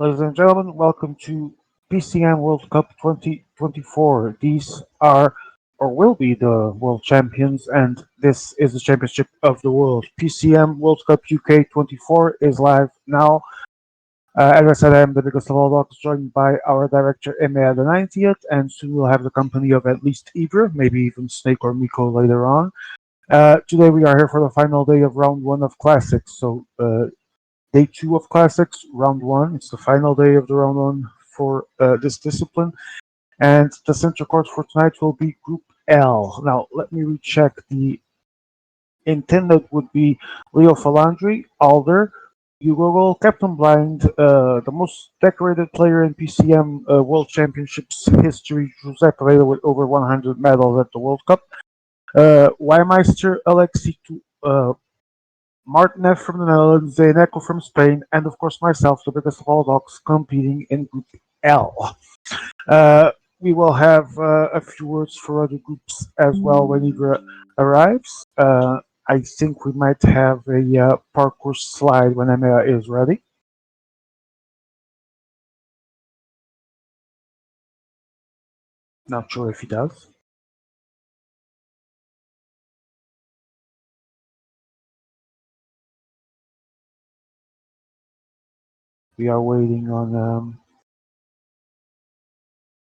Ladies and gentlemen, welcome to PCM World Cup 2024. These are or will be the world champions, and this is the championship of the world. PCM World Cup UK 24 is live now. As I said, I am the biggest of all dogs, joined by our director Emea the 90th, and soon we'll have the company of at least Igor, maybe even Snake or Miko later on. Today we are here for the final day of round one of Classics. So day two of Classics, round one. It's the final day of the round one for this discipline. And the center court for tonight will be Group L. Now, let me recheck. The intended would be Leo Falandri, Alder, Hugo, Captain Blind, the most decorated player in PCM World Championships history, Giuseppe Vela, with over 100 medals at the World Cup, Weimeister, Alexi Martinev from the Netherlands, Zayneko from Spain, and of course myself, the biggest of all dogs, competing in Group L. We will have a few words for other groups as well when Igor arrives. I think we might have a parkour slide when Emea is ready. Not sure if he does. We are waiting on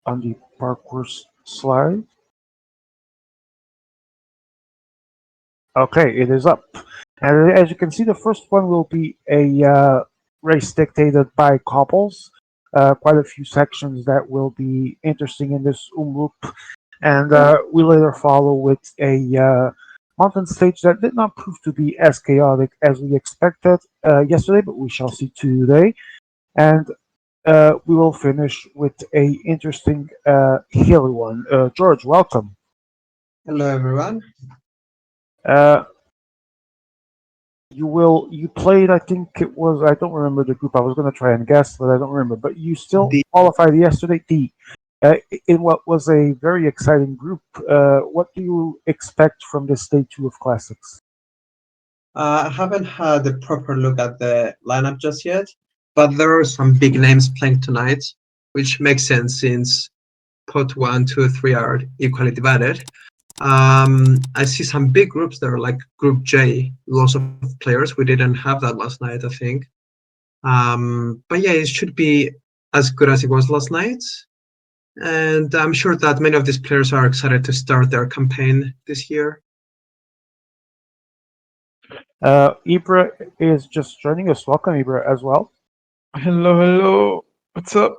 the parkour slide. Okay, it is up. And as you can see, the first one will be a race dictated by couples. Quite a few sections that will be interesting in this loop. And we later follow with a mountain stage that did not prove to be as chaotic as we expected yesterday, but we shall see today. And we will finish with a interesting hilly one. George, welcome. Hello, everyone. Uh, you played, I think it was, I don't remember the group. I was going to try and guess, but I don't remember. But you still The qualified yesterday, D, in what was a very exciting group. What do you expect from this day two of classics? I haven't had a proper look at the lineup just yet, but there are some big names playing tonight, which makes sense since pot one, two, three are equally divided. I see some big groups there, like Group J, lots of players. We didn't have that last night, I think. But yeah, it should be as good as it was last night. And I'm sure that many of these players are excited to start their campaign this year. Ibra is just joining us. Welcome, Ibra, as well. Hello, hello. What's up?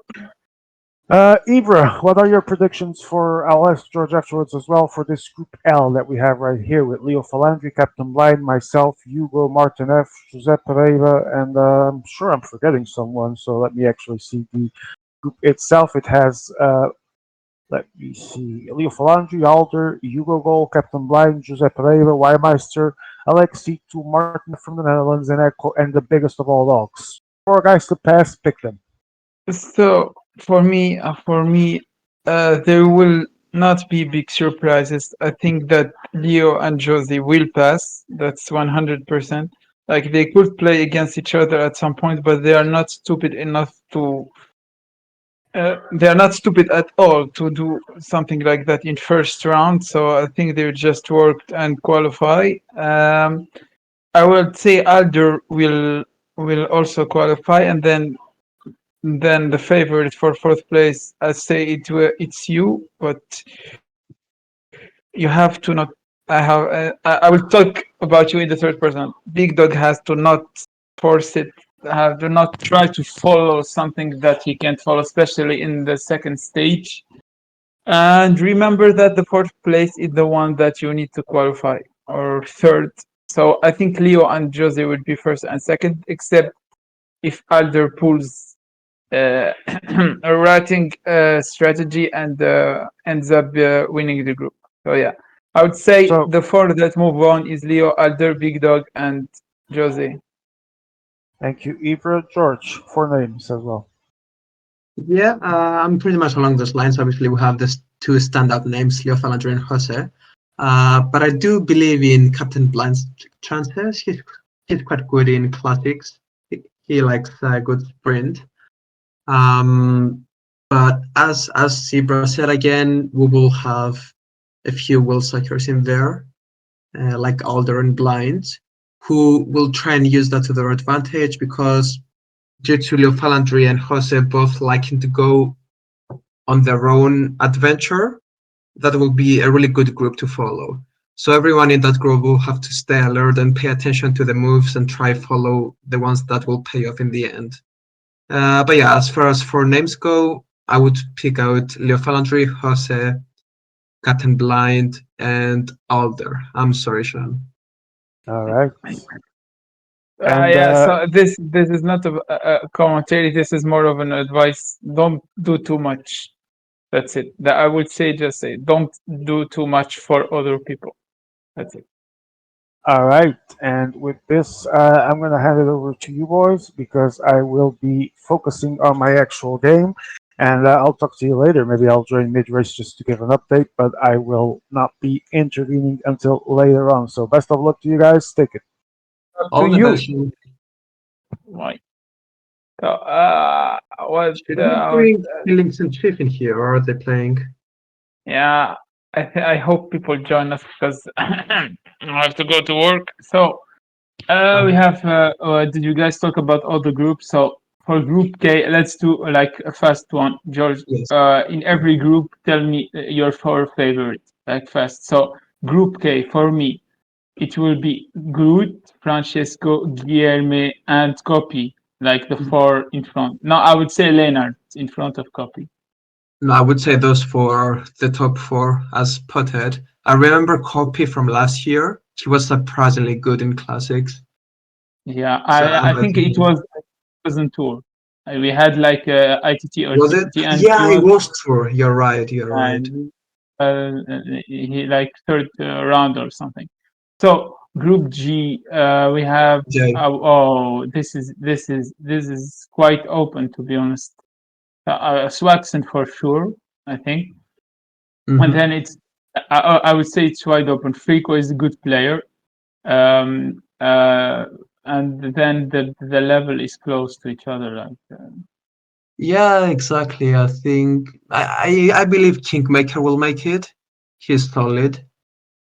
Ibra, what are your predictions for? I'll ask George afterwards as well for this Group L that we have right here with Leo Falandri, Captain Blind, myself, Hugo, Martin F, Josep Pereira, and I'm sure I'm forgetting someone. So let me actually see the group itself. It has, let me see, Leo Falandri, Alder, Hugo Gol, Captain Blind, Josep Pereira, Weimeister, Alexi, two Martin from the Netherlands, and Echo, and the biggest of all dogs. Four guys to pass, pick them. So for me, there will not be big surprises. I think that Leo and Josie will pass. That's 100%. Like they could play against each other at some point, but they are not stupid enough to. They are not stupid at all to do something like that in first round. So I think they just worked and qualify. I would say Alder will also qualify, and then the favorite for fourth place, I'd say it's you, but you have to not. I will talk about you in the third person. Big Dog has to not force it. Have to not try to follow something that he can't follow, especially in the second stage. And remember that the fourth place is the one that you need to qualify, or third. So I think Leo and Jose would be first and second, except if Alder pulls a writing strategy and ends up winning the group. So yeah, I would say So the four that move on is Leo, Alder, Big Dog, and Jose. thank you, Ibra. George, four names as well. Yeah, I'm pretty much along those lines. Obviously, we have these two standout names, Leo Falandri and Jose. But I do believe in Captain Blind's chances. He's quite good in classics. He likes a good sprint. But as Zebra said again, we will have a few wheel suckers in there, like Alder and Blind, who will try and use that to their advantage because due to Leo Falandri and Jose both liking to go on their own adventure, that will be a really good group to follow. So everyone in that group will have to stay alert and pay attention to the moves and try follow the ones that will pay off in the end. But yeah, as far as four names go, I would pick out Leo Falandri, Jose, Captain Blind, and Alder. I'm sorry, Sean. All right. And Yeah, so this is not a commentary. This is more of an advice. Don't do too much. That's it. That I would say, just say, don't do too much for other people. That's it. all right. And with this, I'm going to hand it over to you boys because I will be focusing on my actual game. And I'll talk to you later. Maybe I'll join mid race just to give an update, but I will not be intervening until later on. So best of luck to you guys. Take it. Up to All the you. best, Sean. Right. So, what? Should we bring Feelings and Chief in here, or are they playing? Yeah, I hope people join us because I have to go to work. So, we have. Did you guys talk about all the groups? So for Group K, let's do like a fast one, George. Yes. In every group, tell me your four favorites, like fast. So Group K for me, it will be Groot, Francesco, Guilherme, and Copy, like the four in front. No, I would say Leonard in front of Copy. No, I would say those four are the top four as spotted. I remember Copy from last year. He was surprisingly good in classics. Yeah, So I I'm think it betting. wasn't tour. We had like ITT or Was it? TTT, and he Yeah, it was was true. You're right. You're right. and he like third round or something. So Group G, we have Jay. this is quite open, to be honest. Swaxon for sure, I think, and Hmm. then I would say it's wide open. Frico is a good player, um, and then the level is close to each other. Like Yeah, exactly. I think I believe Kingmaker will make it. He's solid.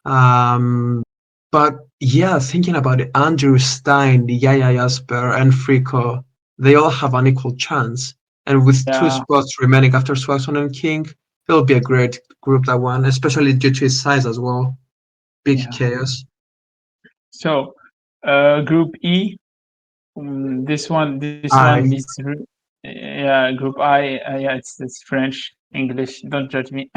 Um, but yeah, thinking about it, Andrew Stein, Yaya Jasper, and Frico, they all have an equal chance. And with two yeah, spots remaining after Swanson and King, it'll be a great group that one, especially due to his size as well. Big yeah. chaos. So Group E, this one I is yeah, Group I. Yeah, it's French, English. Don't judge me.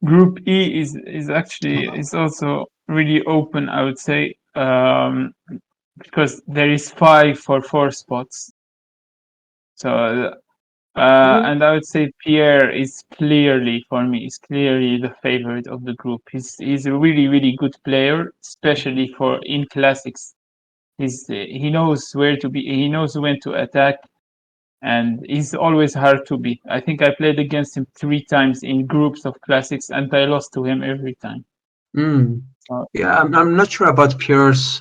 Group E is actually is also really open, I would say, because there is five for four spots. So and I would say Pierre is clearly, for me, is clearly the favorite of the group. He's a really good player, especially for in classics. He knows where to be. He knows when to attack, and he's always hard to beat. I think I played against him three times in groups of classics, and I lost to him every time. mm, So yeah, I'm not sure about Pierre's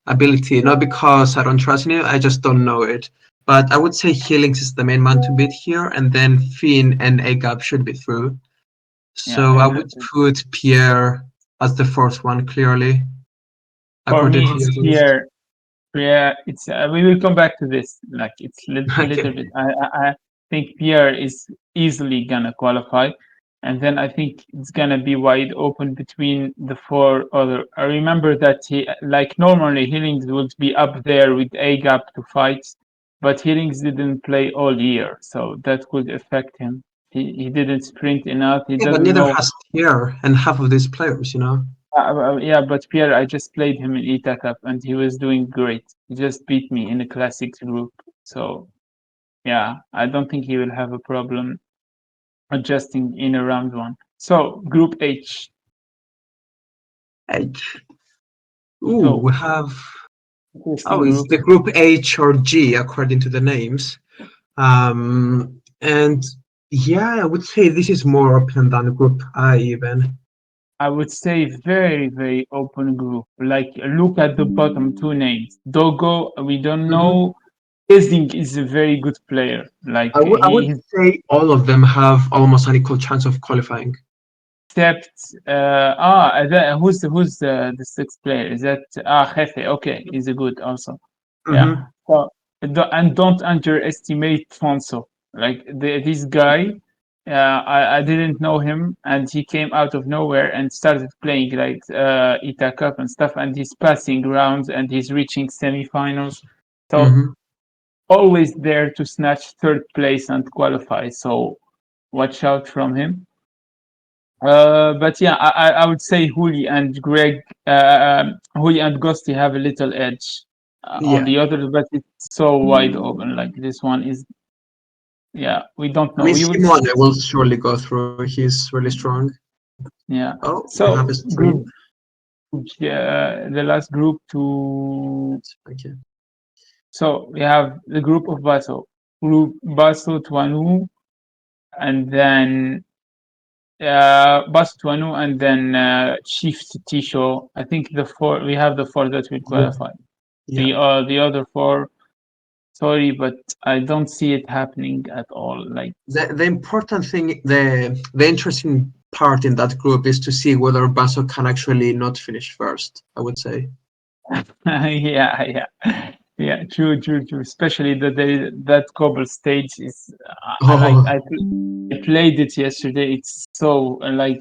ability, not because I don't trust in him, I just don't know it. But I would say Healings is the main man to beat here, and then Finn and Agap should be through. yeah, So I would put Pierre as the first one, clearly, for according me to it's your list. Pierre. Yeah, it's we will come back to this. Like it's little Okay. bit. I think Pierre is easily gonna qualify, and then I think it's gonna be wide open between the four other. I remember that he like normally Healings would be up there with A gap to fight, but Healings didn't play all year, so that could affect him. He didn't sprint enough. He Yeah, but doesn't neither know. has Pierre and half of these players, you know? Yeah, but Pierre, I just played him in Ita Cup and he was doing great. He just beat me in the classics group. So yeah, I don't think he will have a problem adjusting in a round one. So Group H. H. Ooh, So we have. Oh, interesting it's group. the group H or G according to the names. And yeah, I would say this is more open than group I even. I would say very open group. Like look at the bottom two names. Dogo, we don't Mhm. know. Ezing is a very good player. Like I would he's say all of them have almost an equal chance of qualifying. except who's the sixth player? Is that Jefe? Okay, he's a good also. Yeah. Hmm. So and don't underestimate Fonso. Like this guy, I didn't know him, and he came out of nowhere and started playing like Ita Cup and stuff, and he's passing rounds and he's reaching semifinals. So Hmm. always there to snatch third place and qualify. So watch out from him. But yeah, I would say Huli and Greg, Huli and Ghosty have a little edge on Yeah. the others, but it's so wide open. Like this one is, yeah, we don't I know. mean, We will Simon see. I will surely go through. He's really strong. Yeah. Oh, we have a So stream. the last group to, Okay. so we have the group of Baso, group Baso Tuanu, and then Baso Tuanu, and then Chief Tisho. I think the four we have the four that will Yeah. qualify. Yeah. The other four, sorry, but I don't see it happening at all. Like, The important thing, the interesting part in that group is to see whether Basso can actually not finish first, I would say. yeah, true. Especially that cobble stage is like Oh, I played it yesterday. It's so like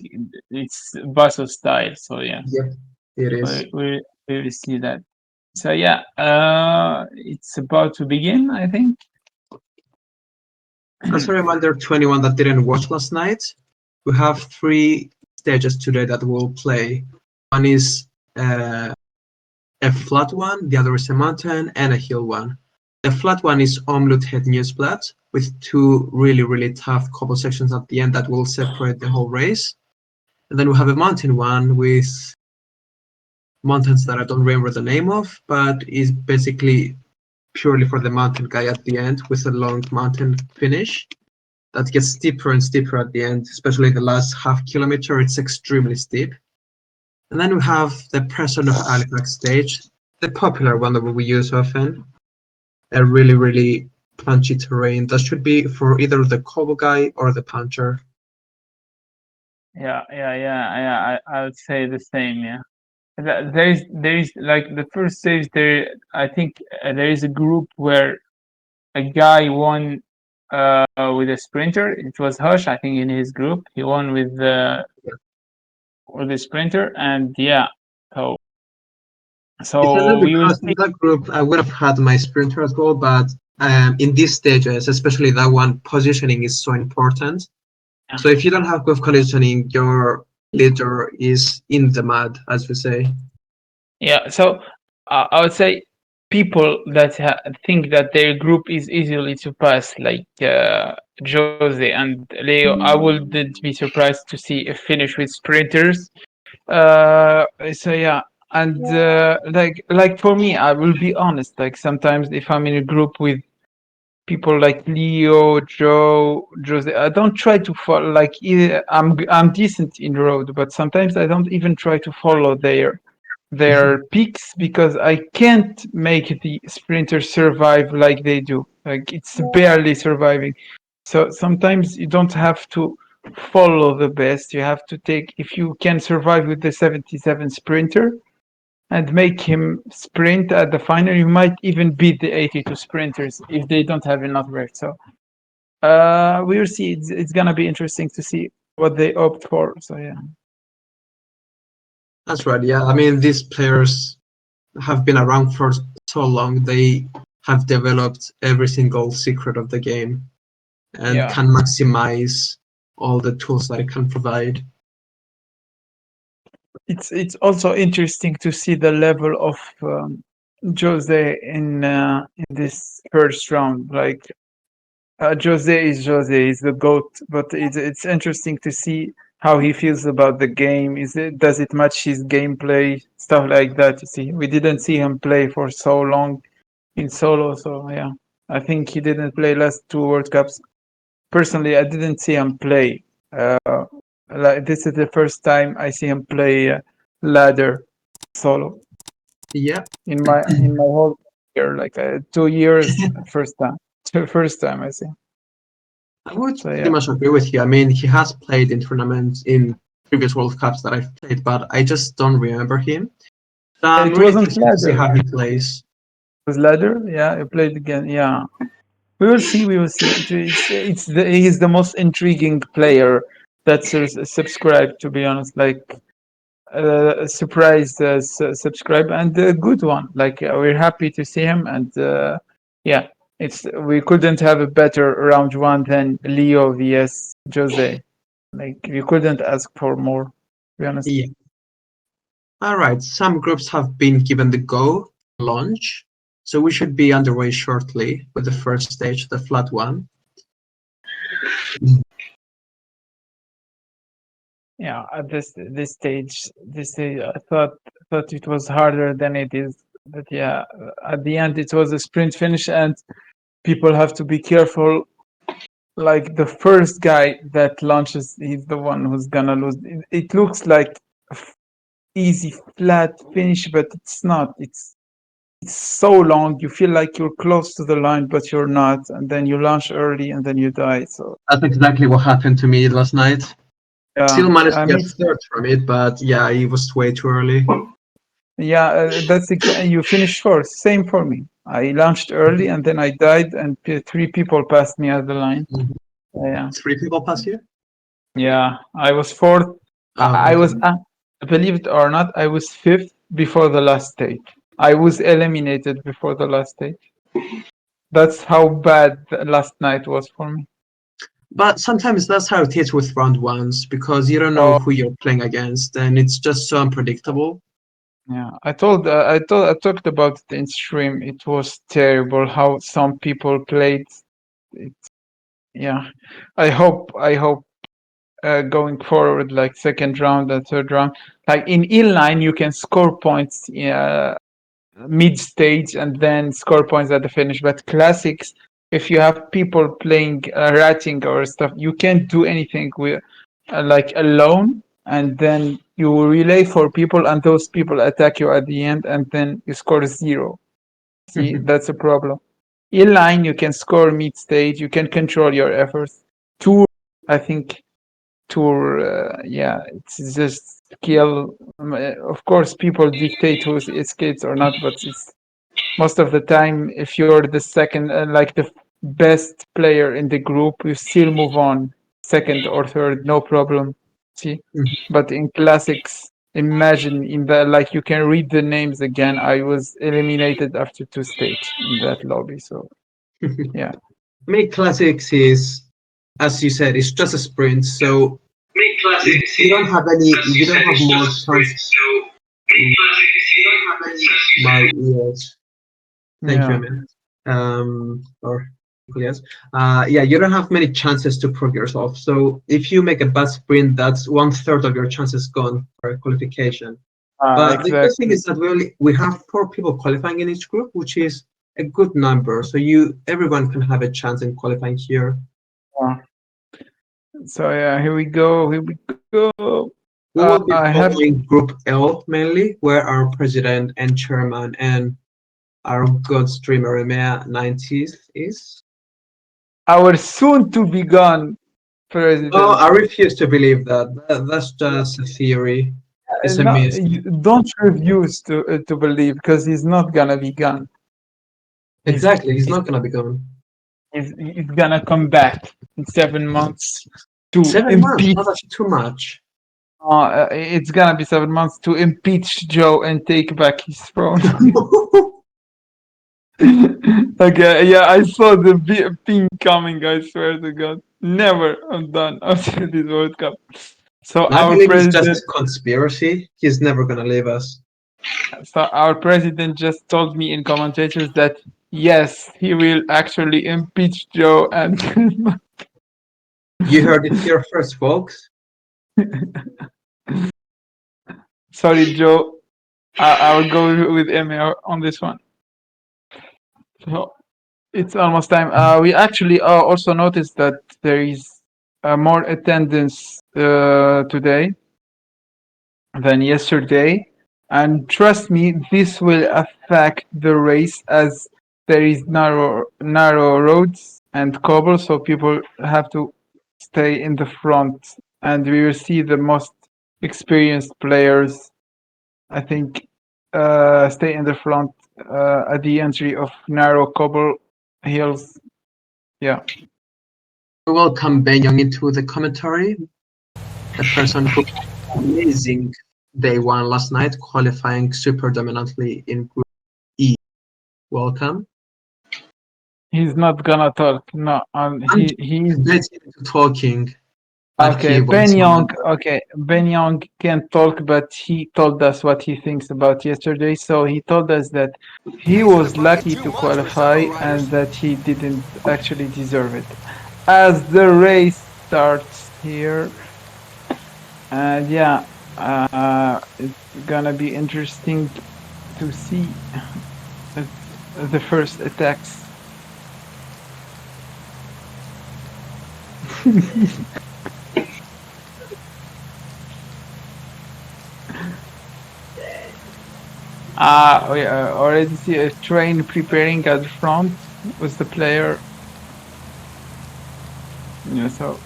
it's Basso style. So yeah, yep. It is. We will see that. So yeah, it's about to begin, I think. As a reminder to anyone that didn't watch last night, we have three stages today that we'll play. One is uh, a flat one, the other is a mountain, and a hill one. The flat one is Omlut Het Nieuwsblad, with two really, really tough cobble sections at the end that will separate the whole race. And then we have a mountain one with mountains that I don't remember the name of, but is basically purely for the mountain guy at the end with a long mountain finish that gets steeper and steeper at the end, especially the last half kilometer. It's extremely steep. And then we have the President of Halifax stage, the popular one that we use often, a really, really punchy terrain that should be for either the cobble guy or the puncher. Yeah. I would say the same. Yeah. There is like the first stage there. I think there is a group where a guy won with a sprinter. It was Hush, I think, in his group. He won with the sprinter, and yeah. So It's a little we will because in see. that group I would have had my sprinter as well, but in these stages, especially that one, positioning is so important. Yeah. So if you don't have good conditioning, your leader is in the mud, as we say. Yeah. So I would say people that think that their group is easily to pass, like Jose and Leo, I wouldn't be surprised to see a finish with sprinters. So yeah, and like for me, I will be honest. Like sometimes if I'm in a group with people like Leo, Joe, Jose, I don't try to follow. Like I'm decent in road, but sometimes I don't even try to follow their peaks because I can't make the sprinters survive like they do. Like it's barely surviving. So sometimes you don't have to follow the best. You have to take, if you can survive with the 77 sprinter and make him sprint at the final, you might even beat the 82 sprinters if they don't have enough rest. So we will see. It's gonna be interesting to see what they opt for. So yeah. That's right. Yeah, I mean these players have been around for so long. They have developed every single secret of the game and Yeah. can maximize all the tools that it can provide. It's also interesting to see the level of Jose in this first round. Like Jose is the goat, but it's interesting to see how he feels about the game. Does it match his gameplay, stuff like that? You see, we didn't see him play for so long in solo, so yeah, I think he didn't play last two World Cups. Personally, I didn't see him play. Like this is the first time I see him play ladder solo Yeah, in my whole year, like 2 years. First time I see. I would So pretty yeah, much agree with you. I mean, he has played in tournaments in previous World Cups that I've played, but I just don't remember him. So I'm it really wasn't interested to see ladder. how he plays. It was ladder. Yeah, I played again. Yeah, we will see. We will see. He's the most intriguing player that's subscribed. To be honest, like surprised subscribe and a good one. Like we're happy to see him, and yeah, it's we couldn't have a better round one than Leo vs Jose. Like you couldn't ask for more. To be honest. Yeah. All right. Some groups have been given the go launch, so we should be underway shortly with the first stage, the flat one. Yeah, at this stage, I thought it was harder than it is. But yeah, at the end, it was a sprint finish, and people have to be careful. Like the first guy that launches, he's the one who's gonna lose. It looks like easy flat finish, but it's not. It's so long. You feel like you're close to the line, but you're not, and then you launch early, and then you die. So That's exactly what happened to me last night. yeah, Still managed I to get mean, third from it, but yeah, it was way too early. yeah, that's exactly. You finished first. Same for me. I launched early, and then I died, and three people passed me at the line. Mhm. Yeah, 3 people pass you? yeah. I was fourth. Oh, I was okay. believe it or not, I was fifth before the last stage. I was eliminated before the last stage. That's how bad the last night was for me. But sometimes that's how it is with round ones because you don't know Oh who you're playing against, and it's just so unpredictable. yeah, I talked about it in stream. It was terrible how some people played. It, yeah, I hope going forward, like second round and third round, like in inline, you can score points mid stage and then score points at the finish. But classics, if you have people playing ratting or stuff, you can't do anything with like alone, and then you relay for people, and those people attack you at the end, and then you score zero. See, that's a problem. Inline, you can score mid stage, you can control your efforts. Tour, I think tour, yeah, it's just skill. Of course, people dictate who escapes or not, but it's most of the time, if you're the second, like the best player in the group, you still move on second or third, no problem. See, but in classics, imagine in the like you can read the names again. I was eliminated after two stage in that lobby, so yeah. I mean, classics is, as you said, it's just a sprint. So you don't have any, you don't have more chance. My ears. Thank you, Yeah. Amin. Or yes. Yeah, you don't have many chances to prove yourself. So if you make a bad sprint, that's one third of your chances gone for qualification. But the good thing Exactly. is that we have four people qualifying in each group, which is a good number. So everyone can have a chance in qualifying here. Yeah. So yeah, here we go. Here we go. We will I be have following Group L mainly, where our president and chairman and our good streamer EMEA 90s is. our soon to be gone Oh, president. I refuse to believe that. That's just a theory. It's a No, myth. you don't refuse to believe because he's not gonna be gone. He's Exactly, he's he's, not gonna be gone. he's gonna come back in 7 months to 7 months, oh, impeach. that's too much. It's gonna be 7 months to impeach Joe and take back his throne. Okay, yeah, I saw the ping coming. I swear to God, never. I'm done after this World Cup. So I our believe it's just president, a conspiracy. He's never gonna leave us. just told me in commentators that yes, he will actually impeach Joe and You heard it here first, folks. sorry, Joe. I'll go with Emir on this one. So it's almost time. We actually also noticed that there is more attendance today than yesterday. And trust me, this will affect the race as there is narrow roads and cobble, so people have to stay in the front, and we will see the most experienced players, I think, stay in the front at the entry of narrow cobble hills. Yeah. We welcome Benyang into the commentary, a person who had an amazing day one last night, qualifying super dominantly in Group E. Welcome. He's not gonna talk. No, I'm he's getting into talking, but okay. he wants on. Ben Young can't talk, but he told us what he thinks about yesterday. So he told us that he was lucky to qualify and that he didn't actually deserve it. As the race starts here, and yeah, it's gonna be interesting to see uh, the first attacks. We already see a train preparing at the front with the player. Yeah, so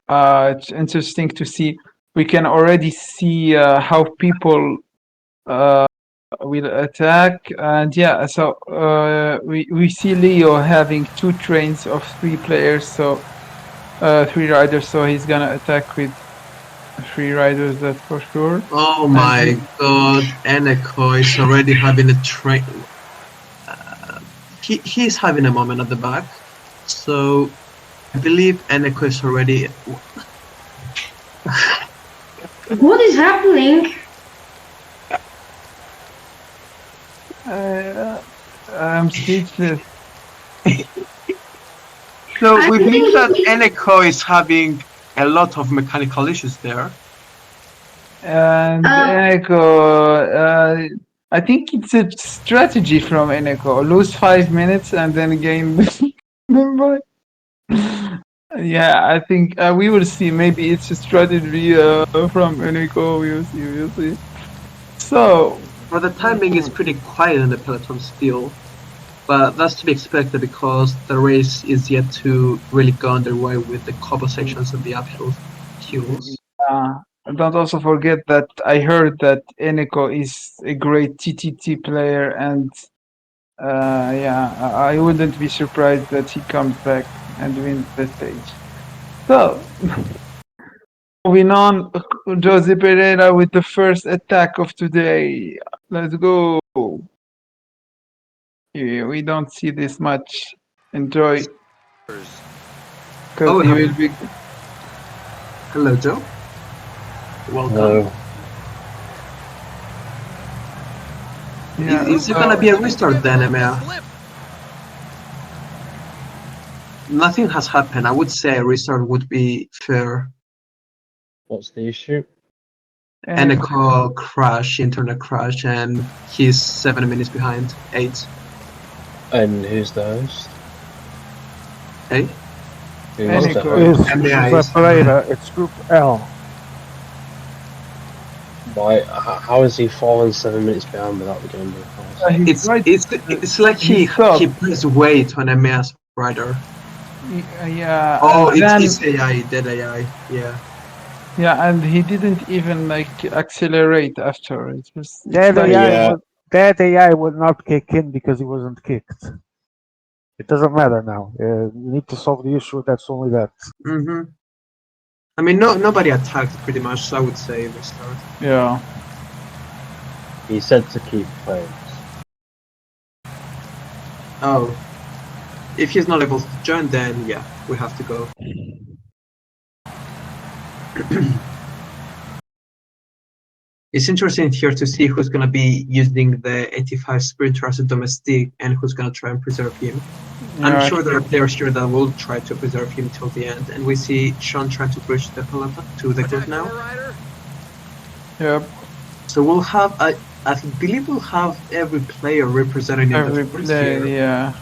it's interesting to see. We can already see how people uh, will attack, and yeah, so we see Leo having two trains of three players, so three riders, so he's gonna attack with three riders, that's for sure. Oh And my god, Eneko is already having a train. He's having a moment at the back. So I believe Eneko is already. What is happening? I'm speechless. So I we think think that he- Eneko is having a lot of mechanical issues there. And Eneko, I think it's a strategy from Eneko. Lose 5 minutes and then gain them back. Yeah, I think we will see. Maybe it's a strategy from Eneko. We'll see. So, For the timing is pretty quiet in the peloton still, but that's to be expected because the race is yet to really go underway with the couple sections of the uphill hills. don't also forget that I heard that Eneko is a great TTT player, and yeah, I wouldn't be surprised that he comes back and wins the stage. So, moving on, Jose Pereira with the first attack of today. Let's go. Yeah, we don't see this much. Enjoy. Because Oh, he hi. will be. Hello, Joe. Welcome. Hello. Yeah, Is it gonna be a restart then, Emea? Nothing has happened. I would say a restart would be fair. What's the issue? Eneko crash, internet crash, and he's 7 minutes behind. 8. And who's the host? Hey? Who's Eneko. the Is host? MBI. Pereira. It's Group L. Why? How is he fallen 7 minutes behind without the game being passed? He's right. It's like he stopped. pressed weight on Emea's rider. Yeah. Oh, and then, it's AI, dead AI. Yeah. yeah, and he didn't even like accelerate after. It's just it's That like, AI, Yeah. that AI would not kick in because he wasn't kicked. It doesn't matter now. You need to solve the issue. That's only that. Mm-hmm. I mean, nobody attacked pretty much, so I would say restart. yeah. He said to keep playing. Oh. If he's not able to join, then yeah, we have to go. It's interesting here to see who's gonna be using the 85 Sprinter as a domestic and who's gonna try and preserve him. I'm Yeah, sure there are players here that will try to preserve him till the end, and we see Sean trying to bridge the peloton to the group now. Yep. So we'll have, I believe we'll have every player representing Every the force play, here. yeah.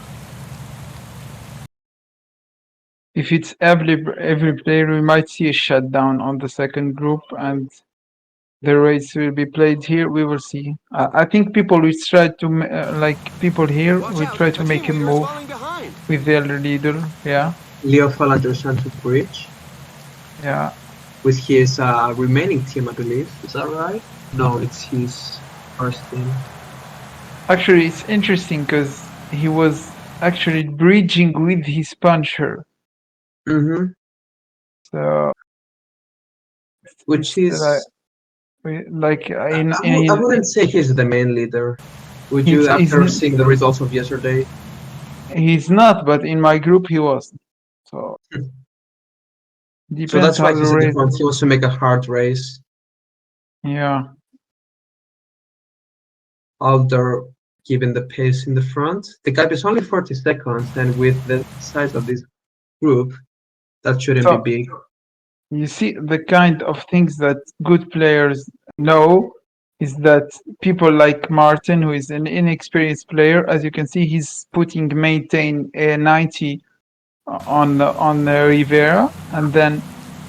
If it's every player, we might see a shutdown on the second group, and the race will be played here. We will see. I think people will try to like people here will try to make a move with their leader. Yeah, Leo Fallader trying to bridge yeah. with his remaining team, I believe. Is that right? No, it's his first team. Actually, it's interesting because he was actually bridging with his puncher. Mm-hmm. So Which it's, is, like in I wouldn't say he's the main leader. Would He's- you, after he's- seeing the results of yesterday? he's not, but in my group he was. So depends So that's how why the he's in the race. front. He wants to make a hard race. Yeah. Alder given the pace in the front. The gap is only 40 seconds, and with the size of this group, that shouldn't So- be big. You see, the kind of things that good players know is that people like Martin, who is an inexperienced player, as you can see, he's putting maintain a 90 on the Rivera, and then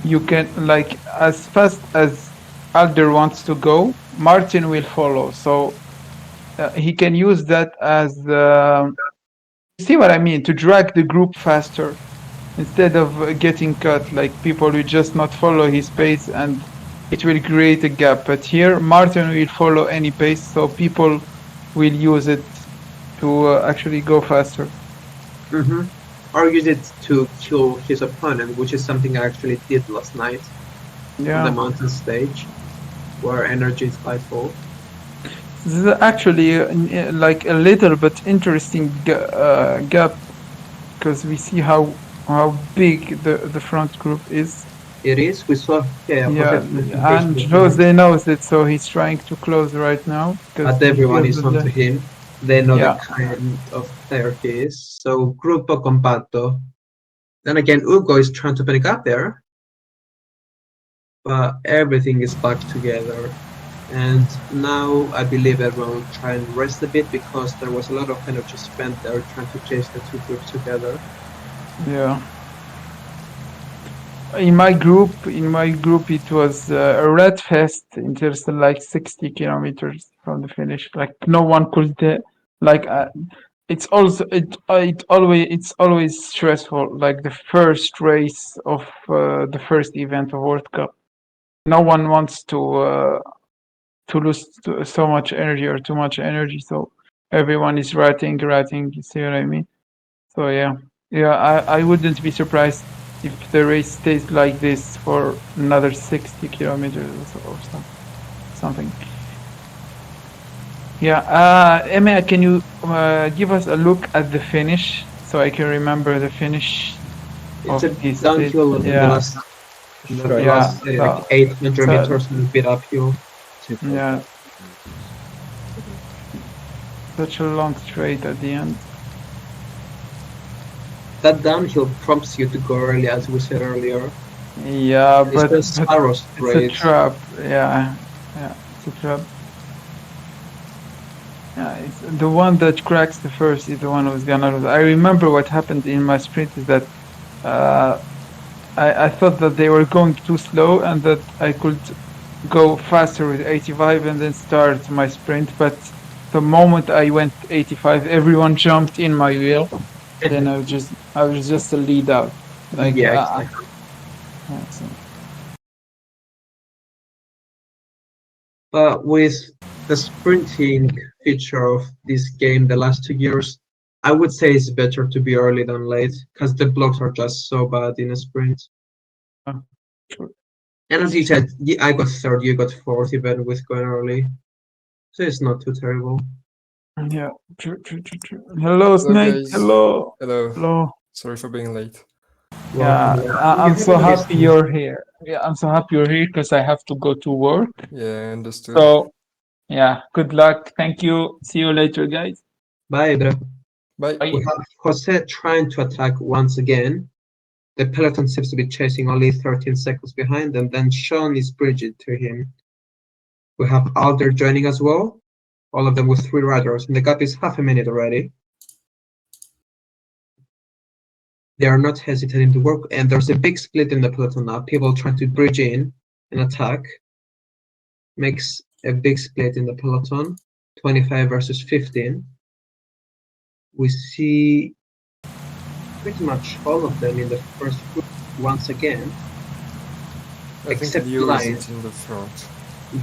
you can like as fast as Alder wants to go, Martin will follow. So he can use that as see what I mean, to drag the group faster instead of getting cut, like people will just not follow his pace and it will create a gap. But here Martin will follow any pace, so people will use it to actually go faster. Mm-hmm. Or use it to kill his opponent, which is something I actually did last night on the Yeah. mountain stage, where energy is vital. This is actually like a little bit interesting gap because we see how big the front group is. It is. We saw Yeah, Jose and Jose knows it, so he's trying to close right now because but everyone is feels onto that him. They know yeah. the kind of player he is. So Grupo Compacto. Then again, Ugo is trying to panic up there, but everything is back together. And now I believe everyone will try and rest a bit because there was a lot of energy spent there trying to chase the two groups together. Yeah. In my group, it was a red fest in just like 60 kilometers from the finish. Like no one could, like, it's also it's always stressful. Like the first race of the first event of World Cup, no one wants to lose so much energy or too much energy. So everyone is writing. You see what I mean? So yeah, I wouldn't be surprised if the race stays like this for another 60 kilometers or something. Yeah, Emma, can you give us a look at the finish so I can remember the finish It's of a this? downhill in the Yeah, last, yeah, like 800 meters and a bit uphill. yeah, such a long straight at the end. That downhill prompts you to go early, as we said earlier. Yeah, It's but just arrow it's a straight. trap. Yeah, it's a trap. Yeah, it's the one that cracks the first is the one who's gonna lose. I remember what happened in my sprint is that uh, I thought that they were going too slow and that I could go faster with 85 and then start my sprint. But the moment I went 85, everyone jumped in my wheel. Then I was just a lead out. Like Yeah, exactly. so. But with the sprinting feature of this game the last 2 years, I would say it's better to be early than late because the blocks are just so bad in a sprint. True. And as you said, I got third, you got fourth, even with going early. So it's not too terrible. Yeah, true. Hello, Snake. guys. Hello. Hello. Hello. Sorry for being late. Yeah, Welcome. I'm so Welcome. happy you're here. Yeah, I'm so happy you're here because I have to go to work. Yeah, understood. So, yeah, good luck. Thank you. See you later, guys. Bye, bro. Bye. We have Jose trying to attack once again. The peloton seems to be chasing only 13 seconds behind, and then Sean is bridging to him. We have Alder joining as well, all of them with 3 riders, and the gap is half a minute already. They are not hesitating to work, and there's a big split in the peloton now. People trying to bridge in and attack. Makes a big split in the peloton, 25 versus 15. We see pretty much all of them in the first group once again. I Except think Leo Blind. isn't in the front.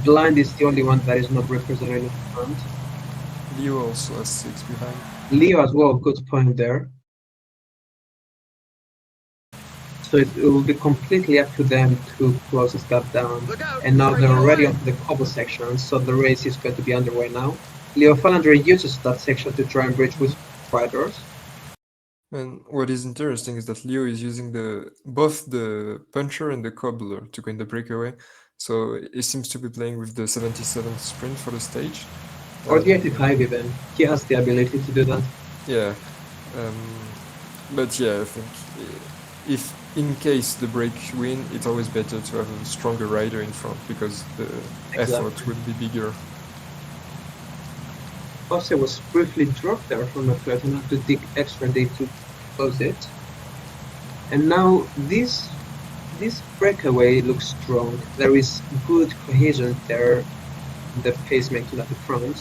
Blind is the only one that is not represented in the front. Leo also has 6 behind. Leo as well, good point there. So it will be completely up to them to close this gap down. And now they're already onto the cobble section, so the race is going to be underway now. Leo Fallander uses that section to try and bridge with riders. And what is interesting is that Leo is using both the puncher and the cobbler to go in the breakaway. So he seems to be playing with the 77th sprint for the stage. Or the 85 even. He has the ability to do that. Yeah. But yeah, I think if in case the break win, it's always better to have a stronger rider in front because the effort would be bigger. Jose was briefly dropped there from the peloton, had to dig extra deep to close it. And now this breakaway looks strong. There is good cohesion there, the pacemaking at the front.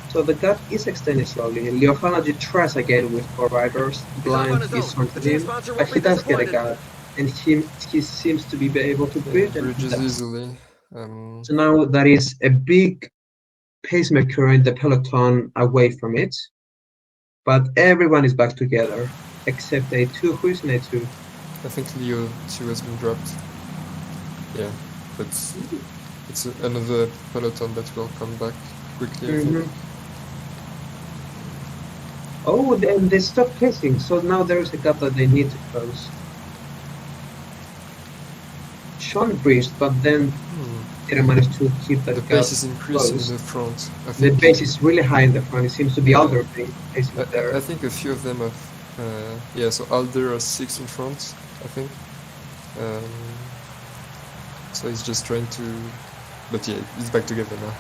So the gap is extending slowly. Leo Fallander tries again with 4 riders. Blind is onto him, but he does get a gap, and he seems to be able to bridge. Bridges easily. So now that is a big pacemaker in the peloton away from it, but everyone is back together except A2. Who is in A2? I think Leo too has been dropped. Yeah, but it's another peloton that will come back quickly, I think. Oh, then they stopped pacing, so now there is a gap that they need to close. Sean breached, but then didn't manage to keep that The gap pace is increasing closed. in the front. I The think pace is really high in the front. It seems to be Alder pacing there. I think a few of them have. Yeah, so Alder has 6 in front, I think. So he's just trying to. But yeah, he's back together now.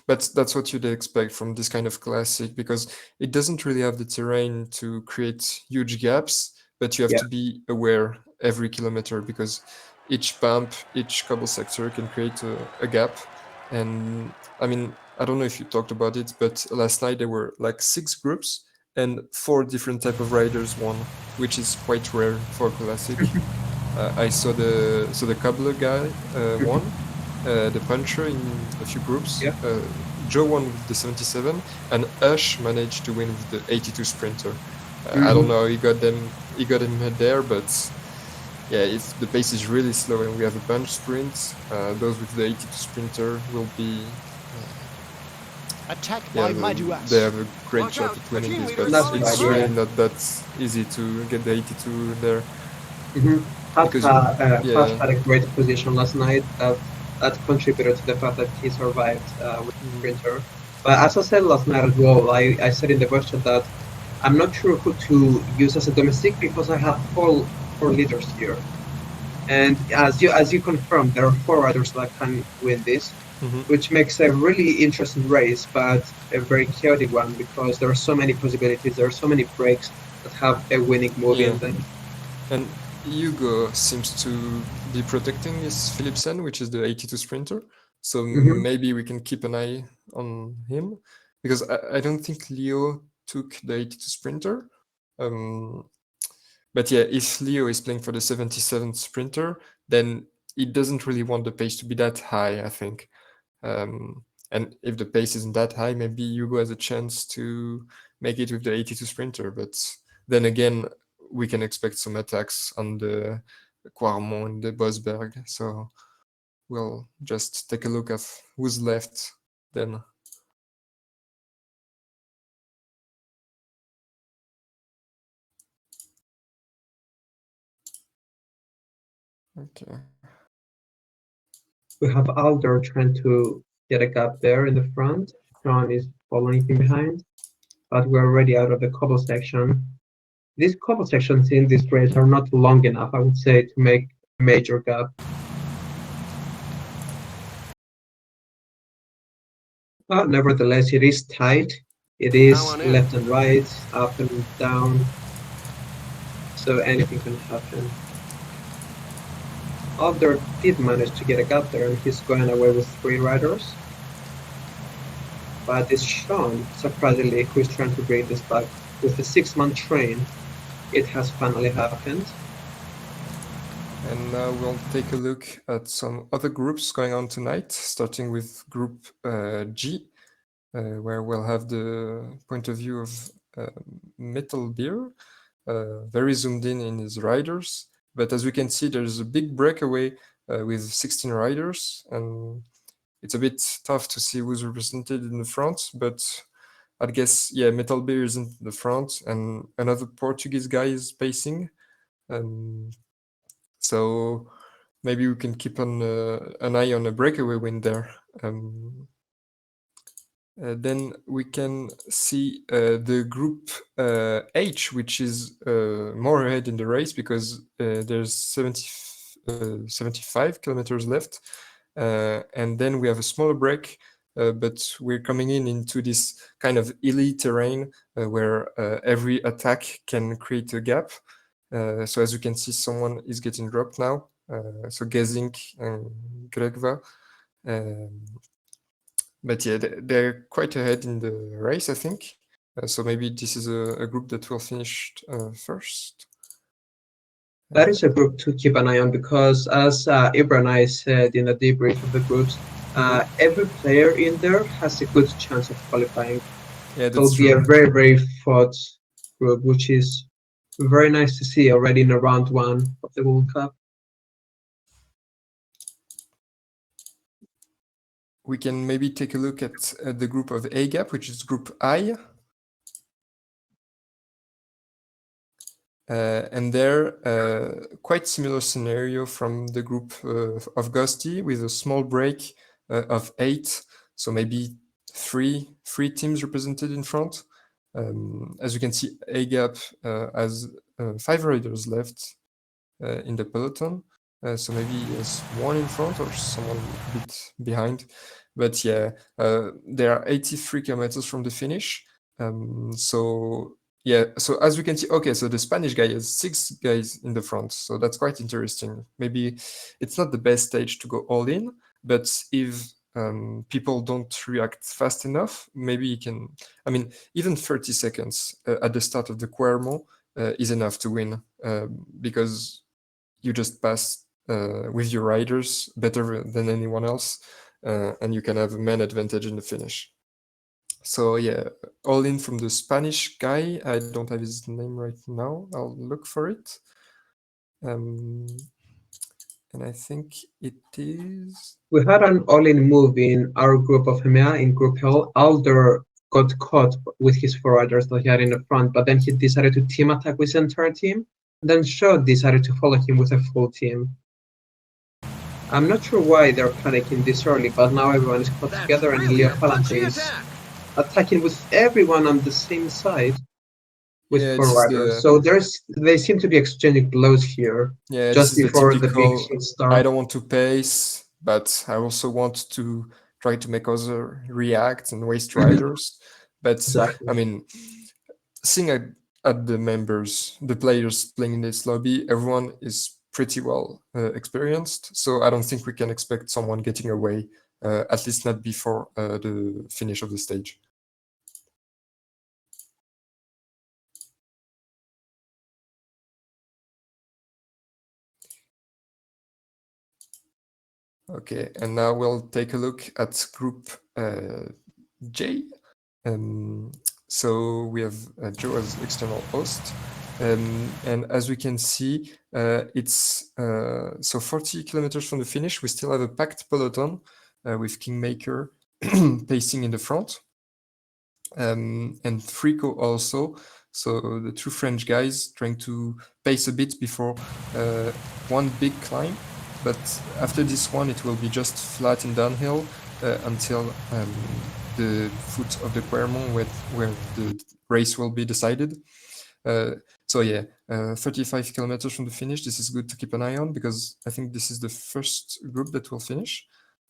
But that's what you'd expect from this kind of classic, because it doesn't really have the terrain to create huge gaps, but you have to be aware every kilometer, because each bump, each cobble sector can create a gap. And I mean, I don't know if you talked about it, but last night there were like 6 groups and 4 different type of riders won, which is quite rare for a classic. I saw the cobbler guy won. The puncher in a few groups. Joe won with the 77, and Ush managed to win with the 82 sprinter. I don't know how he got him there, but yeah, the pace is really slow, and we have a bunch sprint. Those with the 82 sprinter will be. They have a great shot at winning this, but it's really not that easy to get the 82 there. Pat had a great position last night. That contributed to the fact that he survived with the sprinter. But as I said last night as well, I said in the voice chat that I'm not sure who to use as a domestic, because I have four leaders here. And as you confirmed, there are 4 riders that can win this, which makes a really interesting race, but a very chaotic one, because there are so many possibilities, there are so many breaks that have a winning move in them. And Hugo seems to be protecting his Philipsen, which is the 82 sprinter. So maybe we can keep an eye on him, because I don't think Leo took the 82 sprinter. But yeah, if Leo is playing for the 77 sprinter, then he doesn't really want the pace to be that high, I think. And if the pace isn't that high, maybe Hugo has a chance to make it with the 82 sprinter. But then again, we can expect some attacks on the Quarmont and the Bosberg. So we'll just take a look at who's left then. Okay. We have Alder trying to get a gap there in the front. Sean is following him behind, but we're already out of the cobble section. These cobble sections in this race are not long enough, I would say, to make a major gap. But nevertheless, it is tight. It is left and right, up and down. So anything can happen. Alder did manage to get a gap there, and he's going away with 3 riders. But it's Sean, surprisingly, who is trying to bring this back. With the 6-man train, it has finally happened. And now we'll take a look at some other groups going on tonight, starting with Group G, where we'll have the point of view of Metal Beer, very zoomed in his riders. But as we can see, there's a big breakaway with 16 riders, and it's a bit tough to see who's represented in the front, but I guess, yeah, Metal Beer is in the front, and another Portuguese guy is pacing. So maybe we can keep an eye on a breakaway win there. Then we can see the group H, which is more ahead in the race, because there's 75 kilometers left. And then we have a smaller break, but we're coming into this kind of hilly terrain where every attack can create a gap. So as you can see, someone is getting dropped now. So Gezink and Gregva. But yeah, they're quite ahead in the race, I think. So maybe this is a group that will finish first. That is a group to keep an eye on, because as Ibra and I said in the debrief of the groups, every player in there has a good chance of qualifying. Yeah, It'll that's be a true. very, very fought group, which is very nice to see already in round one of the World Cup. We can maybe take a look at the group of A gap, which is Group I. And there, quite similar scenario from the group of Ghosty, with a small break of 8, so maybe three teams represented in front. As you can see, A gap has 5 riders left in the peloton, so maybe he has one in front or someone a bit behind. But yeah, there are 83 kilometers from the finish. So yeah, so as we can see, okay, so the Spanish guy has 6 guys in the front, so that's quite interesting. Maybe it's not the best stage to go all in, but if people don't react fast enough, maybe you can. I mean, even 30 seconds at the start of the Cuermo is enough to win, because you just pass with your riders better than anyone else, and you can have a man advantage in the finish. So yeah, all in from the Spanish guy. I don't have his name right now. I'll look for it. And I think it is. We had an all-in move in our group of EMEA in Group L. Alder got caught with his 4 riders that he had in the front, but then he decided to team attack with his entire team. And then Shaw decided to follow him with a full team. I'm not sure why they're panicking this early, but now everyone is caught together and Leo Palante is attacking with everyone on the same side with Yeah, 4 this is riders. the So they seem to be exchanging blows here yeah, this just is the before the big typical. hit I start. don't want to pace, but I also want to try to make other react and waste riders. But Exactly. I mean, seeing at the players playing in this lobby, everyone is pretty well experienced. So I don't think we can expect someone getting away, at least not before the finish of the stage. Okay, and now we'll take a look at Group J. So we have Joe as external host. And as we can see, it's so 40 kilometers from the finish. We still have a packed peloton with Kingmaker pacing in the front, and Frico also. So the 2 French guys trying to pace a bit before one big climb. But after this one, it will be just flat and downhill until the foot of the Cuermont, where the race will be decided. So yeah, 35 kilometers from the finish. This is good to keep an eye on, because I think this is the first group that will finish.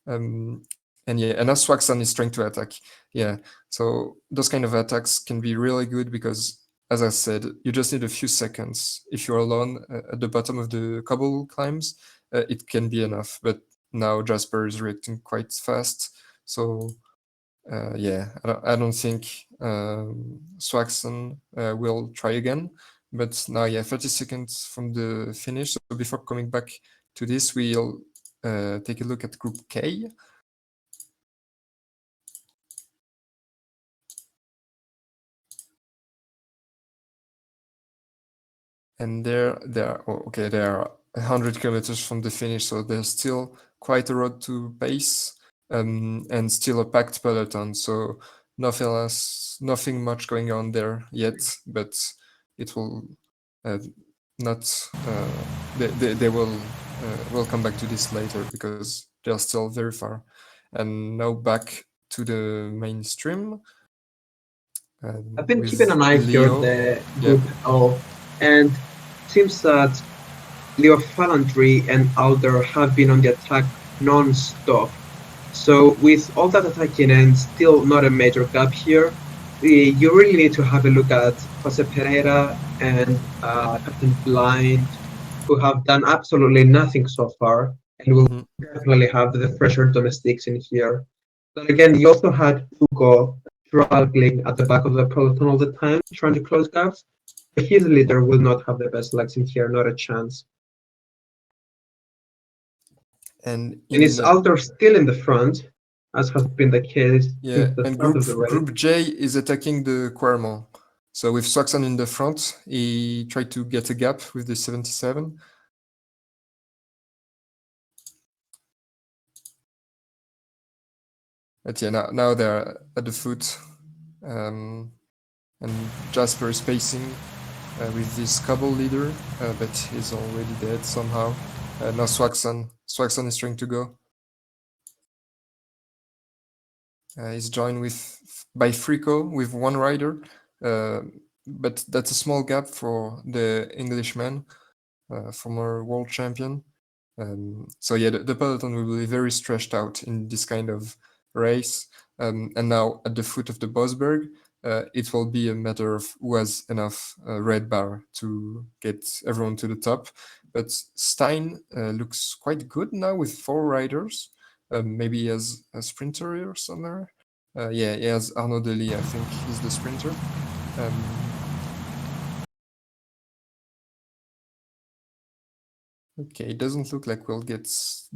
And yeah, and as Swaxan is trying to attack. Yeah, so those kind of attacks can be really good, because, as I said, you just need a few seconds. If you're alone at the bottom of the cobble climbs, it can be enough. But now Jasper is reacting quite fast, so yeah, I don't think Swaxon will try again. But now, yeah, 30 seconds from the finish. So before coming back to this, we'll take a look at Group K. And there are, okay, they are 100 kilometers from the finish, so there's still quite a road to pace, and still a packed peloton. So nothing much going on there yet, but it will not. They will come back to this later, because they're still very far. And now back to the mainstream. I've been With keeping an eye here Leo. on the Yeah. Group L, and it seems that Leo Falandry and Alder have been on the attack non-stop. So with all that attacking and still not a major gap here, you really need to have a look at Jose Pereira and Captain Blind, who have done absolutely nothing so far, and will definitely have the fresher domestics in here. But again, you also had Hugo struggling at the back of the peloton all the time, trying to close gaps. But his leader will not have the best legs in here, not a chance. And And is Alder still in the front? as has been the case Yeah, since the and start of the race. Group J is attacking the Quarmont. So with Swaxon in the front, he tried to get a gap with the 77. But yeah, now they're at the foot. And Jasper is pacing with this Cobble leader, but he's already dead somehow. Now Swaxon is trying to go. He's joined by Frico with one rider, but that's a small gap for the Englishman, former world champion. So yeah, the peloton will be very stretched out in this kind of race. And now at the foot of the Bosberg, it will be a matter of who has enough red bar to get everyone to the top. But Stein looks quite good now with 4 riders. Maybe he has a sprinter here somewhere. Yeah, he has Arnaud Delis, I think he's the sprinter. Okay, it doesn't look like we'll get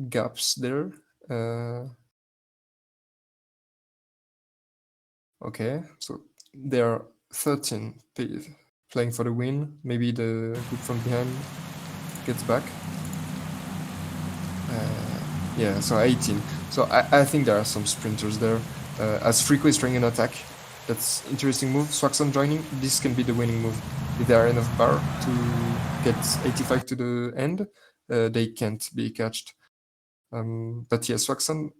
gaps there. Okay, so there are 13 playing for the win. Maybe the group from behind gets back. Yeah, so 18. So I think there are some sprinters there. As Frico is trying an attack, that's interesting move. Swaxon joining, this can be the winning move. If there are enough bar to get 85 to the end, they can't be catched. But yeah, Swaxon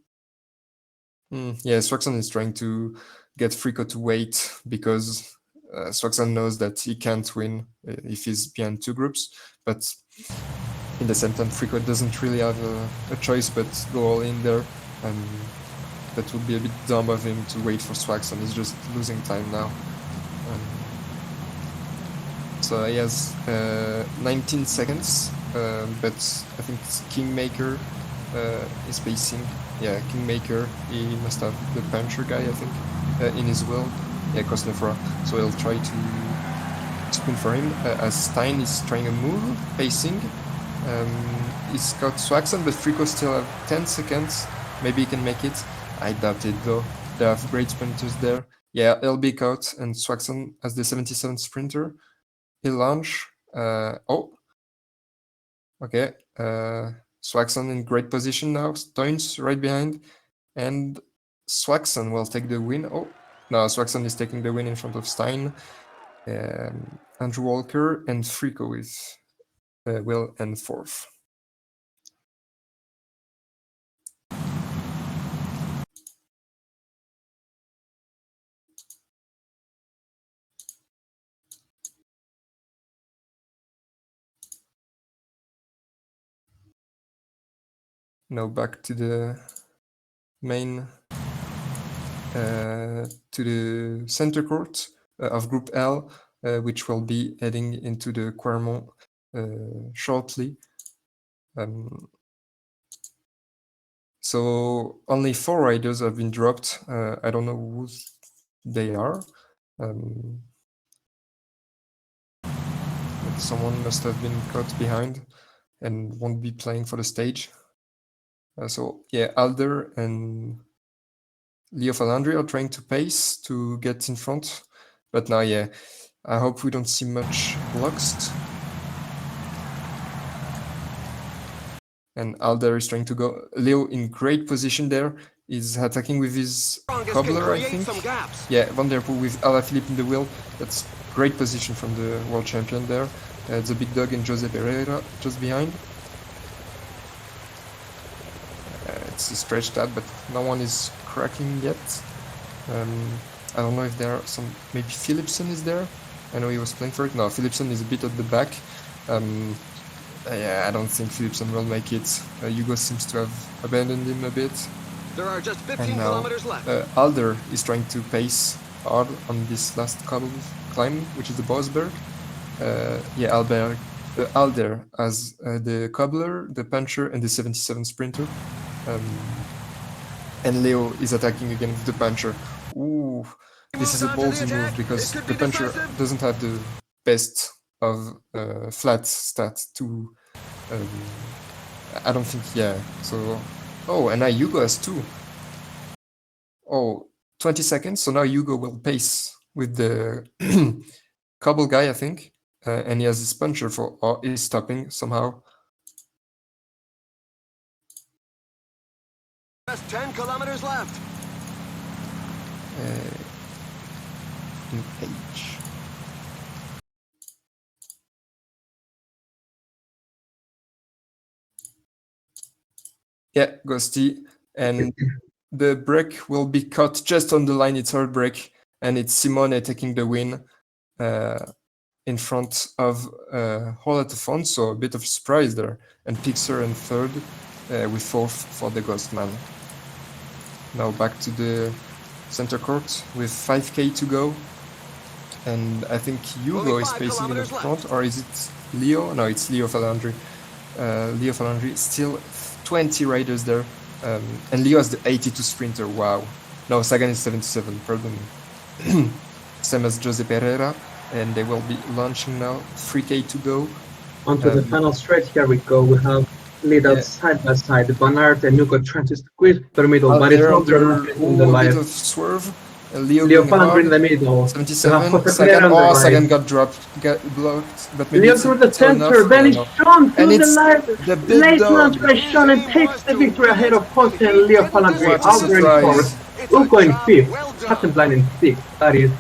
is trying to get Frico to wait because Swaxon knows that he can't win if he's behind 2 groups. But in the same time, Frico doesn't really have a choice but go all in there. And that would be a bit dumb of him to wait for Swaxon. He's just losing time now. So he has 19 seconds, but I think Kingmaker is pacing. Yeah, Kingmaker, he must have the puncher guy, I think, in his will. Yeah, Kosnefra. So he'll try to sprint for him. As Stein is trying a move, pacing. He's got Swaxon, but Frico still have 10 seconds. Maybe he can make it. I doubt it though. They have great sprinters there. Yeah, he'll be caught, and Swaxon as the 77 sprinter. He'll launch. Oh. Okay. Swaxon in great position now. Stoins right behind. And Swaxon will take the win. Oh, no, Swaxon is taking the win in front of Stein. Andrew Walker and Frico with Will and 4th. Now back to the main, to the center court of Group L, which will be heading into the Quarmont shortly. So only 4 riders have been dropped. I don't know who they are. But someone must have been caught behind and won't be playing for the stage. So yeah, Alder and Leo Falandri are trying to pace to get in front. But now, yeah, I hope we don't see much Luxt. And Alder is trying to go. Leo in great position there. Is attacking with his cobbler, I think. Yeah, Van der Poel with Alaphilippe in the wheel. That's great position from the world champion there. The big dog and Jose Pereira just behind. It's stretched out, but no one is cracking yet. I don't know if there are some. Maybe Philipson is there. I know he was playing for it. No, Philipson is a bit at the back. Yeah, I don't think Philipson will make it. Hugo seems to have abandoned him a bit. There are just 15 And now, kilometers left. Alder is trying to pace hard on this last cobble climb, which is the Bosberg. Yeah, Alder as the cobbler, the puncher, and the 77 sprinter. And Leo is attacking again with the puncher. Ooh, this is a ballsy move because the puncher doesn't have the best of flat stat to. I don't think, yeah. So, oh, and now Hugo has 2. Oh, 20 seconds. So now Hugo will pace with the cobble guy, I think. And he has his puncher for is stopping somehow. Just 10 kilometers left. In H. Yeah, Ghosty. And the break will be cut just on the line. It's third break. And it's Simone taking the win in front of Holatafon. So a bit of surprise there. And Pixar in third with fourth for the Ghostman. Now back to the center court with 5k to go. And I think Hugo is pacing in the front, or is it Leo? No, it's Leo Falandri. Leo Falandri, still 20 riders there. And Leo has the 82 sprinter, wow. No, Sagan is 77, pardon me. Same as Jose Pereira, and they will be launching now. 3k to go. Onto the final straight, here we go. We have leaders side by side. Bernard and Hugo trying to squeeze the middle, but it's not in the a bit line. of swerve. Leo Falandri in the middle. 77. Sagan, Sagan got dropped, got blocked. But maybe Leo through the center, then it's Sean through the line. Late launch by Sean and takes the victory ahead of Jose and Leo Falandri. Alder in fourth, Hugo in fifth, Captain Blind in sixth. That is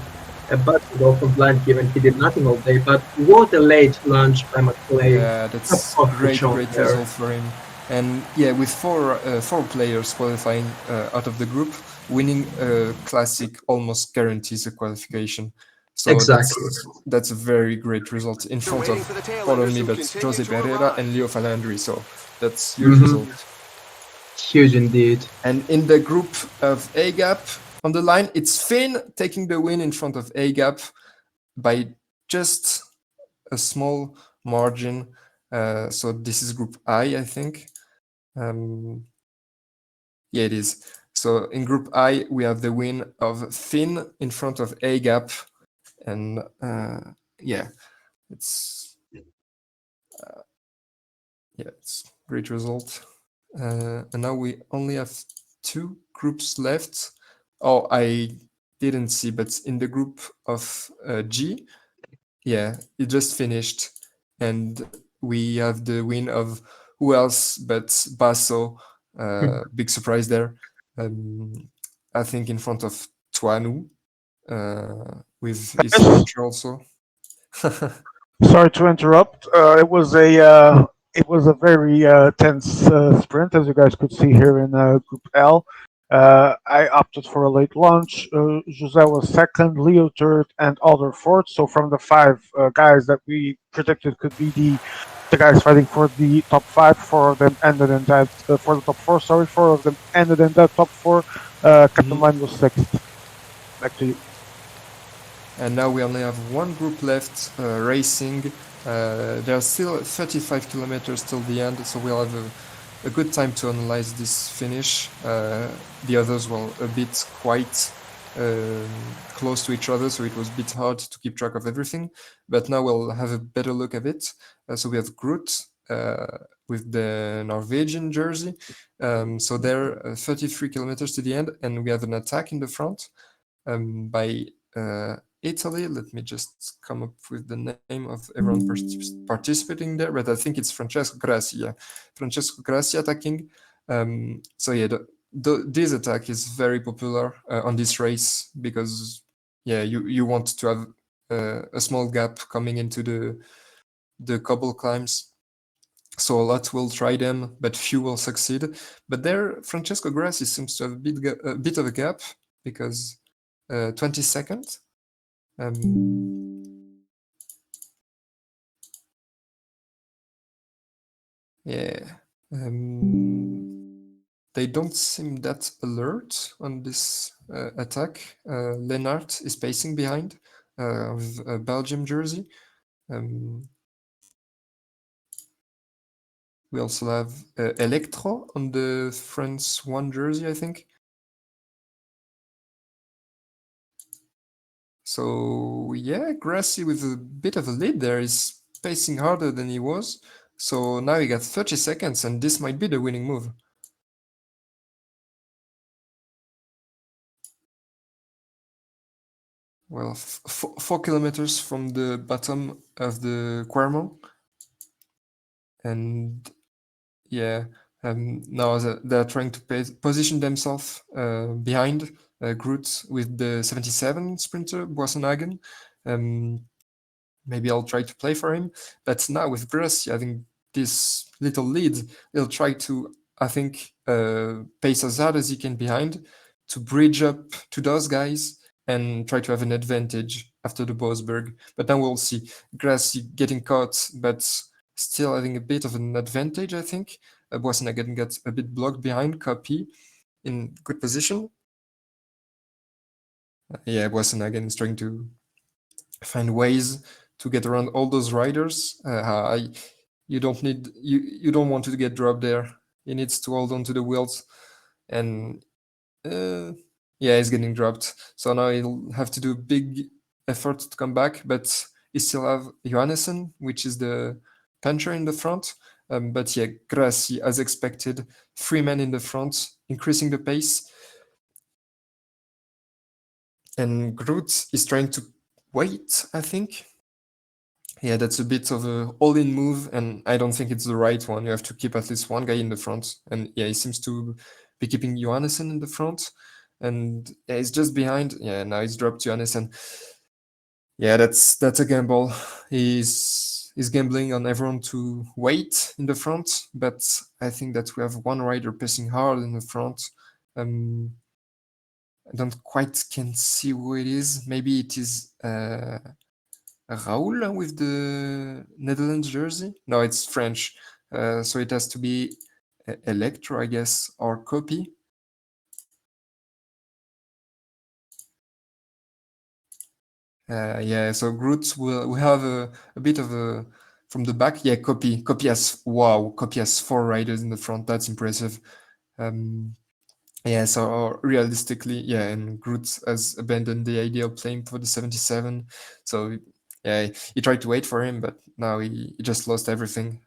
a bad goal from Blind given he did nothing all day, but what a late launch by McClay. Yeah, that's great result for him. And yeah, with four players qualifying out of the group, winning a classic almost guarantees a qualification. So exactly. That's a very great result in front of, pardon me, but Jose Pereira and Leo Falandri. So that's huge result. Huge indeed. And in the group of A Gap on the line, it's Finn taking the win in front of A Gap by just a small margin. So this is group I think. Yeah, it is. So in group I, we have the win of Finn in front of A Gap. And yeah, it's great result. And now we only have 2 groups left. Oh, I didn't see, but in the group of G, yeah, it just finished. And we have the win of who else but Basso. Big surprise there. I think in front of Tuanu with his puncher also. Sorry to interrupt. It was a very tense sprint, as you guys could see here in Group L. I opted for a late launch. Jose was second, Leo third, and Alder fourth. So from the 5 guys that we predicted could be the guys fighting for the top 5, 4 of them ended in that for the top 4. Sorry, 4 of them ended in that top 4. Captain Line was 6th. Back to you. And now we only have 1 group left racing. There are still 35 kilometers till the end, so we'll have a good time to analyze this finish. The others were a bit quite close to each other, so it was a bit hard to keep track of everything. But now we'll have a better look at it. So we have Groot with the Norwegian jersey. So they're 33 kilometers to the end, and we have an attack in the front by Italy. Let me just come up with the name of everyone participating there, but I think it's Francesco Grassi. Yeah, Francesco Grassi attacking. So yeah, this attack is very popular on this race because yeah, you want to have a small gap coming into the cobble climbs. So a lot will try them, but few will succeed. But there, Francesco Grassi seems to have a bit of a gap because 20 seconds. Yeah. They don't seem that alert on this attack. Lennart is pacing behind with a Belgium jersey. We also have Electro on the France 1 jersey, I think. So yeah, Grassi with a bit of a lead there is pacing harder than he was. So now he got 30 seconds, and this might be the winning move. well, 4 kilometers from the bottom of the Quarmont, and yeah, now they're trying to position themselves behind Groot with the 77 sprinter Boisson-Hagen. Maybe I'll try to play for him. But now with Grassi having this little lead, he'll try to, I think, pace as hard as he can behind to bridge up to those guys and try to have an advantage after the Bosberg. But then we'll see. Grassi getting caught, but still having a bit of an advantage, I think. Boisson-Hagen gets a bit blocked behind, Copy in good position. Yeah, Boisson-Hagen is trying to find ways to get around all those riders. You don't need you don't want to get dropped there. He needs to hold on to the wheels, and yeah, he's getting dropped. So now he'll have to do big effort to come back, but he still have Johannessen, which is the puncher in the front. But yeah, Grassi, as expected, 3 men in the front, increasing the pace. And Groot is trying to wait, I think. Yeah, that's a bit of a all-in move, and I don't think it's the right one. You have to keep at least one guy in the front, and yeah, he seems to be keeping Johannessen in the front, and yeah, he's just behind. Yeah, now he's dropped Johannessen. Yeah, that's a gamble. He's gambling on everyone to wait in the front, but I think that we have one rider pressing hard in the front. I don't quite can see who it is. Maybe it is Raoul with the Netherlands jersey. No, it's French, so it has to be Electro, I guess, or Copy. Yeah, so Groot will have a bit of a from the back. Yeah, Copy has Copy has 4 riders in the front. That's impressive. Yeah, so realistically, yeah, and Groot has abandoned the idea of playing for the 77. So yeah, he tried to wait for him, but now he just lost everything.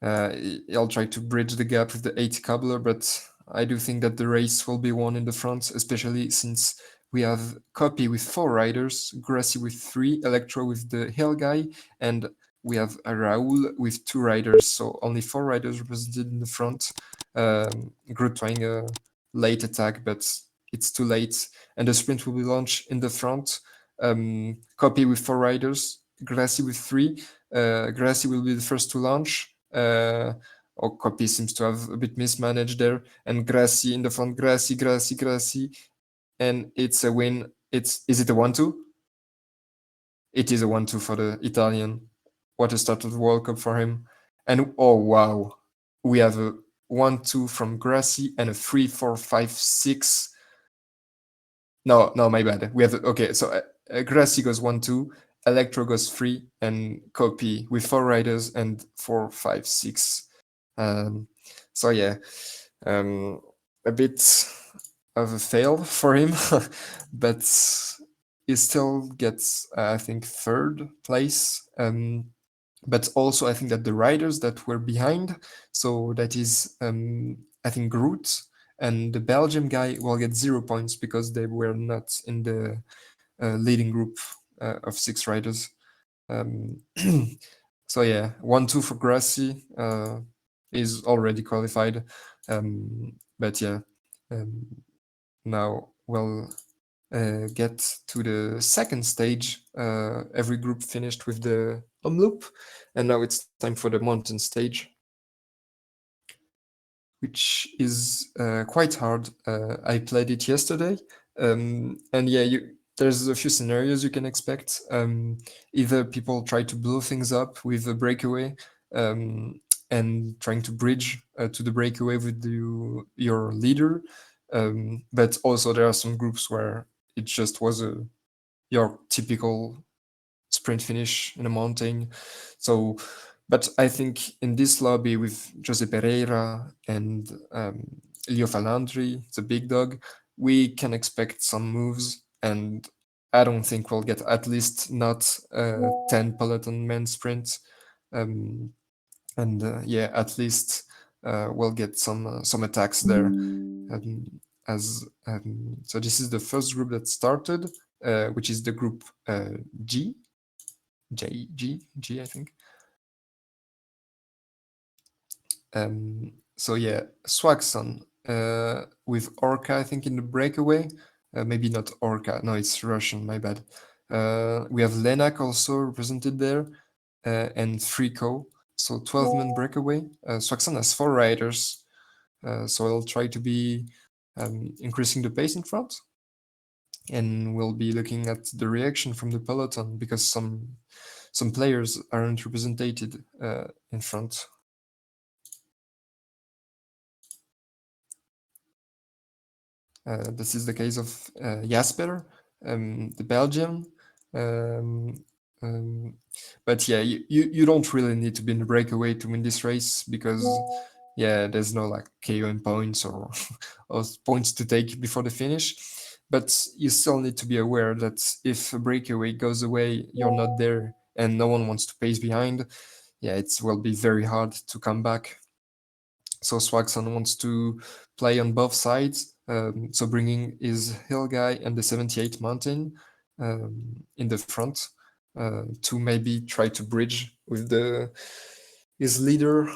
He'll try to bridge the gap with the 80 cobbler, but I do think that the race will be won in the front, especially since we have Copy with 4 riders, Grassi with 3, Electro with the Hill guy, and we have Raoul with 2 riders, so only 4 riders represented in the front. Groot trying a late attack, but it's too late, and the sprint will be launched in the front. Copy with 4 riders, Grassi with 3. Grassi will be the first to launch. Or Copy seems to have a bit mismanaged there, and Grassi in the front, Grassi, and it's a win. Is it a 1-2? It is a 1-2 for the Italian. What a start of the World Cup for him. And oh wow, we have a 1-2 from Grassi and a 3-4-5-6. No, my bad. We have okay. So Grassi goes 1-2, Electro goes 3, and Copy with 4 riders and 4-5-6. So yeah, a bit of a fail for him, but he still gets, I think, 3rd place. But also, I think that the riders that were behind, so that is, I think, Groot and the Belgium guy will get 0 points because they were not in the leading group of 6 riders. So yeah, 1-2 for Grassi is already qualified. But yeah, now we'll get to the second stage. Every group finished with the loop, and now it's time for the mountain stage, which is quite hard. I played it yesterday, and yeah, there's a few scenarios you can expect. Either people try to blow things up with a breakaway, and trying to bridge to the breakaway with your leader, but also there are some groups where it just was your typical sprint finish in a mountain. So, but I think in this lobby with Jose Pereira and Leo Falandri, the big dog, we can expect some moves, and I don't think we'll get at least not 10 peloton men sprint. And yeah, at least we'll get some attacks there. So this is the first group that started. which is the group G, J, G, G, I think. So yeah, Swagson with Orca, I think, in the breakaway. Maybe not Orca. No, it's Russian. My bad. We have Lenak also represented there, and Frico. So 12-man breakaway. Swagson has 4 riders, so I'll try to be increasing the pace in front, and we'll be looking at the reaction from the peloton because some players aren't represented in front. This is the case of Jasper, the Belgian. Um, um, but yeah, you don't really need to be in the breakaway to win this race because yeah, there's no like KOM points or, or points to take before the finish. But you still need to be aware that if a breakaway goes away, you're not there and no one wants to pace behind, yeah, it will be very hard to come back. So Swagson wants to play on both sides, so bringing his hill guy and the 78 mountain in the front to maybe try to bridge with his leader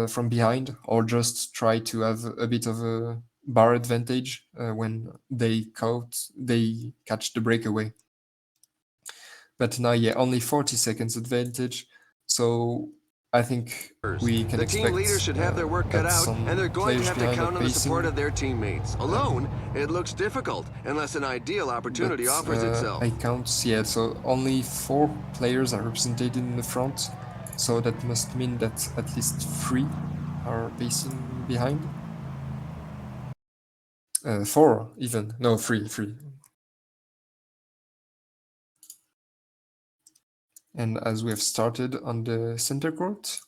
from behind, or just try to have a bit of a bar advantage when they catch the breakaway. But now, yeah, only 40 seconds advantage. So I think we can The team expect leaders should have their work cut that out, some and they're going to players have to behind are count on the support pacing. of their teammates. Alone, it looks difficult unless an ideal opportunity But offers itself. I count, yeah, so only 4 players are represented in the front. So that must mean that at least 3 are pacing behind. 4 even. No, 3. And as we have started on the center court,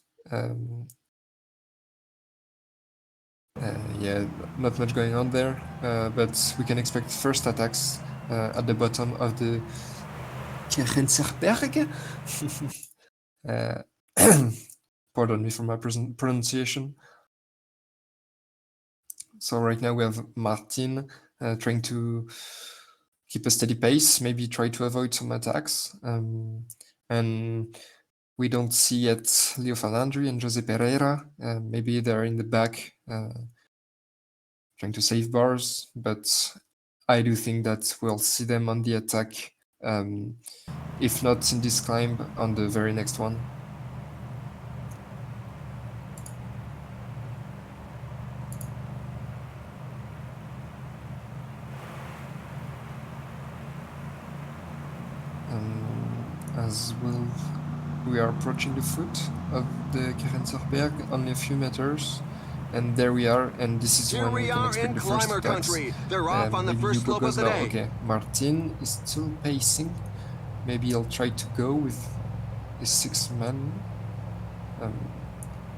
yeah, not much going on there, but we can expect first attacks at the bottom of the Kirchenzerberge. Pardon me for my pronunciation. So right now we have Martin trying to keep a steady pace, maybe try to avoid some attacks. And we don't see yet Leo Falandri and Jose Pereira. Maybe they're in the back trying to save bars, but I do think that we'll see them on the attack, if not in this climb, on the very next one. As we are approaching the foot of the Kerenzerberg, only a few meters, and there we are, and this is Here when we we can are expect in the first climber attacks. country. They're off on the Maybe first Hugo slope of goes the now. day. Okay, Martin is still pacing. Maybe he'll try to go with his 6 man.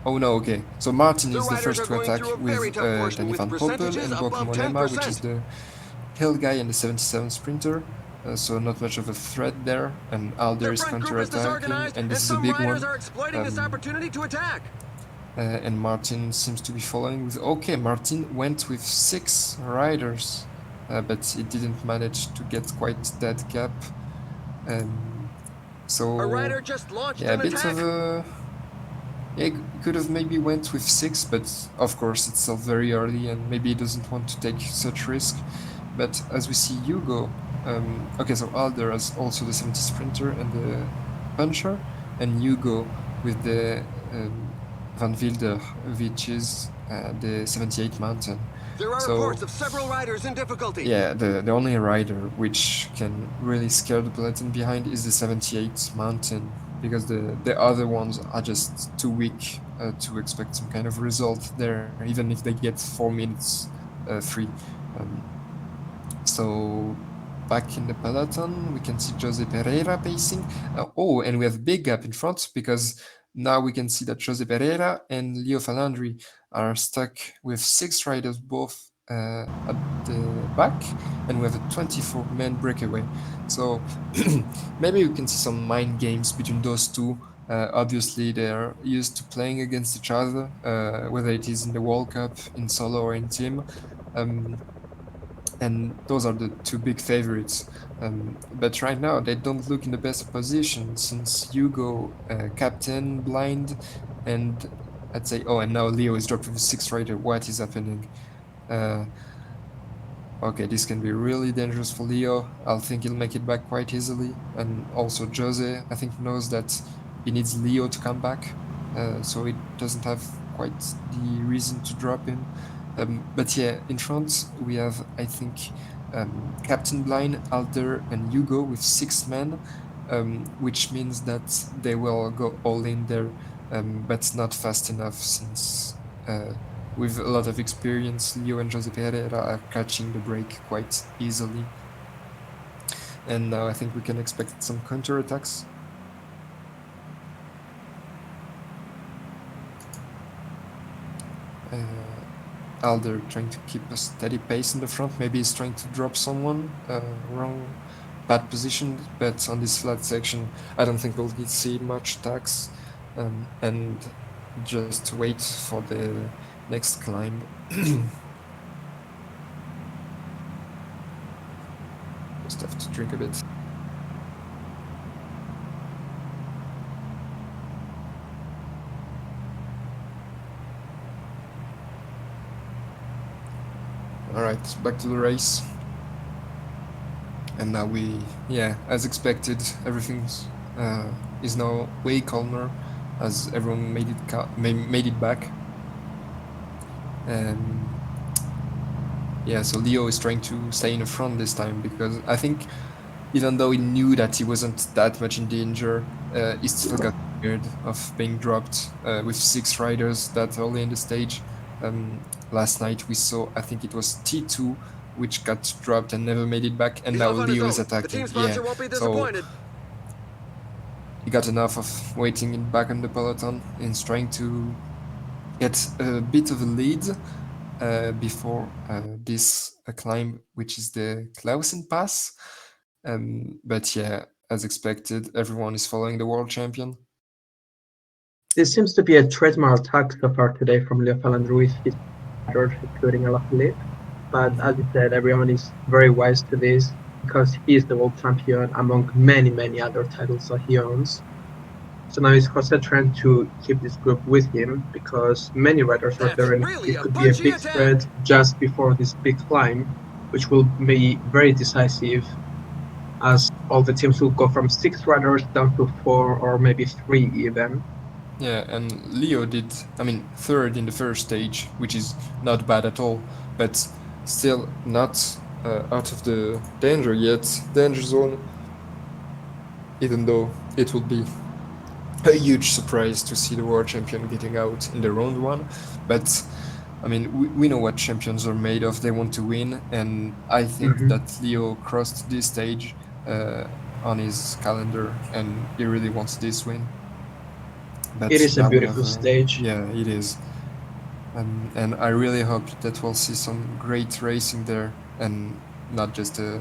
Oh no, okay. So Martin The is the riders first are to going attack through a with very tough portion Danny with van Poppel percentages and Bauke above Mollema, which is 10%. the hill guy and the 77 sprinter. So not much of a threat there, and Alder Their is front group is counter-attacking, disorganized, and and this is a some big riders one. are exploiting this opportunity to attack. And Martin seems to be following with... Okay, Martin went with 6 riders, but he didn't manage to get quite that gap. So A rider just launched yeah, a an bit attack. of a... Yeah, he could have maybe went with 6, but of course it's still very early and maybe he doesn't want to take such risk. But as we see Hugo, okay, so Alder has also the 70 sprinter and the puncher, and Hugo with the Van Wilder, which is the 78 mountain. There are So reports of several riders in difficulty. yeah, the only rider which can really scare the peloton behind is the 78 mountain, because the other ones are just too weak to expect some kind of result there, even if they get 4 minutes free. So back in the peloton, we can see Jose Pereira pacing. Oh, and we have big gap in front, because now we can see that Jose Pereira and Leo Falandri are stuck with 6 riders both at the back, and we have a 24-man breakaway. So maybe we can see some mind games between those two. Obviously, they're used to playing against each other, whether it is in the World Cup, in solo, or in team. and those are the two big favorites. But right now they don't look in the best position since Hugo captain blind, and I'd say and now Leo is dropped with a six rider. What is happening? Uh, Okay, this can be really dangerous for Leo. I think he'll make it back quite easily. And also Jose, I think, knows that he needs Leo to come back. So he doesn't have quite the reason to drop him. But yeah, in front, we have, I think, Captain Blind, Alder, and Hugo with six men, which means that they will go all in there, but not fast enough since with a lot of experience, Leo and Jose Pereira are catching the break quite easily. And now I think we can expect some counterattacks. Alder trying to keep a steady pace in the front. Maybe he's trying to drop someone wrong, bad position. But on this flat section, I don't think we'll see much attacks. And just wait for the next climb. Just have to drink a bit. All right, back to the race. And now as expected, everything is now way calmer as everyone made it back. And so Leo is trying to stay in the front this time because I think even though he knew that he wasn't that much in danger, he still got scared of being dropped with six riders that early in the stage. Last night we saw, I think it was T2, which got dropped and never made it back, and now Leo is attacking. So he got enough of waiting back on the peloton and is trying to get a bit of a lead before this climb, which is the Clausen Pass. But yeah, as expected, everyone is following the world champion. This seems to be a trademark attack so far today from Leo Ruiz, his riders, including Alaphilippe. But as you said, everyone is very wise to this because he is the world champion among many, many other titles that he owns. So now is Jose trying to keep this group with him because many riders are there and it could be a big spread just before this big climb, which will be very decisive as all the teams will go from 6 riders down to 4 or maybe 3 even. Yeah, and Leo did, third in the first stage, which is not bad at all, but still not out of the danger zone, even though it will be a huge surprise to see the world champion getting out in the round one. But we know what champions are made of. They want to win, and I think that Leo crossed this stage on his calendar, and he really wants this win. But it is a beautiful stage. Yeah, it is. And I really hope that we'll see some great racing there, and not just a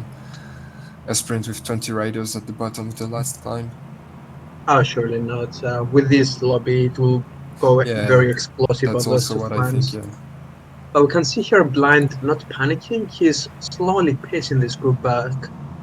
sprint with 20 riders at the bottom of the last climb. Oh, surely not. With this lobby, it will go very explosive on those two climbs. But we can see here Blind not panicking. He's slowly pacing this group back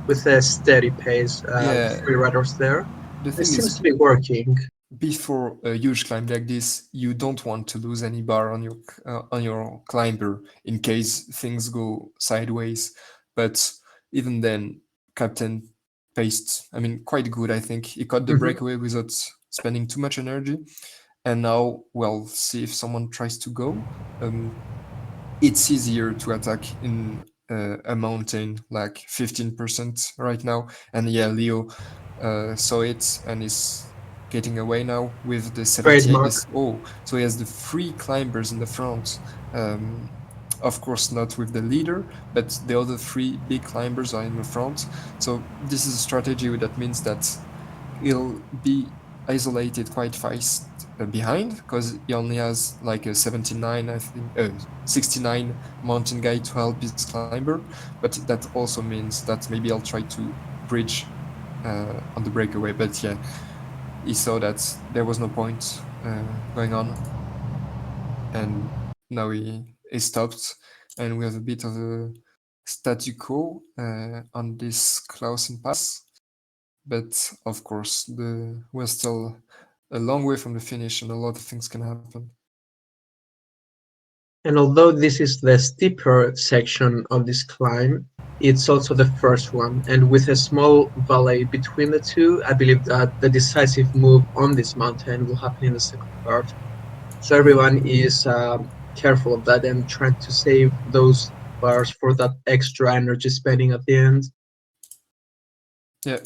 with a steady pace. 3 riders there. It seems to be working. Before a huge climb like this, you don't want to lose any bar on your climber in case things go sideways. But even then, Captain paced, quite good. I think he caught the breakaway without spending too much energy. And now we'll see if someone tries to go. It's easier to attack in a mountain, like 15% right now. And yeah, Leo saw it and is getting away now with the 78. So he has the 3 climbers in the front. Of course, not with the leader, but the other 3 big climbers are in the front. So this is a strategy that means that he'll be isolated quite fast behind because he only has like a 79, I think, 69 mountain guy to help his climber. But that also means that maybe I'll try to bridge on the breakaway. But yeah, he saw that there was no point going on, and now he stopped, and we have a bit of a statu quo on this Clausen Pass, but of course we're still a long way from the finish, and a lot of things can happen. And although this is the steeper section of this climb, it's also the first one. And with a small valley between the two, I believe that the decisive move on this mountain will happen in the second part. So everyone is careful of that and trying to save those bars for that extra energy spending at the end. Yeah,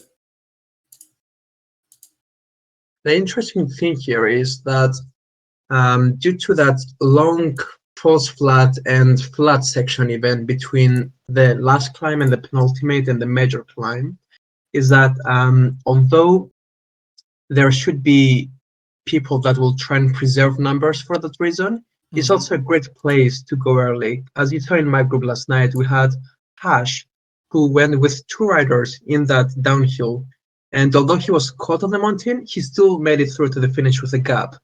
The interesting thing here is that due to that long false flat and flat section event between the last climb and the penultimate and the major climb, is that although there should be people that will try and preserve numbers for that reason, it's also a great place to go early. As you saw in my group last night, we had Hash, who went with two riders in that downhill. And although he was caught on the mountain, he still made it through to the finish with a gap.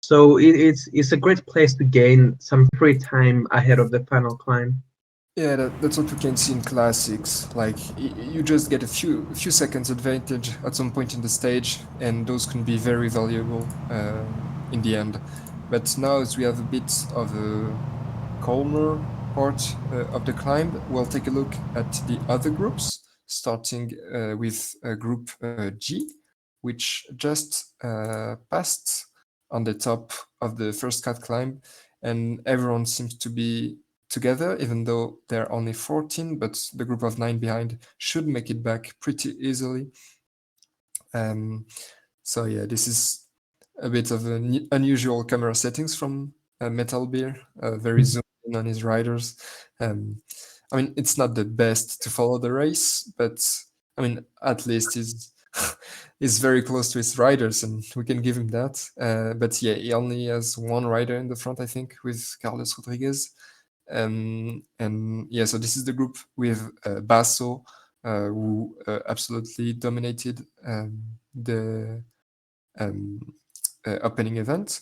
So it's a great place to gain some free time ahead of the final climb. yeah, that's what we can see in classics. Like you just get a few seconds advantage at some point in the stage, and those can be very valuable in the end. But now, as we have a bit of a calmer part of the climb, we'll take a look at the other groups, starting with Group G, which just passed on the top of the first cut climb, and everyone seems to be together, even though they're only 14, but the group of 9 behind should make it back pretty easily. Um, so yeah, this is a bit of an unusual camera settings from Metal Beer, very zoomed in on his riders. Um, I mean, it's not the best to follow the race, but I mean, at least he's he's very close to his riders, and we can give him that. But yeah, he only has one rider in the front, I think, with Carlos Rodriguez. And yeah, so this is the group with Basso, who absolutely dominated the um, opening event.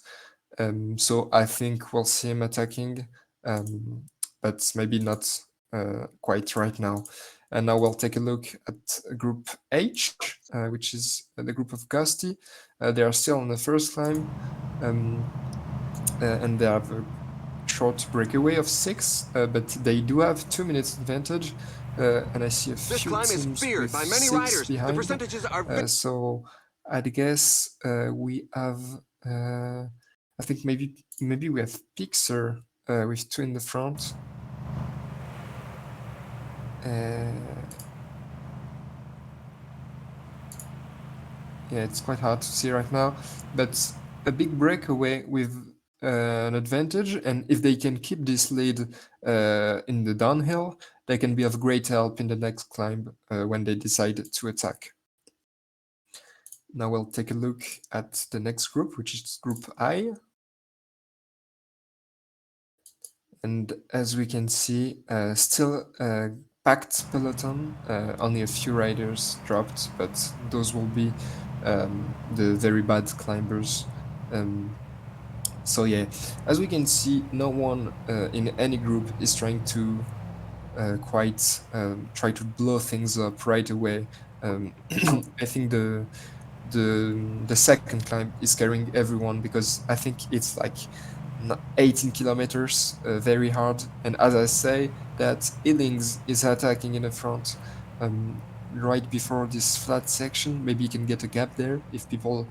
So I think we'll see him attacking, um, but maybe not quite right now. And now we'll take a look at Group H, which is the group of Gusty. They are still on the first climb, and they have a short breakaway of 6, but they do have 2 minutes advantage. And I see a This few climb is teams feared with by many 6 riders. The behind. percentages are So I'd guess we have, I think maybe we have Pixar with 2 in the front. Yeah, it's quite hard to see right now, but a big breakaway with an advantage, and if they can keep this lead in the downhill, they can be of great help in the next climb when they decide to attack. Now we'll take a look at the next group, which is Group I. And as we can see, still packed peloton, only a few riders dropped, but those will be the very bad climbers. So yeah, as we can see, no one in any group is trying to quite try to blow things up right away. I think the second climb is carrying everyone, because I think it's like 18 kilometers, very hard. And as I say, that Illings is attacking in the front right before this flat section. Maybe you can get a gap there if people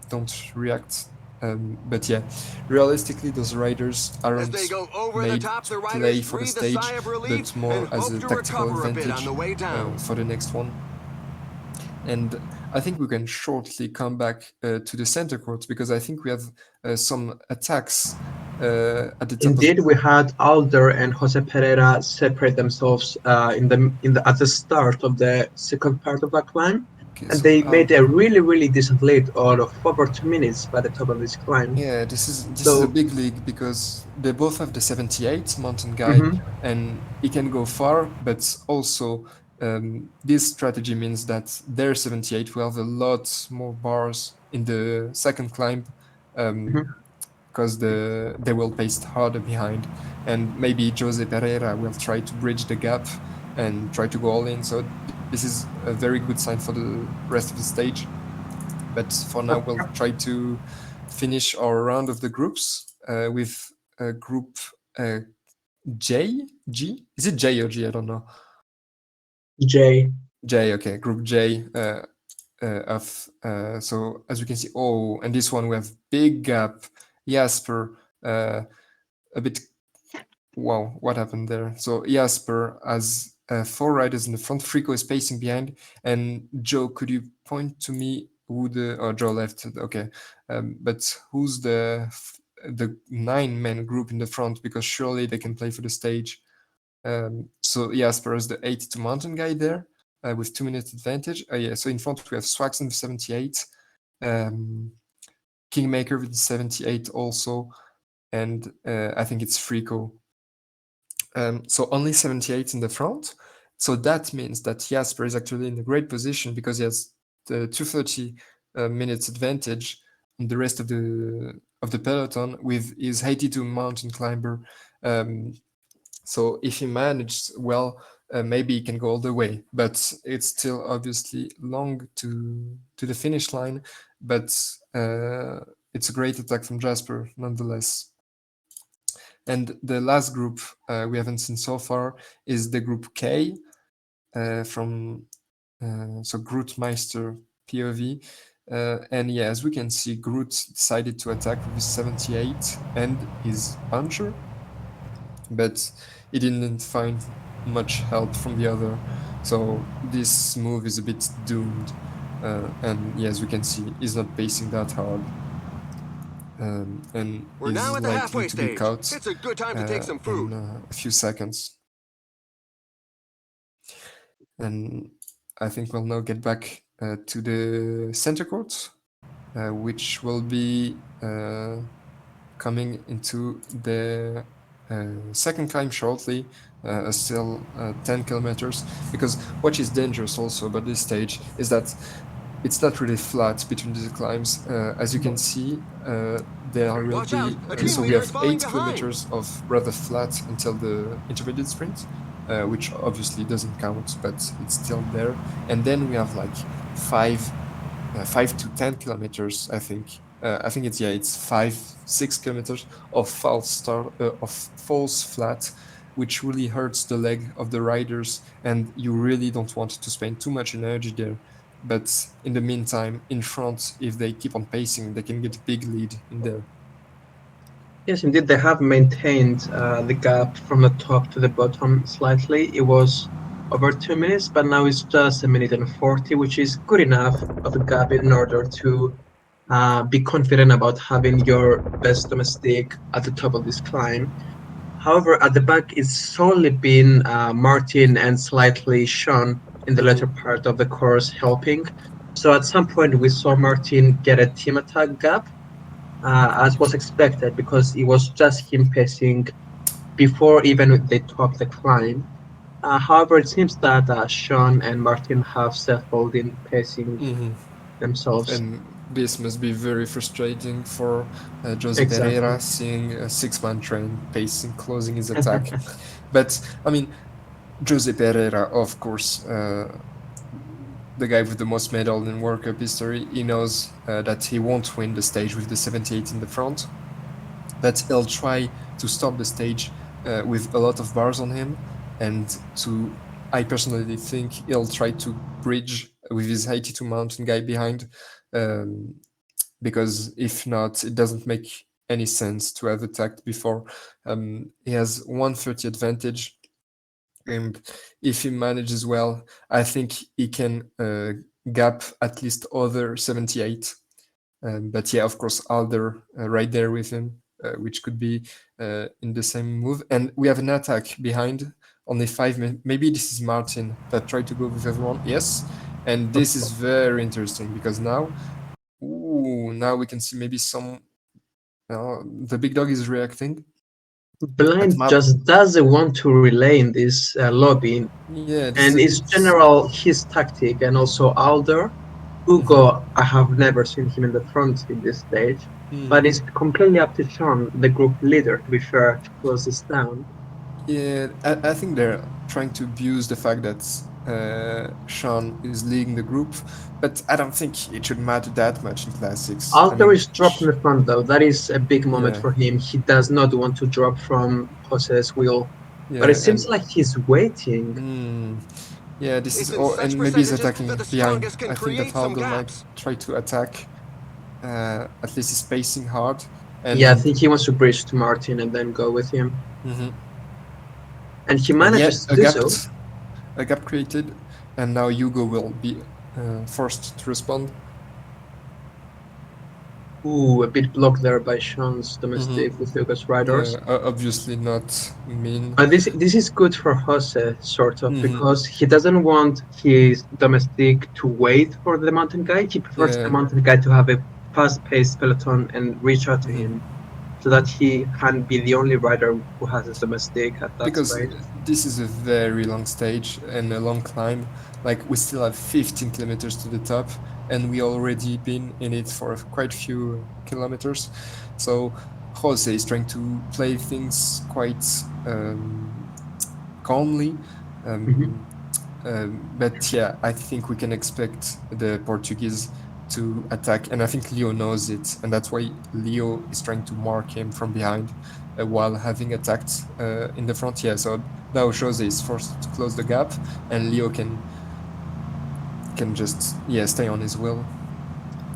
don't react. But yeah, realistically, those riders as aren't they go over the made top. to The riders play for the breathe a sigh stage, of relief but more and as hope a to tactical recover a bit on advantage the way down. for the next one. And I think we can shortly come back to the center court, because I think we have some attacks at the top of. Indeed, we had Alder and Jose Pereira separate themselves in the at the start of the second part of that climb, Okay, and so they made a really decent lead out of over 2 minutes by the top of this climb. yeah, this is a So, big league, because they both have the 78 mountain guy, mhm, and he can go far, but also this strategy means that their 78 will have a lot more bars in the second climb. Um, mhm. because they will pace harder behind, and maybe Jose Pereira will try to bridge the gap and try to go all in. So this is a very good sign for the rest of the stage. But for now, we'll try to finish our round of the groups with group uh, J, G. Is it J or G? I don't know. J. J. Okay, group J. Of so as you can see, oh, and this one we have big gap. Jasper, a bit. Wow, what happened there? So Jasper has four riders in the front. Frico is pacing behind, and Joe, could you point to me who the? Oh, Joe left. Okay, but who's the 9-man group in the front? Because surely they can play for the stage. So Jasper is the 82 mountain guy there with 2 minutes advantage. Yeah, so in front we have Swaxon with 78, um, Kingmaker with 78 also, and I think it's Frico. So only 78 in the front. So that means that Jasper is actually in a great position because he has the 230 minutes advantage on the rest of the peloton with his 82 mountain climber. So if he manages well, maybe he can go all the way. But it's still obviously long to the finish line. But it's a great attack from Jasper nonetheless. And the last group we haven't seen so far is the group K from so Grootmeister POV. And yeah, as we can see, Groot decided to attack with his 78 and his puncher, but he didn't find much help from the other. So this move is a bit doomed. And yeah, as we can see, he's not pacing that hard. And We're now is at the likely halfway to be stage. caught It's a good time to take some food. in a few seconds. And I think we'll now get back to the center court, which will be coming into the second climb shortly, still 10 kilometers. Because what is dangerous also about this stage is that it's not really flat between the climbs. As you can see, there will Watch out, be, a team so we leader is have falling 8 behind. kilometers of rather flat until the intermediate sprint, which obviously doesn't count, but it's still there. And then we have like 5 to 10 kilometers, I think. I think it's 5-6 kilometers of false flat, which really hurts the leg of the riders, and you really don't want to spend too much energy there. But in the meantime, in front, if they keep on pacing, they can get a big lead in there. Yes, indeed, they have maintained the gap from the top to the bottom slightly. It was over 2 minutes, but now it's just 1 minute and 40, which is good enough of a gap in order to be confident about having your best domestic at the top of this climb. However, at the back, it's solely been Martin and slightly Sean in the latter part of the course helping. So at some point, we saw Martin get a team attack gap, as was expected, because it was just him pacing before even they topped the climb. However, it seems that Sean and Martin have settled in pacing themselves. And this must be very frustrating for Jose Exactly. Pereira, seeing a 6-man train pacing, closing his attack. But I mean, Jose Pereira, of course, the guy with the most medals in World Cup history, he knows that he won't win the stage with the 78 in the front, but he'll try to stop the stage with a lot of bars on him, and I personally think he'll try to bridge with his 82 mountain guy behind, um, because if not, it doesn't make any sense to have attacked before. He has 130 advantage, and if he manages well, I think he can gap at least other 78. But yeah, of course, Alder right there with him, which could be in the same move. And we have an attack behind, only 5 minutes. Maybe this is Martin that tried to go with everyone. Yes, and this is very interesting because now we can see maybe some. The big dog is reacting. But Blind just doesn't want to relay in this lobby, yeah, this is and a it's bit. general his tactic, and also Alder Hugo, I have never seen him in the front in this stage, but it's completely up to Sean, the group leader, to be fair, to close this down. Yeah, I think they're trying to abuse the fact that Sean is leading the group, but I don't think it should matter that much in classics. I Alter mean, is dropped in the front though. That is a big moment yeah, for him. He does not want to drop from Jose's wheel, but it yeah, seems and like he's waiting. mm, yeah, this It's is in all, such and maybe he's percentages attacking that the behind. strongest can I think that create some Alder might gaps. try to attack. At least he's pacing hard, Yeah, I and think he wants to bridge to Martin and then go with him. mhm. And he And yeah, manages to do so. a gap created, and now Hugo will be forced to respond. Ooh, a bit blocked there by Sean's Hmm. domestic with Hugo's Yeah, riders. obviously not mean. But this is good for Jose, sort of, Hmm. because he doesn't want his domestic to wait for the mountain guy. He prefers the Yeah. mountain guy to have a fast-paced peloton and reach out to Hmm. him, so that he can be the only rider who has his domestic at that Because rate. this is a very long stage and a long climb. Like we still have 15 kilometers to the top, and we already been in it for quite a few kilometers. So Jose is trying to play things quite calmly. Mhm. Um, but yeah, I think we can expect the Portuguese to attack, and I think Leo knows it, and that's why Leo is trying to mark him from behind while having attacked in the front. Yeah, so now Jose is forced to close the gap, and Leo can just stay on his wheel.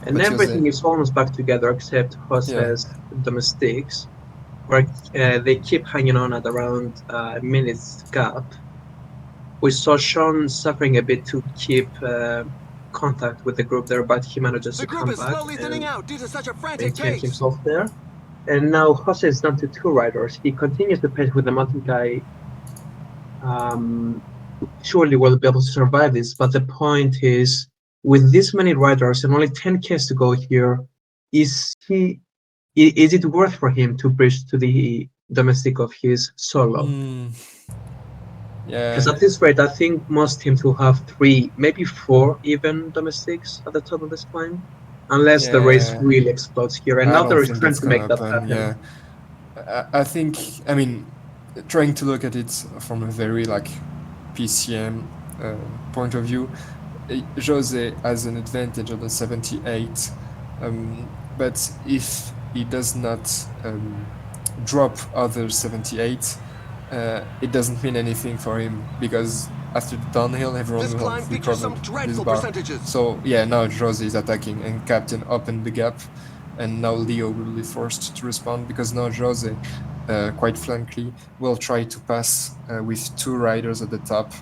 And But Jose, everything is almost back together except yeah, Jose's domestics, where they keep hanging on at around a minute's gap. We saw Sean suffering a bit to keep contact with the group there, but he manages The to group come is back slowly thinning and out due to such a frantic maintain pace. himself there. And now Jose is down to two riders. He continues to pace with the mountain guy. Um, Surely will be able to survive this, but the point is, with this many riders and only 10Ks to go here, is it worth for him to bridge to the domestic of his solo? mm, Because yeah, at this rate, I think most teams will have three, maybe four even domestics at the top of this climb, unless the race yeah. really explodes here. And I now don't they're think trying that's to gonna make that happen. happen. Yeah, I think, I mean, trying to look at it from a very like PCM point of view, Jose has an advantage on the 78, but if he does not drop other 78, it doesn't mean anything for him because after the downhill, This everyone will climb have features some recovered this dreadful bar. percentages. So yeah, now Jose is attacking and Captain opened the gap, and now Leo will be forced to respond because now Jose, quite frankly, will try to pass with two riders at the top,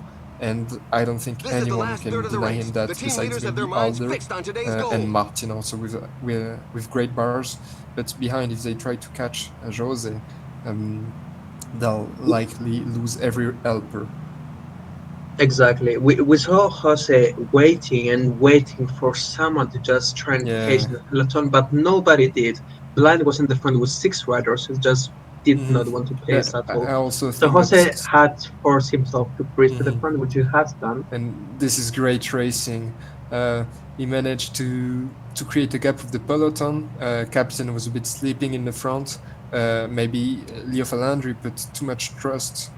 and I don't think This is the anyone last third can of the deny him race. The that team besides leaders have their maybe minds Alder fixed on today's and goal. Martin also with great bars. But behind, if they try to catch Jose, they'll likely lose every helper. Exactly. We saw Jose waiting and waiting for someone to just try and Yeah. catch the peloton, but nobody did. Blind was in the front with six riders who just did Hmm. not want to But pace at I all. also So think Jose that. had to force himself to bridge to the Mhm. front, which he has done. And this is great racing. He managed to create a gap with the peloton. Captain was a bit sleeping in the front. Maybe Leo Falandri put too much trust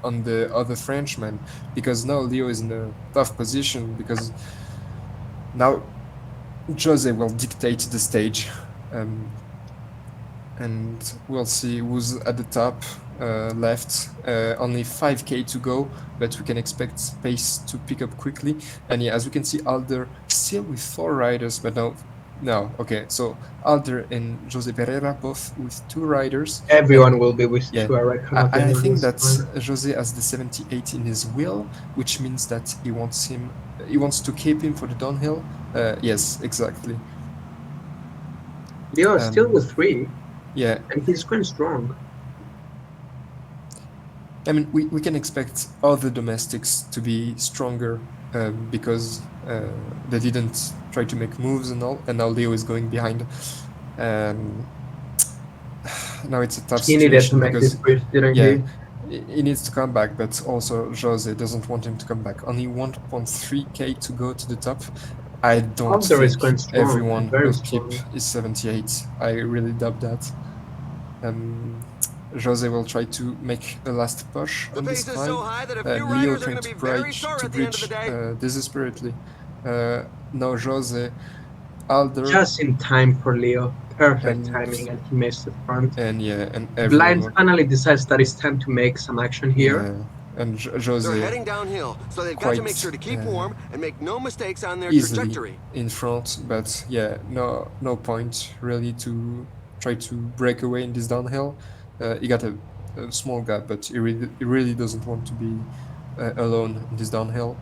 on the other Frenchman because now Leo is in a tough position because now Jose will dictate the stage. Um, and we'll see who's at the top left. Only 5k to go, but we can expect pace to pick up quickly. And yeah, as we can see, Alder still with four riders, but no. Okay, so Alder and Jose Pereira both with two riders, Everyone and will be with yeah. two, I reckon, at the end I of think this that time. Jose has the 78 in his will, which means that he wants to keep him for the downhill. Yes, exactly. Leo is still Um, with three, yeah, and he's going strong. I mean, we can expect other domestics to be stronger because they didn't try to make moves and all, and now Leo is going behind. Um, Now it's a tough He needed to situation make this because, bridge, didn't yeah, he? he needs to come back, but also Jose doesn't want him to come back. Only 1.3k to go to the top. I don't Alder is think going strong, everyone very will keep strong. his 78. I really doubt that. Jose will try to make a last push The on this pace is so climb. high that a few Leo riders are trying going to to be very bridge sore at the end of the day. desperately. Now Jose, Alder, Just in time for Leo. Perfect and timing, and he makes the front. yeah, and Blind everyone. finally decides that it's time to make some action here. Yeah, and They're Jose heading downhill, so they've got to make quite sure to keep warm and make no mistakes on their easily trajectory. in front, but yeah, no point really to try to break away in this downhill. He got a small gap, but he really doesn't want to be alone in this downhill.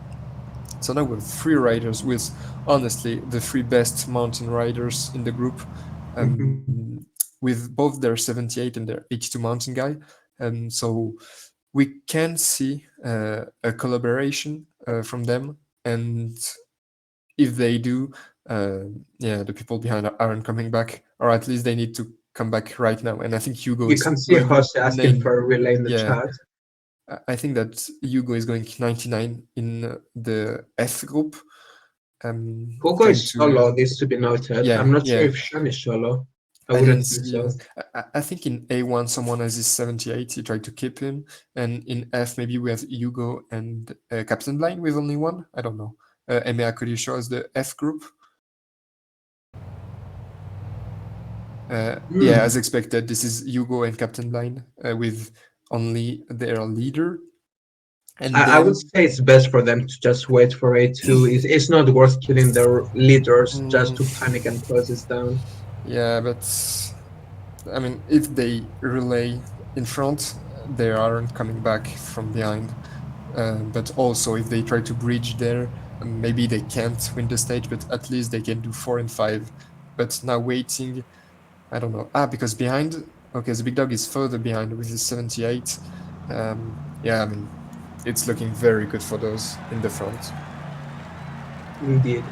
So now we have three riders with honestly the three best mountain riders in the group, Mhm. with both their 78 and their 82 mountain guy. So we can see a collaboration from them, and if they do, yeah, the people behind aren't coming back, or at least they need to come back right now. And I think Hugo You is can see going Jose asking nine. for a relay in the Yeah, chat. I think that Hugo is going 99 in the F group. Hugo Trying is to, solo, this to be noted. yeah, I'm not sure yeah. if Shan is solo. I I didn't wouldn't think see so. him. I think in A1 someone has his 78. He tried to keep him, and in F maybe we have Hugo and Captain Blind with only one. I don't know. Emea, could you show us the F group? Yeah, Hmm. as expected, this is Hugo and Captain Blind with only their leader, and I would then say it's best for them to just wait for A2. It's not worth killing their leaders just mm, to panic and close this down. yeah, but I mean, if they relay in front, they aren't coming back from behind. But also, if they try to bridge there, maybe they can't win the stage, but at least they can do 4 and 5. But now waiting, I don't know. Because behind, okay, the big dog is further behind with his 78. Yeah, I mean, it's looking very good for those in the front. Indeed.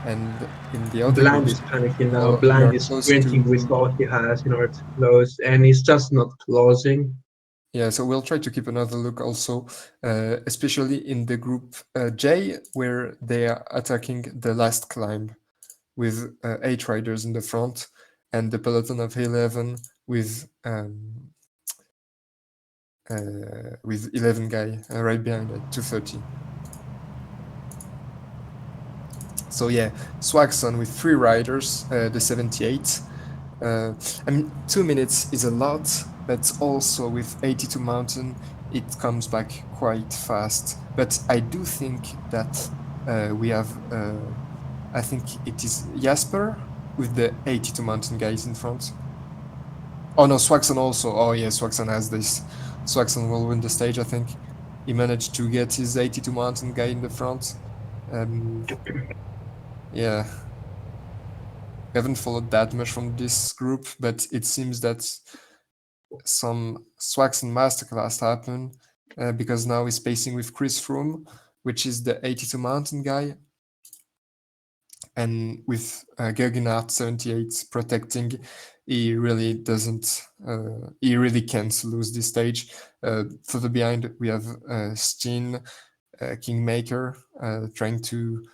And in the other Blind groups, is panicking now. well, we Blind are is close sprinting with to. all he has in order to close, and he's just not closing. Yeah, so we'll try to keep another look also, especially in the group J, where they are attacking the last climb with 8 riders in the front, and the peloton of 11 with 11 guy right behind at 230. So yeah, Swagson with 3 riders, the 78. I mean, 2 minutes is a lot, but also with 82 mountain, it comes back quite fast. But I do think that we have, I think it is Jasper with the 82 mountain guys in front. Oh no, Swagson also. Oh yeah, Swagson has this. Swagson will win the stage, I think. He managed to get his 82 mountain guy in the front. Um, yeah, we haven't followed that much from this group, but it seems that some Swaxon masterclass happen because now he's pacing with Chris Froome, which is the 82 mountain guy, and with Gergenhardt 78 protecting, he really doesn't, he really can't lose this stage. Further behind, we have Steen, Kingmaker, trying to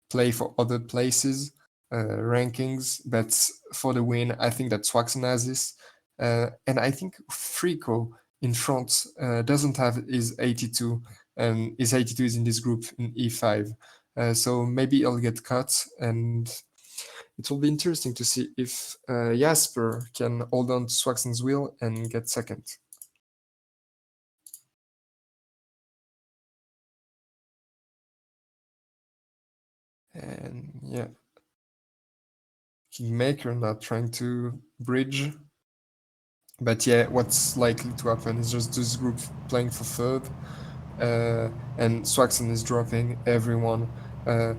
play for other places, rankings, but for the win, I think that Swaxon has this. And I think Frico in front doesn't have his 82, and his 82 is in this group in E5. So maybe he'll get cut, and it will be interesting to see if Jasper can hold on to Swaxon's wheel and get second. And yeah, Kingmaker not trying to bridge. But yeah, what's likely to happen is just this group playing for third, and Swaxon is dropping everyone. Uh,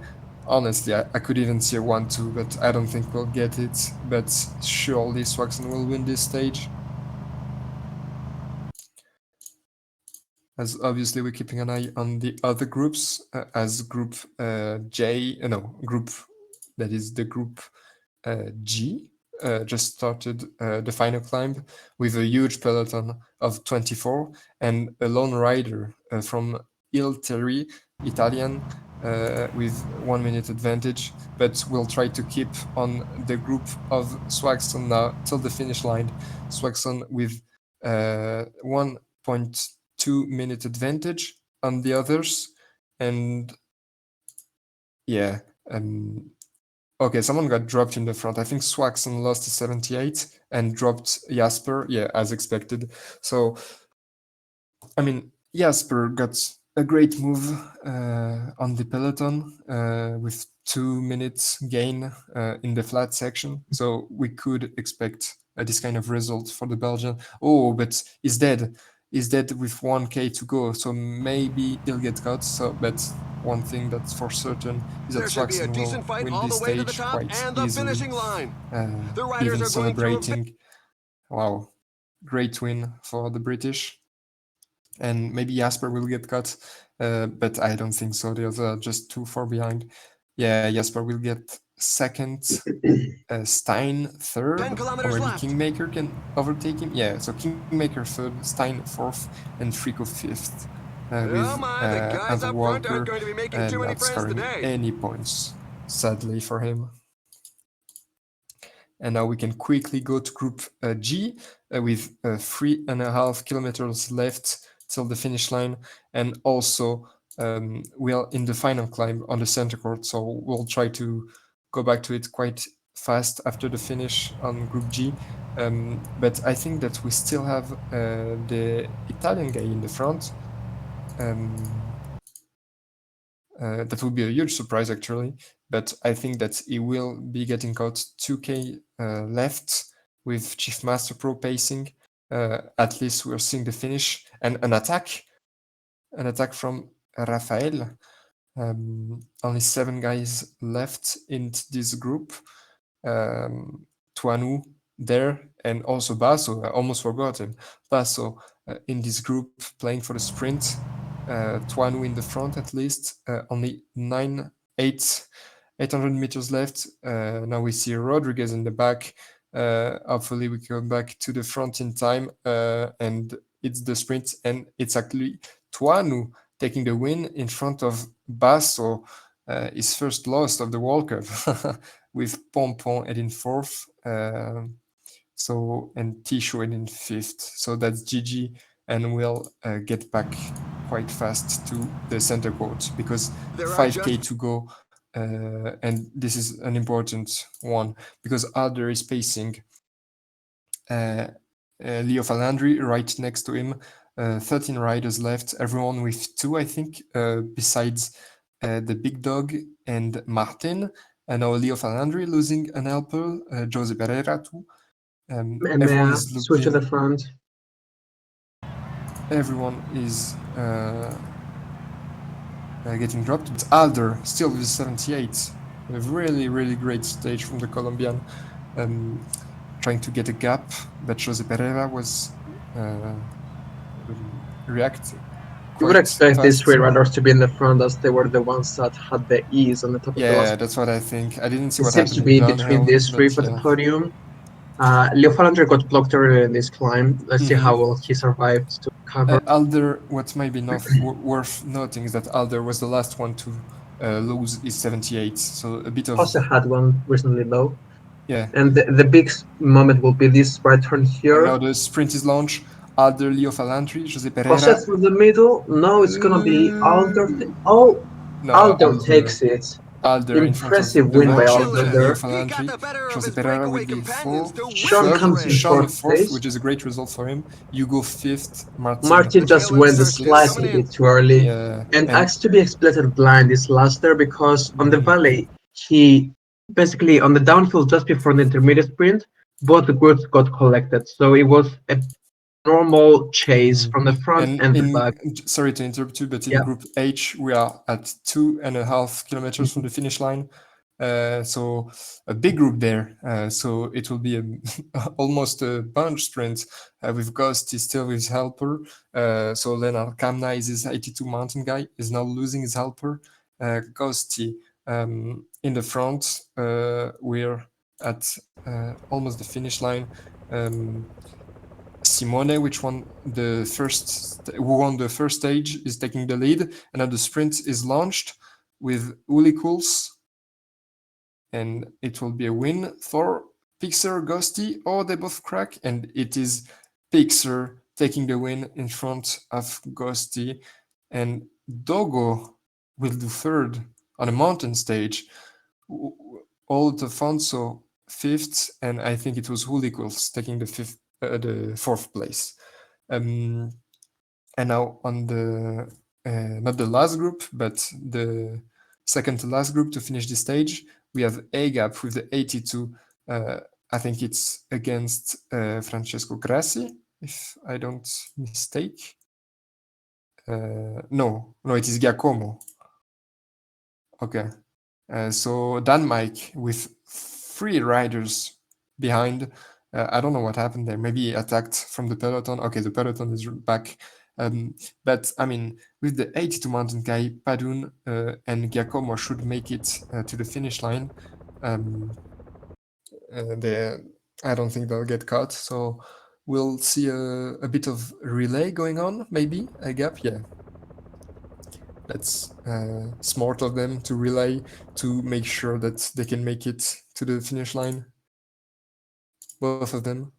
Honestly, I could even see a 1-2, but I don't think we'll get it. But surely Swaxon will win this stage. As obviously we're keeping an eye on the other groups, as group J, no, group that is the group G, just started the final climb with a huge peloton of 24 and a lone rider from Il Terry, Italian, with 1 minute advantage, but we'll try to keep on the group of Swagson now till the finish line. Swagson with 1.2 minute advantage on the others, and yeah. Okay, someone got dropped in the front. I think Swaxon lost to 78 and dropped Jasper. Yeah, as expected. So, I mean, Jasper got a great move on the peloton with 2 minutes gain in the flat section. So we could expect this kind of result for the Belgian. Oh, but he's dead. He's dead with 1K to go. So maybe he'll get cut. So, but one thing that's for certain is that There should be a Swaxon will decent fight win all the this way to the stage top quite and the easily. finishing line. The riders Even are going through a celebrating. Wow, great win for the British. And maybe Jasper will get cut, but I don't think so. The others are just too far behind. Yeah, Jasper will get second, Stein 10 third, or kilometers maybe left. Kingmaker can overtake him. Yeah, so Kingmaker third, Stein fourth, and Frico fifth, Oh with my, the guys Andrew up front aren't Walker going to be making too many not friends scoring today. any points, sadly for him. And now we can quickly go to Group G with 3.5 kilometers left till the finish line. And also, we are in the final climb on the center court. So we'll try to go back to it quite fast after the finish on Group G. But I think that we still have the Italian guy in the front. That would be a huge surprise, actually. But I think that he will be getting out 2K left with Chief Master Pro pacing. At least we're seeing the finish and an attack from Rafael. Only 7 guys left in this group. Tuanu there, and also Basso. I almost forgot him. Basso in this group playing for the sprint. Tuanu in the front at least. Only 800 meters left. Now we see Rodriguez in the back. Hopefully we come back to the front in time, and it's the sprint, and it's actually Tuanu taking the win in front of Basso, his first loss of the World Cup, with Pompon in fourth, and Tisho in fifth. So that's GG, and we'll get back quite fast to the center court because 5K to go, and this is an important one because Alder is pacing Leo Falandri right next to him. 13 riders left, everyone with 2, I think, besides the big dog and Martin. And now Leo Falandri losing an helper, Jose Pereira too. Everyone is switch to the looking. front. Everyone is getting dropped. But Alder still with 78. A really, really great stage from the Colombian. Trying to get a gap, but Jose Pereira was reacting. You would expect these 3 riders to be in the front as they were the ones that had the ease on the top of the last. Yeah, that's what I think. I didn't see It what seems to happened in be between downhill, these 3 but for the yeah. podium. Leo Falandri got blocked earlier in this climb. Let's see how well he survived to cover. Alder, what might be worth noting is that Alder was the last one to lose his 78, so a bit of. Also had one recently low. Yeah. And the big moment will be this right turn here. And now the sprint is launched. Alder, Leo Falandri, Jose Pereira. Jose through the middle. No, it's gonna be Alder. Alder takes it. Alder Impressive in front of win by the Alder Leo there. Falandri. Jose Pereira will be fourth. Sean comes in fourth, which is a great result for him. You go fifth. Martin just went slightly bit too early. Yeah, and asked to be exploited blind is last there because on the valley, he basically on the downhill just before the intermediate sprint, both the groups got collected. So it was a normal chase from the front and the back. Sorry to interrupt you, but in Group H, we are at 2.5 kilometers from the finish line. So a big group there. So it will be almost a bunch sprint with Ghosty still with his helper. So Leonard Kamna is his 82 mountain guy, is now losing his helper. Ghosty in the front. We're at almost the finish line. Simone, who won the first stage, is taking the lead, and now the sprint is launched. with Ulikuls, and it will be a win for Pixar, Ghosty, or they both crack, and it is Pixar taking the win in front of Ghosty, and Dogo will do third on a mountain stage. Old Afonso fifth, and I think it was Hulikuls taking the fourth place. Um, and now on the not the last group, but the second to last group to finish the stage, we have A Gap with the 82. I think it's against Francesco Grassi, if I don't mistake. No, it is Giacomo. Okay. So Mike with three riders behind. I don't know what happened there. Maybe he attacked from the peloton. Okay, the peloton is back. But I mean, with the 82 mountain guy, Padun and Giacomo should make it to the finish line. They, I don't think they'll get caught. So we'll see a bit of relay going on, maybe a gap. Yeah, that's smart of them to relay to make sure that they can make it to the finish line. Both of them.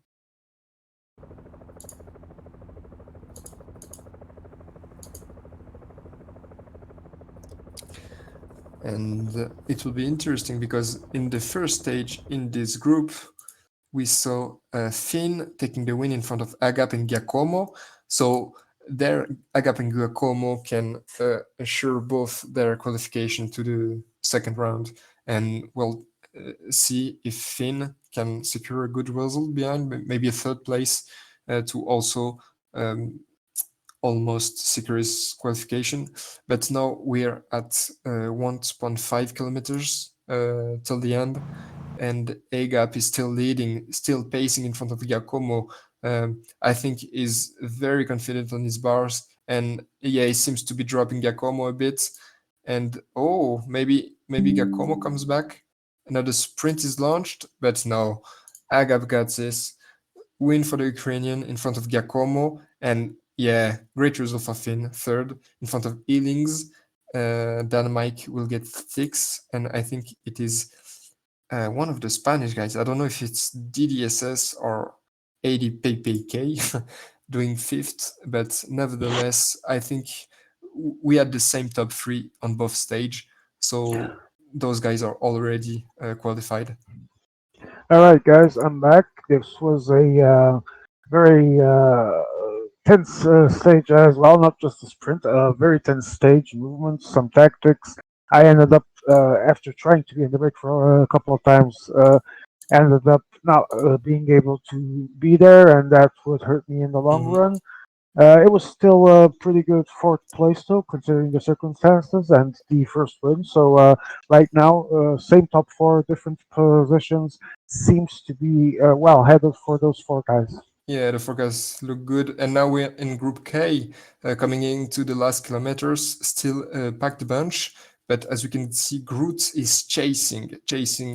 And it will be interesting because in the first stage in this group, we saw Finn taking the win in front of Agap and Giacomo. So there, Agap and Giacomo can assure both their qualification to the second round, and we'll see if Finn can secure a good result behind, maybe a third place to also almost secure his qualification. But now we're at 1.5 kilometers till the end, and Agap is still leading, still pacing in front of Giacomo. I think is very confident on his bars, and yeah, he seems to be dropping Giacomo a bit. And oh, maybe Giacomo comes back. Another sprint is launched, but no, Agap got this win for the Ukrainian in front of Giacomo, and yeah, great result for Finn, third in front of Ealings. Mike will get six, and I think it is one of the Spanish guys. I don't know if it's DDSS or ADPPK doing fifth, but nevertheless, I think we had the same top three on both stage, so those guys are already qualified. All right, guys, I'm back. This was a very tense stage as well, not just a sprint, a very tense stage, movements, some tactics. I ended up, after trying to be in the break for a couple of times, ended up not being able to be there, and that would hurt me in the long Mhm. run. It was still a pretty good fourth place, though, considering the circumstances and the first win. So right now, same top four, different positions, seems to be well headed for those four guys. Yeah, the forecast look good. And now we're in Group K, coming into the last kilometers, still packed bunch. But as you can see, Groot is chasing,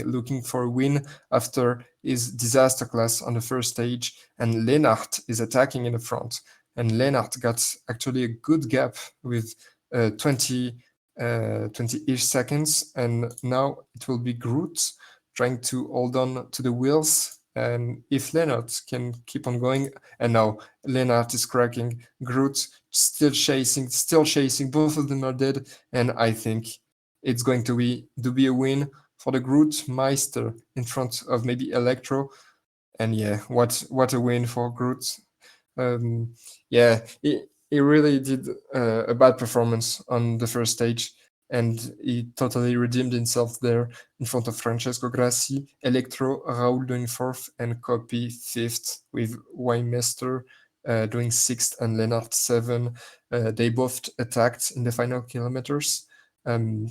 looking for a win after his disaster class on the first stage. And Lennart is attacking in the front. And Lennart got actually a good gap with 20-ish seconds. And now it will be Groot trying to hold on to the wheels. And if Leonard can keep on going, and now Leonard is cracking, Groot still chasing. Both of them are dead, and I think it's going to be a win for the Groot Meister in front of maybe Electro. And yeah, what a win for Groot. Yeah, he really did a bad performance on the first stage, and he totally redeemed himself there in front of Francesco Grassi, Electro, Raul doing fourth, and Copy fifth, with Wymester doing sixth and Lennart seven. They both attacked in the final kilometers. Um,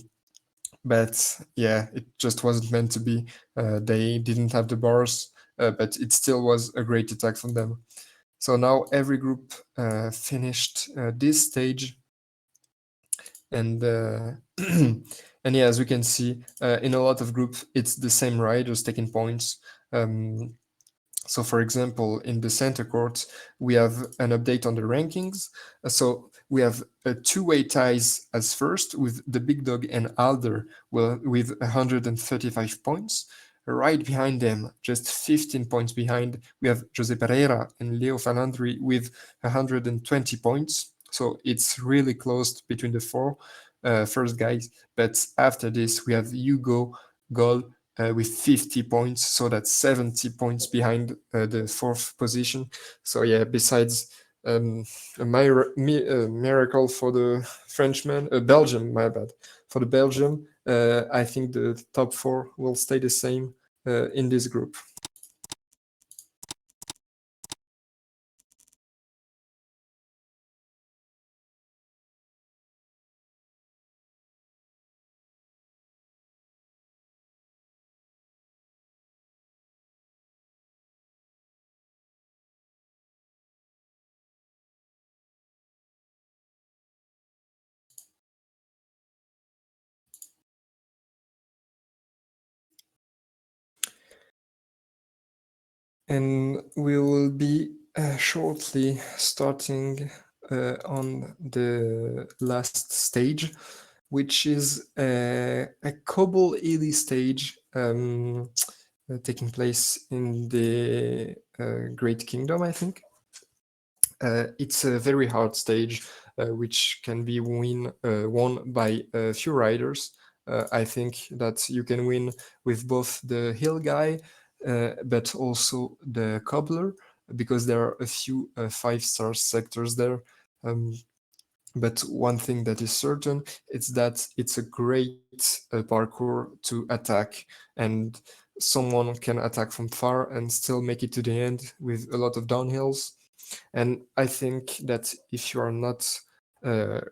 but yeah, it just wasn't meant to be. They didn't have the bars, but it still was a great attack from them. So now every group finished this stage, and and yeah, as we can see, in a lot of groups, it's the same riders taking points. Um, So, for example, in the center court, we have an update on the rankings. So we have two-way ties as first with the Big Dog and Alder with 135 points. Right behind them, just 15 points behind, we have Jose Pereira and Leo Falandri with 120 points. So it's really close between the four first guys. But after this, we have Hugo, Gol, with 50 points, so that's 70 points behind the fourth position. So yeah, besides a miracle for the Frenchman, Belgium, my bad, for the Belgium, I think the top four will stay the same in this group. And we will be shortly starting on the last stage, which is a Cobble Ely stage taking place in the Great Kingdom, I think. It's a very hard stage, which can be won by a few riders. I think that you can win with both the hill guy, but also the cobbler, because there are a few 5-star sectors there. But one thing that is certain is that it's a great parkour to attack, and someone can attack from far and still make it to the end with a lot of downhills. And I think that if you are not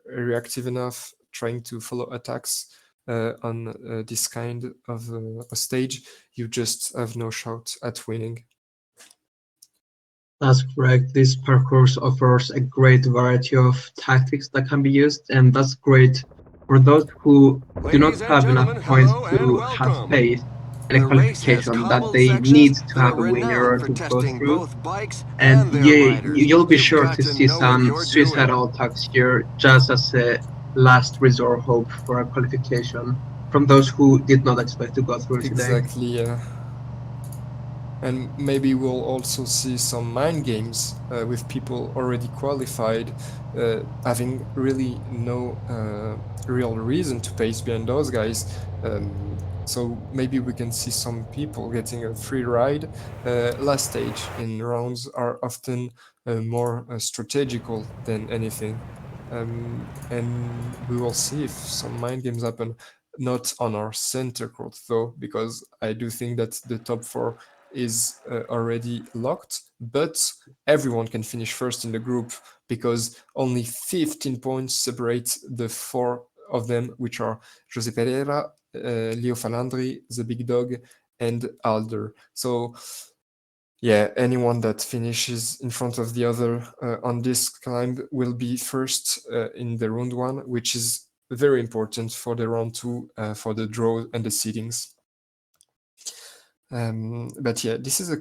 reactive enough, trying to follow attacks on this kind of a stage, you just have no shot at winning. That's correct. This parcourse offers a great variety of tactics that can be used, and that's great for those who do not Ladies and have enough gentlemen, points hello and to have welcome. faith in a The race has qualification that cobbled they sections need to that are have a win in renowned order for to go testing through. both bikes And and their riders. you'll be You've sure got to to see know what some you're doing. suicidal attacks here just as a last resort hope for a qualification from those who did not expect to go through today. Exactly, yeah. And maybe we'll also see some mind games with people already qualified, having really no real reason to pace behind those guys. So maybe we can see some people getting a free ride. Last stage in rounds are often more strategical than anything. And we will see if some mind games happen. Not on our center court though, because I do think that the top four is already locked, but everyone can finish first in the group because only 15 points separate the four of them, which are Jose Pereira, Leo Falandri, the Big Dog, and Alder. So yeah, anyone that finishes in front of the other on this climb will be first in the round one, which is very important for the round two, for the draw and the seedings. But yeah, this is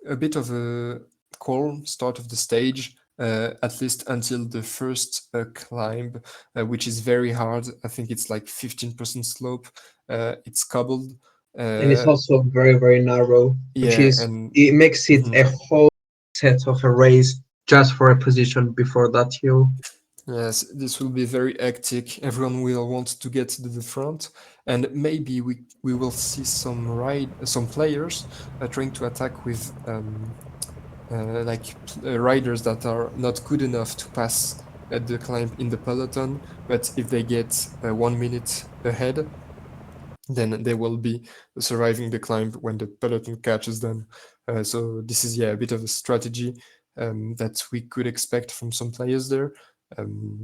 a bit of a calm start of the stage, at least until the first climb, which is very hard. I think it's like 15% slope. It's cobbled. And it's Uh, also very, very narrow, which yeah, is and it makes it mhm. a whole set of a race just for a position before that hill. Yes, this will be very hectic. Everyone will want to get to the front, and maybe we will see some players trying to attack with riders that are not good enough to pass the climb in the peloton. But if they get 1 minute ahead, then they will be surviving the climb when the peloton catches them. So this is a bit of a strategy that we could expect from some players there. Um,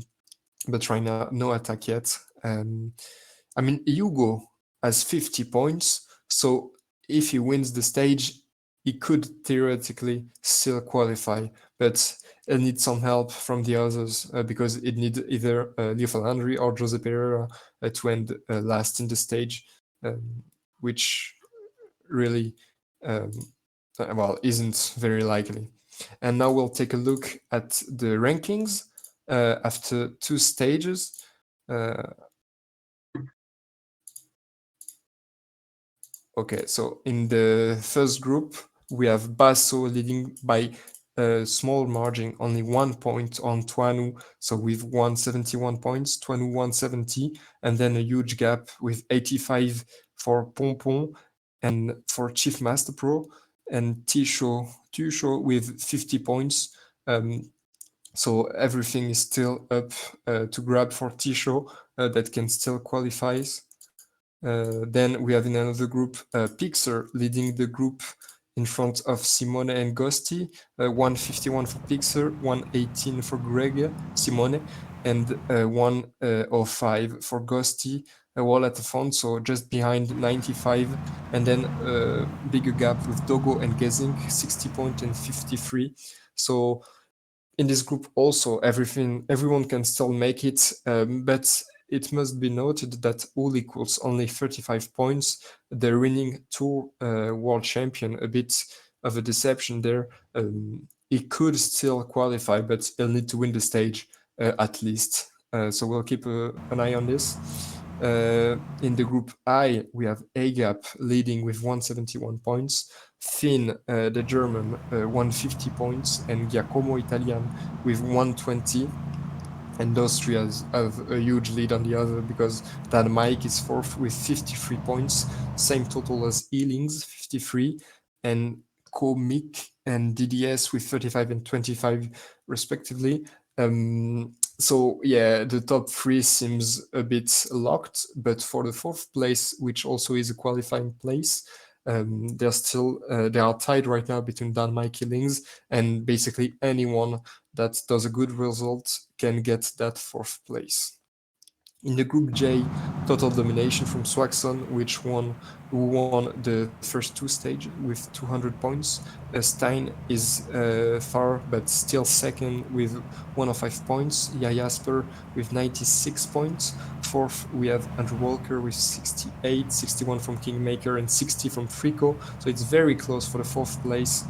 but right now, no attack yet. I mean, Hugo has 50 points, so if he wins the stage, he could theoretically still qualify, but it needs some help from the others because it needs either Leo Falandri or Jose Pereira to end last in the stage, which really um, well, isn't very likely. And now we'll take a look at the rankings after two stages. Okay, so in the first group, we have Basso leading by a small margin, only 1 point on Tuanu. So with 171 points, Tuanu 170, and then a huge gap with 85 for Pompon and for Chief Master Pro, and Tusho with 50 points. So everything is still up to grab for Tisho that can still qualify. Then we have in another group Pixar leading the group in front of Simone and Gosti, 151 for Pixar, 118 for Greg, Simone, and 105 for Gosti, all at the front, so just behind 95, and then bigger gap with Dogo and Gezink, 60 point and 53. So in this group also everyone can still make it, but it must be noted that all equals only 35 points. The reigning tour world champion, a bit of a deception there. He could still qualify, but he'll need to win the stage at least. So we'll keep an eye on this. In the group I, we have Agap leading with 171 points, Finn, the German, 150 points, and Giacomo Italian with 120. And those three have a huge lead on the other because Dan Mike is fourth with 53 points, same total as Ealings, 53, and Komik and DDS with 35 and 25 respectively. So yeah, the top three seems a bit locked, but for the fourth place, which also is a qualifying place, they are tied right now between Dan Mike Ealings and basically anyone that does a good result can get that fourth place. In the group J, total domination from Swaxon, who won the first two stages with 200 points. Stein is far, but still second with 105 points. Jasper with 96 points. Fourth, we have Andrew Walker with 68, 61 from Kingmaker, and 60 from Frico. So it's very close for the fourth place.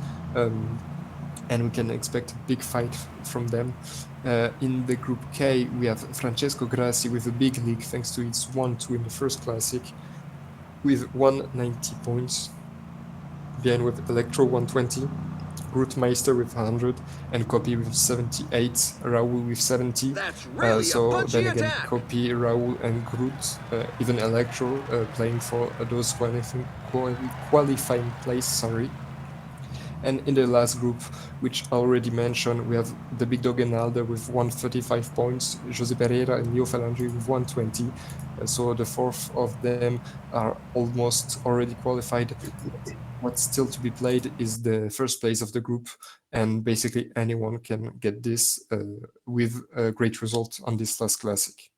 And we can expect a big fight from them. In the group K, we have Francesco Grassi with a big lead thanks to its 1-2 in the first classic with 190 points. Behind with Electro 120, Rootmeister with 100, and Copy with 78, Raul with 70. That's really so a punchy then again, attack. Copy, Raul, and Groot, even Electro playing for those qualifying place. Sorry. And in the last group, which I already mentioned, we have the big dog and Alder with 135 points, Jose Pereira and Leo Falandri with 120. So the fourth of them are almost already qualified. What's still to be played is the first place of the group, and basically anyone can get this with a great result on this last classic.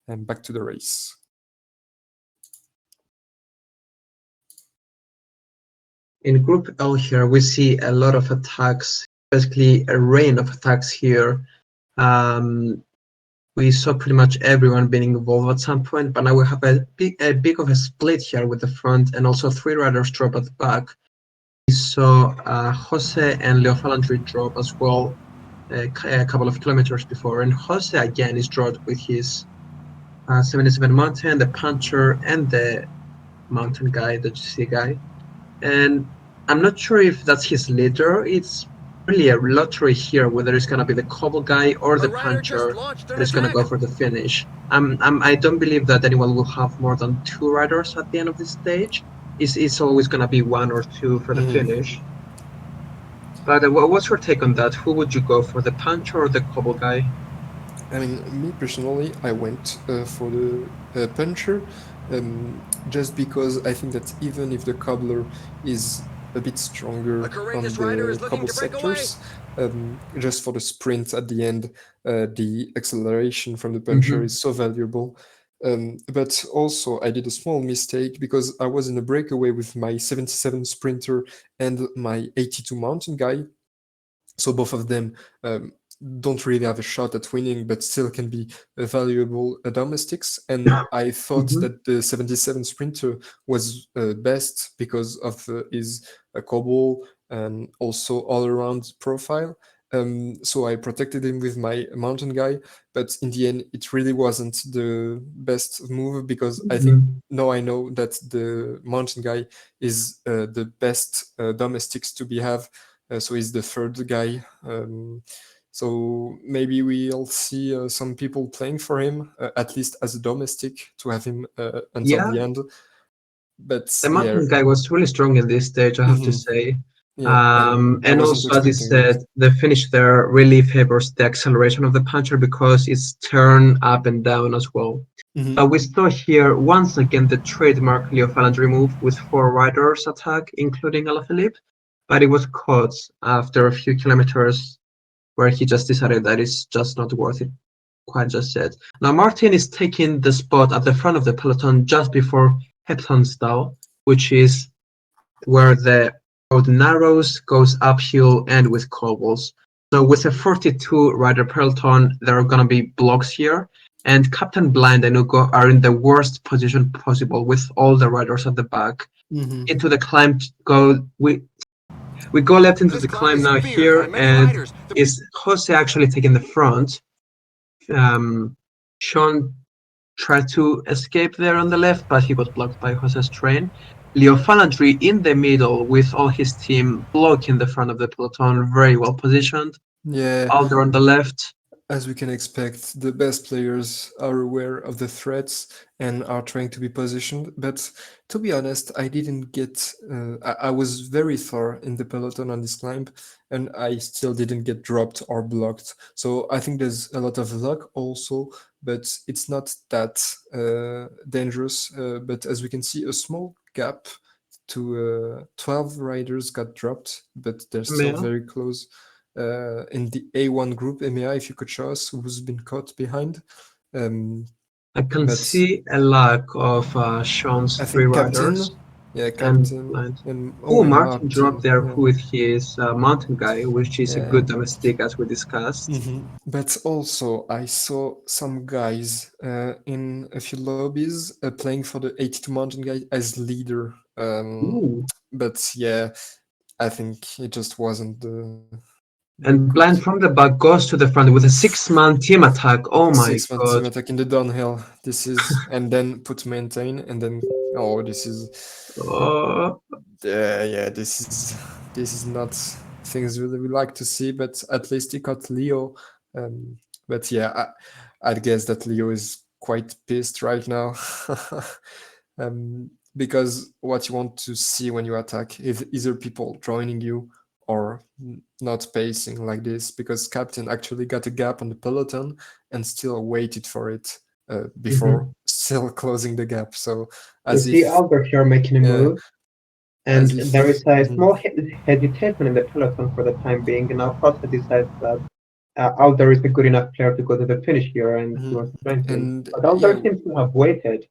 And back to the race. In Group L here, we see a lot of attacks, basically a rain of attacks here. We saw pretty much everyone being involved at some point, but now we have a big of a split here with the front and also three riders drop at the back. We saw Jose and Leo Falandri drop as well a couple of kilometers before, and Jose again is dropped with his 77 Mountain, the Puncher, and the Mountain guy, the GC guy. And I'm not sure if that's his leader. It's really a lottery here whether it's going to be the Cobble guy or the Puncher that is going to go for the finish. I don't believe that anyone will have more than two riders at the end of this stage. It's always going to be one or two for the finish. But what's your take on that? Who would you go for, the Puncher or the Cobble guy? I mean, me personally, I went for the Puncher, just because I think that even if the Cobbler is a bit stronger on the cobble sectors, just for the sprint at the end, the acceleration from the Puncher is so valuable. But also, I did a small mistake because I was in a breakaway with my 77 Sprinter and my 82 Mountain guy. So both of them don't really have a shot at winning, but still can be a valuable domestics. And I thought Mhm. that the 77 Sprinter was best because of his cobble and also all around profile. So I protected him with my mountain guy, but in the end, it really wasn't the best move because I think Mhm. now I know that the mountain guy is the best domestics to be have. So he's the third guy. So maybe we'll see some people playing for him, at least as a domestic, to have him until Yeah, the end. But the yeah, mountain guy was really strong in this stage, I have to mhm, say. yeah, and I And wasn't also, as you expecting that. said, the finish there really favors the acceleration of the puncher because it's turn up and down as well. Mhm. So we saw here once again the trademark Leo Falandry move with 4 riders attack, including Alaphilippe, but it was caught after a few kilometers where he just decided that it's just not worth it quite just yet. Now Martin is taking the spot at the front of the peloton just before Heptonstall, which is where the road narrows, goes uphill, and with cobbles. So with a 42 rider peloton, there are gonna be blocks here, and Captain Blind and Ugo are in the worst position possible with all the riders at the back. Mhm. Into the climb go we go left into This the climb climb is now feared by here, many and riders. is Jose actually taking the front? Sean tried to escape there on the left, but he was blocked by Jose's train. Leo Falandry in the middle with all his team blocking the front of the peloton, very well positioned. Yeah, Alder on the left. as we can expect, the best players are aware of the threats and are trying to be positioned. But to be honest, I didn't get. I was very far in the peloton on this climb, and I still didn't get dropped or blocked. So I think there's a lot of luck also, but it's not that dangerous. But as we can see, a small gap to 12 riders got dropped, but they're still Yeah. very close in the A1 group, EMEA, if you could show us who's been caught behind. Um, I can but see a lack of Sean's I three think riders Captain, yeah, and Captain, Blind. and Oh, and Martin dropped Martin, there yeah, with his mountain guy, which is a yeah. good domestic as we discussed. But also, I saw some guys in a few lobbies playing for the 82 Mountain guy as leader. Ooh. But yeah, I think it just wasn't the And good Blind from the back goes to the front with a 6-man team attack. Oh my 6 man team god. attack in the downhill. This is and then put maintain and then oh this is Oh, yeah this is not things we like to see, but at least he got Leo. Um, but yeah, I'd guess that Leo is quite pissed right now. Because what you want to see when you attack is either people joining you or not pacing like this, because Captain actually got a gap on the peloton and still waited for it before mhm. still closing the gap. So You as see if Albert here making a yeah, move, and as there if is a mhm, small hesitation in the peloton for the time being. And now Costa decides that Alder is a good enough player to go to the finish here, and he mhm. was trying him. And But yeah, Alder seems to have waited.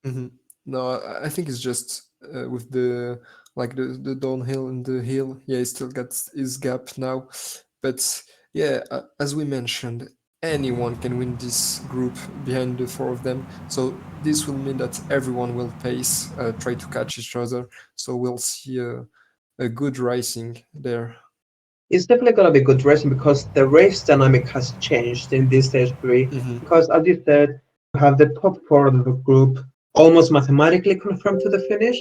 mhm. No, I think it's just with the like the downhill and the hill. Yeah, he still got his gap now, but yeah, as we mentioned, anyone can win this group behind the four of them. So this will mean that everyone will pace, try to catch each other. So we'll see a good racing there. It's definitely going to be good racing because the race dynamic has changed in this stage 3. Hmm. Because as you said, you have the top 4 of the group almost mathematically confirmed to the finish.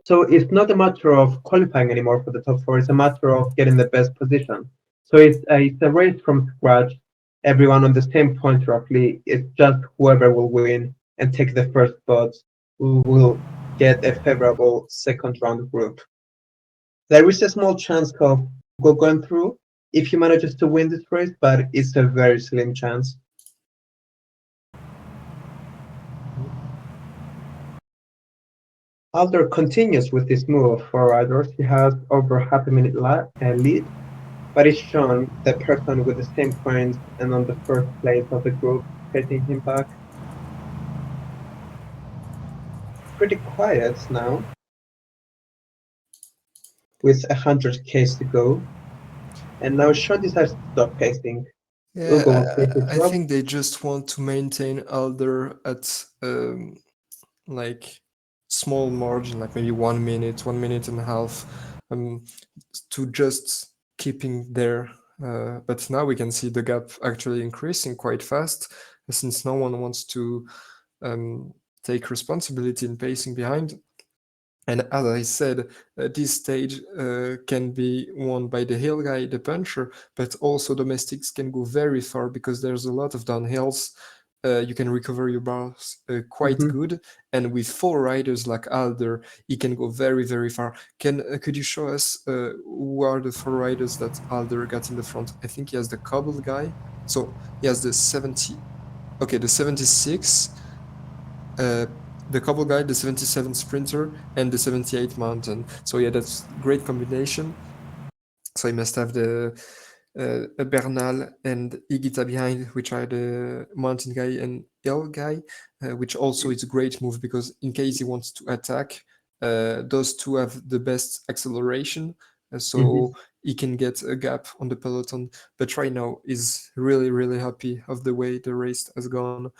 So it's not a matter of qualifying anymore for the top 4, it's a matter of getting the best position. So it's a race from scratch, everyone on the same point roughly. It's just whoever will win and take the first spot who will get a favorable second round group. There is a small chance of going through if he manages to win this race, but it's a very slim chance. Alder continues with this move for riders. He has over half a minute lead, but it's Sean, the person with the same points and on the first place of the group, getting him back. Pretty quiet now, with 100 Ks to go. And now Sean decides to stop pacing. We'll Yeah, go on paper I drop. think they just want to maintain Alder at like small margin, like maybe 1 minute, 1 minute and a half, um, to just keeping there. But now we can see the gap actually increasing quite fast, since no one wants to um, take responsibility in pacing behind. And as I said, this stage can be won by the hill guy, the puncher, but also domestics can go very far because there's a lot of downhills. You can recover your bars quite Hmm. good, and with four riders like Alder, he can go very, very far. Could you show us who are the four riders that Alder got in the front? I think he has the cobbled guy, so he has the 70. Okay, the 76, uh, the couple guy, the 77 sprinter, and the 78 mountain. So yeah, that's great combination. So you must have the Bernal and Igita behind, which are the mountain guy and hill guy, which also is a great move because in case he wants to attack, those two have the best acceleration, Hmm. so he can get a gap on the peloton. But right now, is really really happy of the way the race has gone.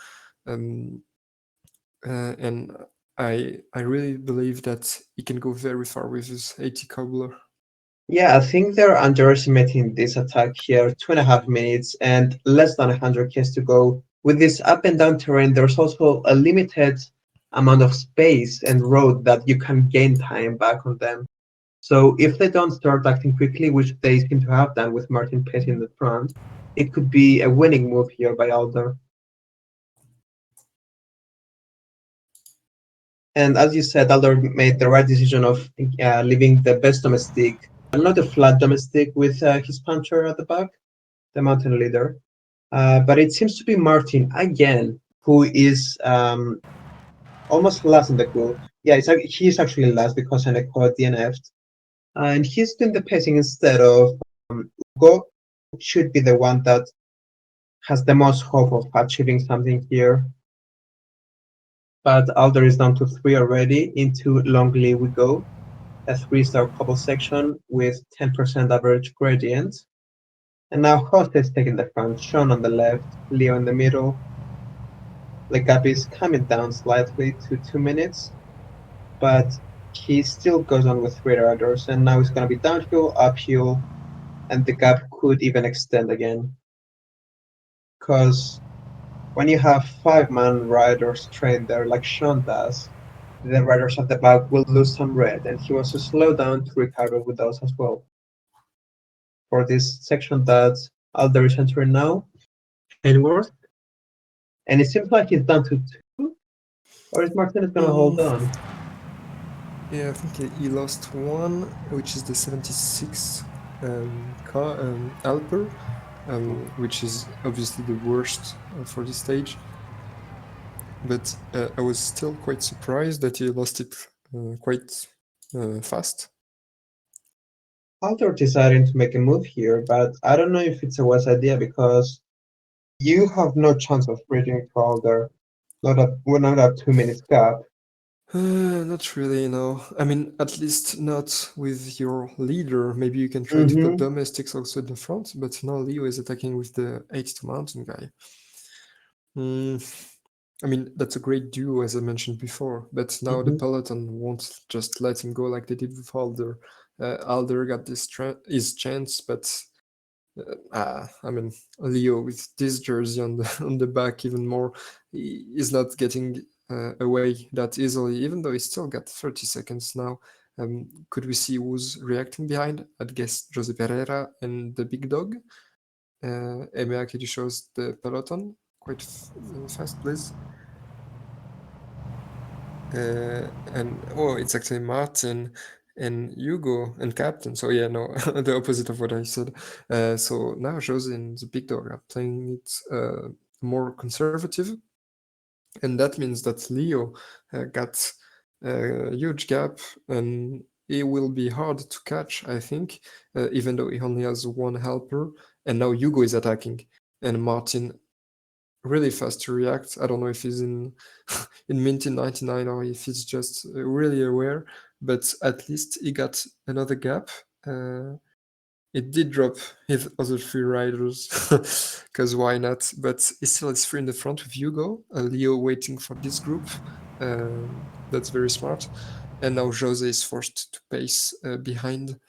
Um, and I really believe that he can go very far with his 80 cobbler. Yeah, I think they're underestimating this attack here. 2.5 minutes and less than 100 k's to go. With this up and down terrain, there's also a limited amount of space and road that you can gain time back on them. So if they don't start acting quickly, which they seem to have done with Martin Petty in the front, it could be a winning move here by Alder. And as you said, Alder made the right decision of leaving the best domestic, not a flat domestic with his puncher at the back, the mountain leader. But it seems to be Martin again, who is almost last in the group. Yeah, he's actually last because Eneco DNF'd. And he's doing the pacing instead of Ugo, should be the one that has the most hope of achieving something here. But Alder is down to 3 already. Into Longley we go. A 3-star cobble section with 10% average gradient. And now Host is taking the front, Sean on the left, Leo in the middle. The gap is coming down slightly to 2 minutes, but he still goes on with 3 riders, and now it's going to be downhill, uphill, and the gap could even extend again. Because when you have 5-man riders trained there like Sean does, the riders at the back will lose some red, and he wants to slow down to recover with those as well. For this section that Alder is entering now, Hailworth, and it seems like he's down to 2, or is Martinez going to hold Mm, on? yeah, I think he lost one, which is the 76 Alper, which is obviously the worst for this stage. But I was still quite surprised that he lost it quite fast. Alder deciding to make a move here, but I don't know if it's a wise idea because you have no chance of bridging to Alder. We're not at 2 minutes gap. Not really, no. I mean, at least not with your leader. Maybe you can try to put Mm-hmm. domestics also in the front, but now Leo is attacking with the 82 mountain guy. I mean, that's a great duo, as I mentioned before, but now the Mm-hmm. peloton won't just let him go like they did with Alder. Alder got his chance, but I mean, Leo with this jersey on the on the back even more, he is not getting away that easily. Even though he still got 30 seconds now. Could we see who's reacting behind? I'd guess Jose Pereira and the big dog. Emea, could you show us the peloton quite fast, please? And oh, it's actually Martin and Hugo and Captain. So yeah, no, the opposite of what I said. So now Jose and the big dog are playing it more conservative, and that means that Leo got a huge gap, and it will be hard to catch, I think, even though he only has one helper. And now Hugo is attacking, and Martin really fast to react. I don't know if he's in in Minty 99 or if he's just really aware, but at least he got another gap. Uh, It did drop his other three riders, because why not? But he still is three in the front with Hugo, Leo waiting for this group. That's very smart. And now Jose is forced to pace behind.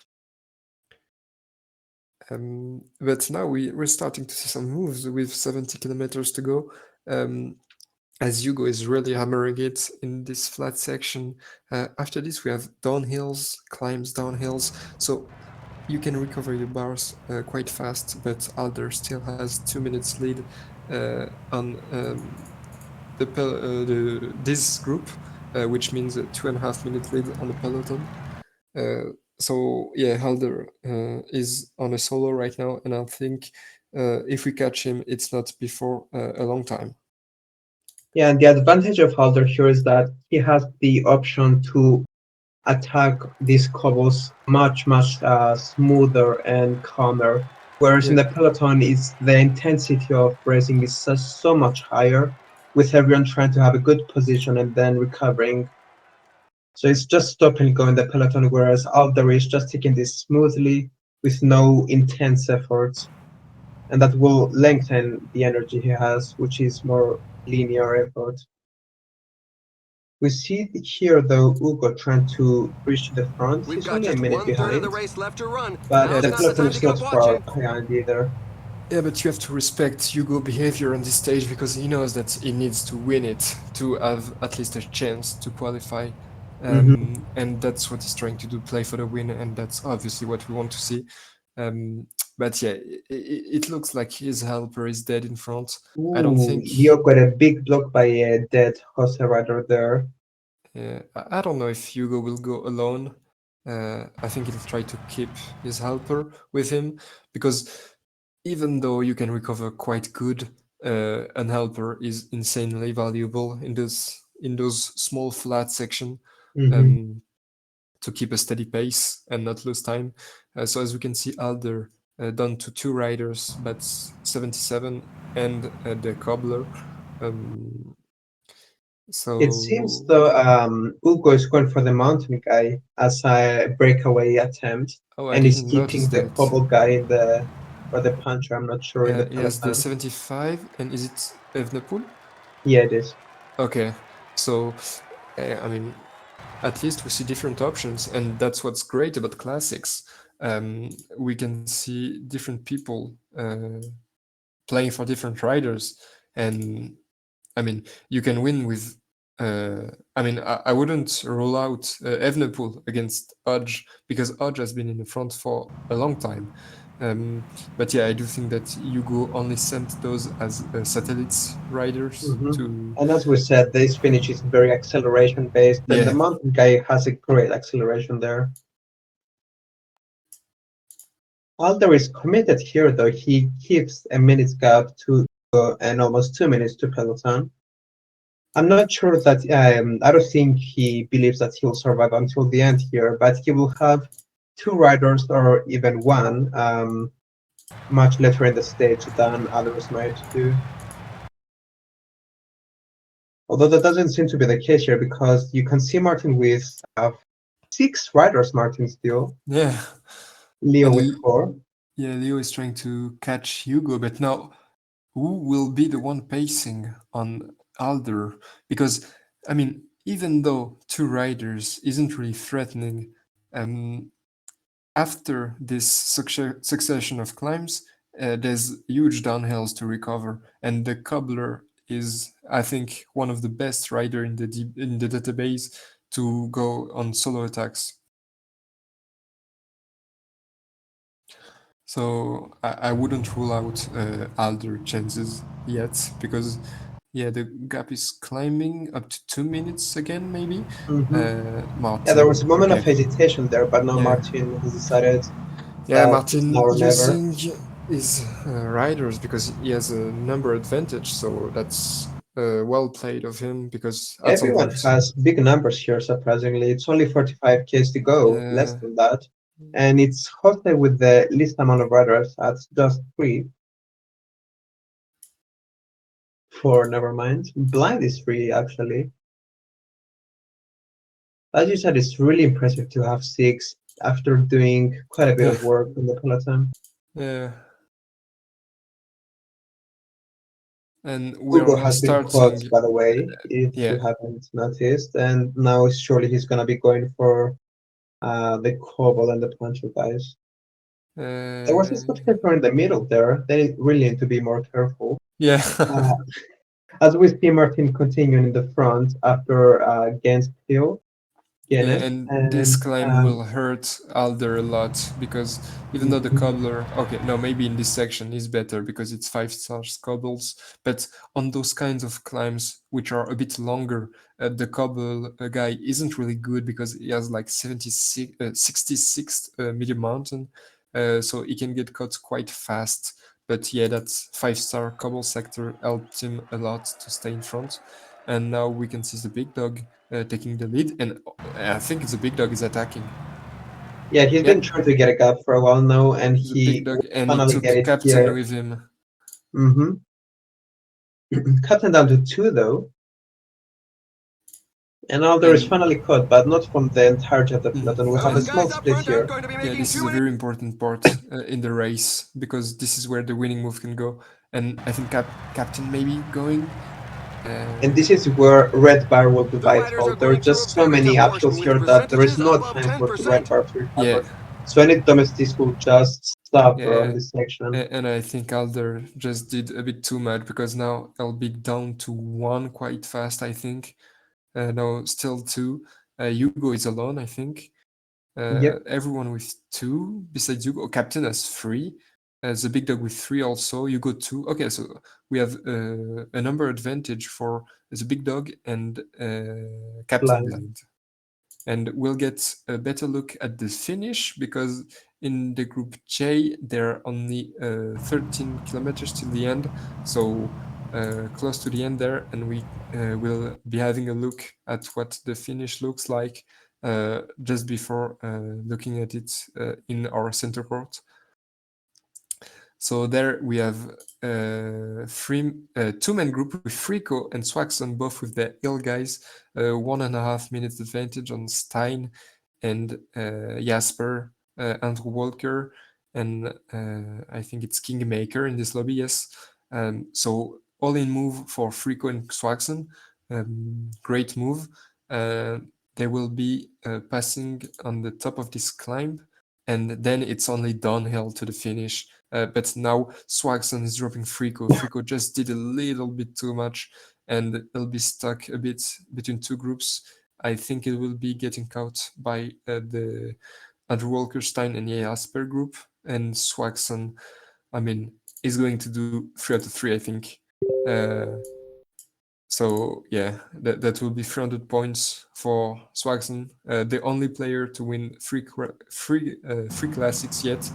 But now we're starting to see some moves with 70 kilometers to go. As Hugo is really hammering it in this flat section. After this, we have downhills, climbs, downhills. So you can recover your bars quite fast, but Alder still has 2 minutes lead on this group, which means a 2.5 minute lead on the peloton. So yeah, Halder is on a solo right now, and I think if we catch him, it's not before a long time. Yeah, and the advantage of Halder here is that he has the option to attack these cobbles much smoother and calmer. Whereas in Yeah. the peloton, is the intensity of racing is so much higher, with everyone trying to have a good position and then recovering. So it's just stop and go in the peloton, whereas Alder is just taking this smoothly with no intense efforts, and that will lengthen the energy he has, which is more linear effort. We see here though Ugo trying to reach to the front. We've He's got only a just minute 1/3 of the behind, race left to run. but Yeah, Now's the not the peloton time to is keep not far watching. behind either. Yeah, but you have to respect Hugo behavior on this stage because he knows that he needs to win it to have at least a chance to qualify. And that's what he's trying to do, play for the win, and that's obviously what we want to see. But yeah, it looks like his helper is dead in front. I don't Ooh, think. Leo got a big block by a dead Jose rider there. I don't know if Hugo will go alone. I think he'll try to keep his helper with him because even though you can recover quite good, an helper is insanely valuable in those small flat section Mm-hmm. um, to keep a steady pace and not lose time. So as we can see, Alder down to two riders, but 77 and the cobbler. Um, It seems so though Ugo is going for the mountain guy as a breakaway attempt, oh, I and is didn't notice keeping the that. cobble guy in the or the puncher. I'm not sure in the He has the peloton. 75, and is it Evenepoel? Yeah, it is. Okay, so I mean, at least we see different options, and that's what's great about classics. We can see different people playing for different riders, and I mean, you can win with. I mean, I wouldn't rule out Evenepoel against Odge because Odge has been in the front for a long time. But yeah, I do think that Hugo only sent those as satellites riders Mm-hmm. to. And as we said, this finish is very acceleration based, and the Yeah, mountain guy has a great acceleration there. Alder is committed here, though. He keeps a minute's gap to and almost 2 minutes to peloton. I'm not sure that I don't think he believes that he'll survive until the end here, but he will have two riders or even one much later in the stage than others might do. Although that doesn't seem to be the case here because you can see Martin with 6 riders, Martin still, yeah, Leo and with 4. yeah, Leo is trying to catch Hugo, but now who will be the one pacing on Alder? Because I mean, even though two riders isn't really threatening, um, after this succession of climbs, there's huge downhills to recover, and the cobbler is, I think, one of the best rider in the database to go on solo attacks. So I wouldn't rule out Alder chances yet because yeah, the gap is climbing up to 2 minutes again, maybe. Mm-hmm. Yeah, there was a Martin, moment of okay, hesitation there, but now yeah, Martin has decided yeah, that it's now Martin or never. using his riders because he has a number advantage, so that's well played of him because at some Everyone point, has big numbers here, surprisingly. It's only 45Ks to go, less yeah, than that. And it's Jose with the least amount of riders at just 3. 4, never mind. Blind is 3, actually. As you said, it's really impressive to have 6 after doing quite a bit Yeah, of work on the peloton. yeah. And we are Hugo now has been caught, starting. by the way, if Yeah, you haven't noticed, and now surely he's gonna be going for the Cobble and the Plancher guys. There was a uh, Scotch Caper in the middle there. They really need to be more careful. yeah. Uh, as we see Martin continuing in the front after Gens Hill, Yeah, Genes, and this and climb will hurt Alder a lot because even though the mhm, cobbler, okay, no, maybe in this section is better because it's 5 star cobbles, but on those kinds of climbs which are a bit longer, the cobble guy isn't really good because he has like 76, 66 medium mountain, so he can get caught quite fast. But yeah, that 5 star cobble sector helped him a lot to stay in front. And now we can see the big dog taking the lead, and I think the big dog is attacking. yeah, he's Yeah, been trying to get a gap for a while now, and the big he dog, will and he finally get took it Captain here. with him. Mm-hmm. Captain down to 2 though, and Alder is And finally caught, but not from the entirety of the peloton. We have a Those and small guys up split front aren't here. going to be yeah, making this is too a many. very important part in the race because this is where the winning move can go. And I think Captain maybe going. And Uh, this is where red bar will be The riders are vital. There are going to just so very many tough upshot portion with here that there is percentages no above time for the red 10%. bar to yeah, recover. So any domestics will just suffer on yeah. this section. And I think Alder just did a bit too much because now I'll be down to one quite fast, I think. No, still two. Hugo is alone, I think. Yep, Everyone with two besides Hugo. Captain has three. The big dog with three also. Hugo two. Okay, so we have a number advantage for the big dog and Captain blind. Blind. And we'll get a better look at the finish because in the group J there are only 13 kilometers till the end, so close to the end there, and we will be having a look at what the finish looks like just before looking at it in our center court. So there we have two-man group with Frico and Swaxon, both with the Hill guys, 1.5 minutes advantage on Stein and Jasper, Andrew Walker, and I think it's Kingmaker in this lobby, yes. So all-in move for Frico and Swaxon, great move. Uh, they will be passing on the top of this climb, and then it's only downhill to the finish. But now Swagson is dropping Frico. Frico just did a little bit too much and it'll be stuck a bit between two groups. I think it will be getting caught by the Andrew Walkerstein and Jasper group. And Swagson, I mean, is going to do 3 out of 3, I think. Uh, so yeah, that will be 300 points for Swagson, the only player to win three classics yet.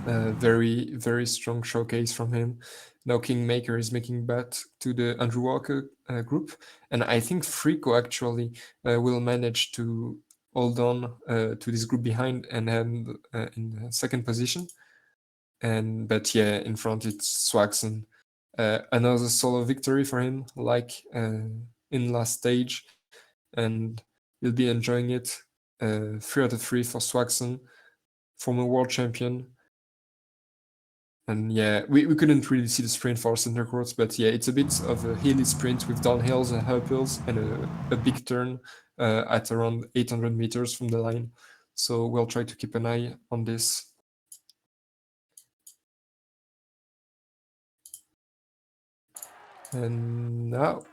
Very strong showcase from him. Now Kingmaker is making bet to the Andrew Walker group, and I think Frico actually will manage to hold on to this group behind and end in second position. And but yeah, in front it's Swaxon. Another solo victory for him, like in last stage, and you'll be enjoying it. 3 out of 3 for Swaxon, former world champion. And yeah, we couldn't really see the sprint for center courts, but yeah, it's a bit of a hilly sprint with downhills and uphills and a big turn at around 800 meters from the line. So we'll try to keep an eye on this. And now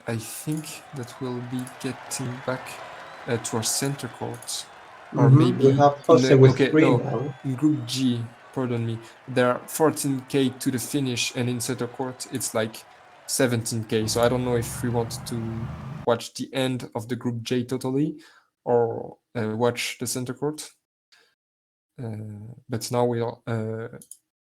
I think that we'll be getting back to our center court, or We maybe have in Jose the with okay 3 no now. in Group G. Pardon me. There are 14k to the finish, and in center court it's like 17k. So I don't know if we want to watch the end of the Group J totally, or watch the center court. But now we are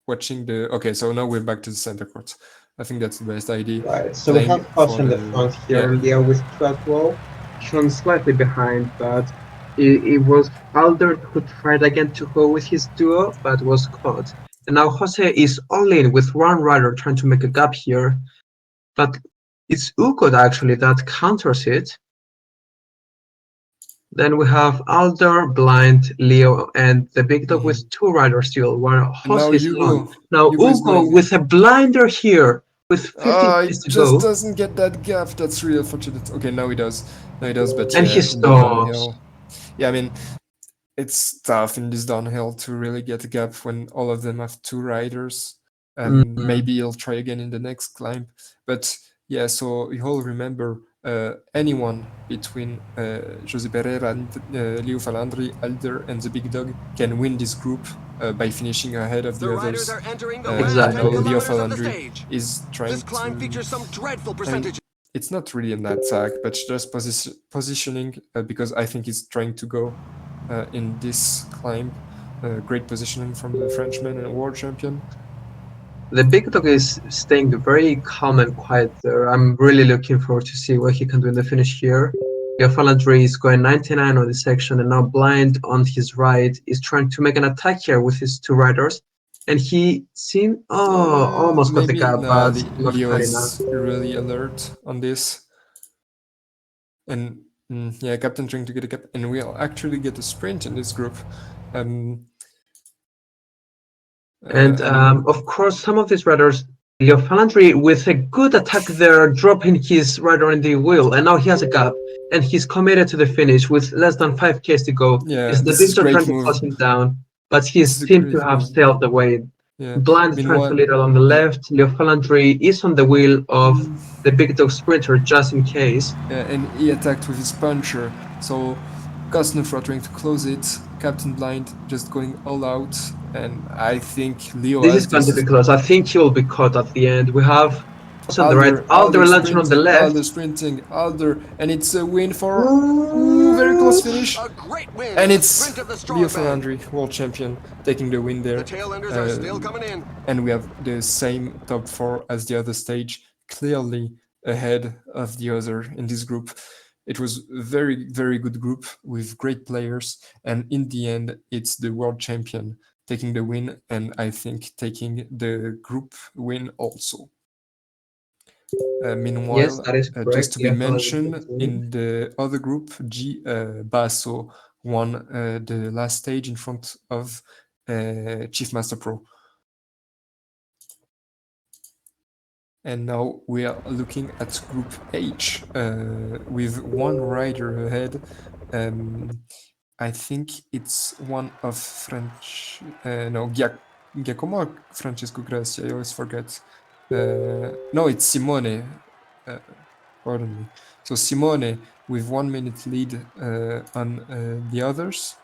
watching the. Okay, so now we're back to the center court. I think that's the best idea. Right, so we Playing have Jose for in the the front yeah. here, Leo with 2 as well. Sean slightly behind, but it was Alder who tried again to go with his duo, but was caught. And now Jose is all in with one rider trying to make a gap here, but it's Ukod actually that counters it. Then we have Alder, Blind, Leo, and the big dog Mhm. with two riders still, where And now Jose is alone. Now Hugo is Ugo going. with a blinder here, with 15 Ah, he Ks to just go, doesn't get that gap. That's really unfortunate. Okay, now he does. Now he does, but and he yeah, in the stops. downhill. Yeah, I mean, it's tough in this downhill to really get a gap when all of them have two riders. Mhm. Maybe he'll try again in the next climb. But yeah, so you all remember anyone between Jose Pereira and Leo Falandri, Alder, and the Big Dog can win this group by finishing ahead of The the riders others. are entering the And last now 10 Exactly. Leo kilometers of the Falandri stage. is This trying climb to. features some dreadful I mean, percentages. it's not really an attack, but just positioning because I think he's trying to go in this climb. Great positioning from the Frenchman and world champion. The big dog is staying very calm and quiet there. I'm really looking forward to see what he can do in the finish here. Falandri is going 99 on this section, and now Blind on his right is trying to make an attack here with his two riders. And he seemed, almost got the Maybe gap, no, but not Leo quite enough. is really alert on this. And yeah, Captain trying to get a gap, and we'll actually get a sprint in this group. Um, And and of course, some of these riders, Leo Falandri with a good attack there, dropping his rider in the wheel, and now he has a gap, and he's committed to the finish with less than 5 Ks to go. yeah, Is the this is Victor great trying to move. close him down, but he This is a seems to great have move. sailed away. Yeah. Blind is trying to Meanwhile, lead on the left. Leo Falandri is on the wheel of mm, the big dog sprinter just in case. and he attacked with his puncher. So Cosnefra trying to close it. Captain Blind just going all out, and I think Leo This is has going to be this. close. I think he will be caught at the end. We have on the right, Alder Alder Lantern on the sprinting, left. Alder, and it's a win for very close Ooh. finish. A great win And in the it's sprint of the Leo strongman. Falandri, world champion, taking the win The there. tailenders are still coming in. And we have the same top four as the other stage, clearly ahead of the other in this group. It was a very, very good group with great players. And in the end, it's the world champion taking the win, and I think taking the group win also. Yes, Meanwhile, that is just correct. to be Yeah, Falandri mentioned, takes the win. in the other group, Basso won the last stage in front of Chief Master Pro. And now we are looking at Group H with one rider ahead. I think it's one of Giacomo or Francesco Grassi, I always forget. No, it's Simone. Uh, Pardon me. So Simone with 1 minute lead on the others.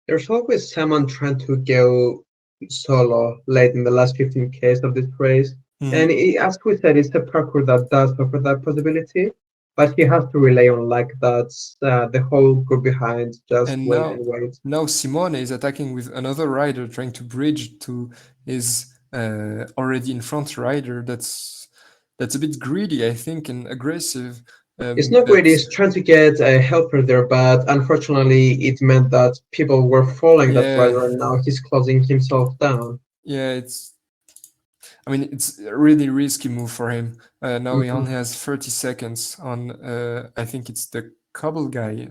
There's always someone trying to go solo late in the last 15 Ks of this race. And as we said, it's a parkour that does offer that possibility, but he has to rely on luck. That's the whole group behind just And wait and wait. now Simone is attacking with another rider, trying to bridge to his already in front rider. That's a bit greedy, I think, and aggressive. It's not But great, it's trying to get a helper there, but unfortunately, it meant that people were following that yeah, rider, and now he's closing himself down. yeah, I mean, it's a really risky move for him. Now he Mhm. only has 30 seconds on. I think it's the Cobble guy.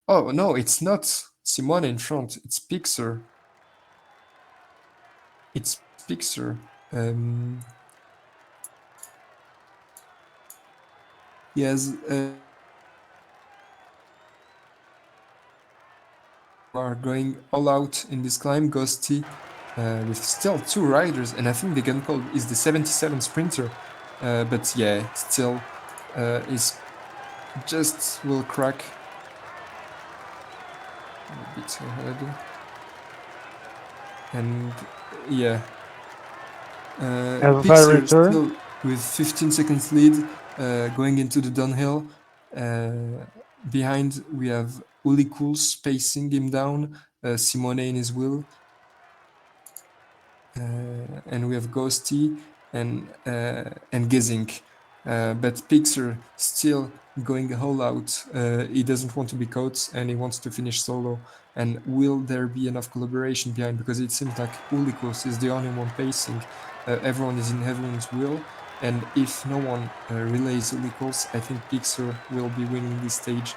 Oh no, it's not Simone in front. It's Pixar. It's Pixar. He has are going all out in this climb. Ghosty with still two riders, and I think the gun call is the 77 sprinter. But yeah, still is just will crack a bit ahead. And yeah, As I Pixar return, still with 15 seconds lead, going into the downhill. Behind we have Uli Cools pacing him down, Simone in his wheel, and we have Ghosty and Gezink. But Pixar still going all out. He doesn't want to be caught and he wants to finish solo. And will there be enough collaboration behind? Because it seems like Ulikos is the only one pacing. Everyone is in everyone's wheel. And if no one relays Ulikos, I think Pixar will be winning this stage.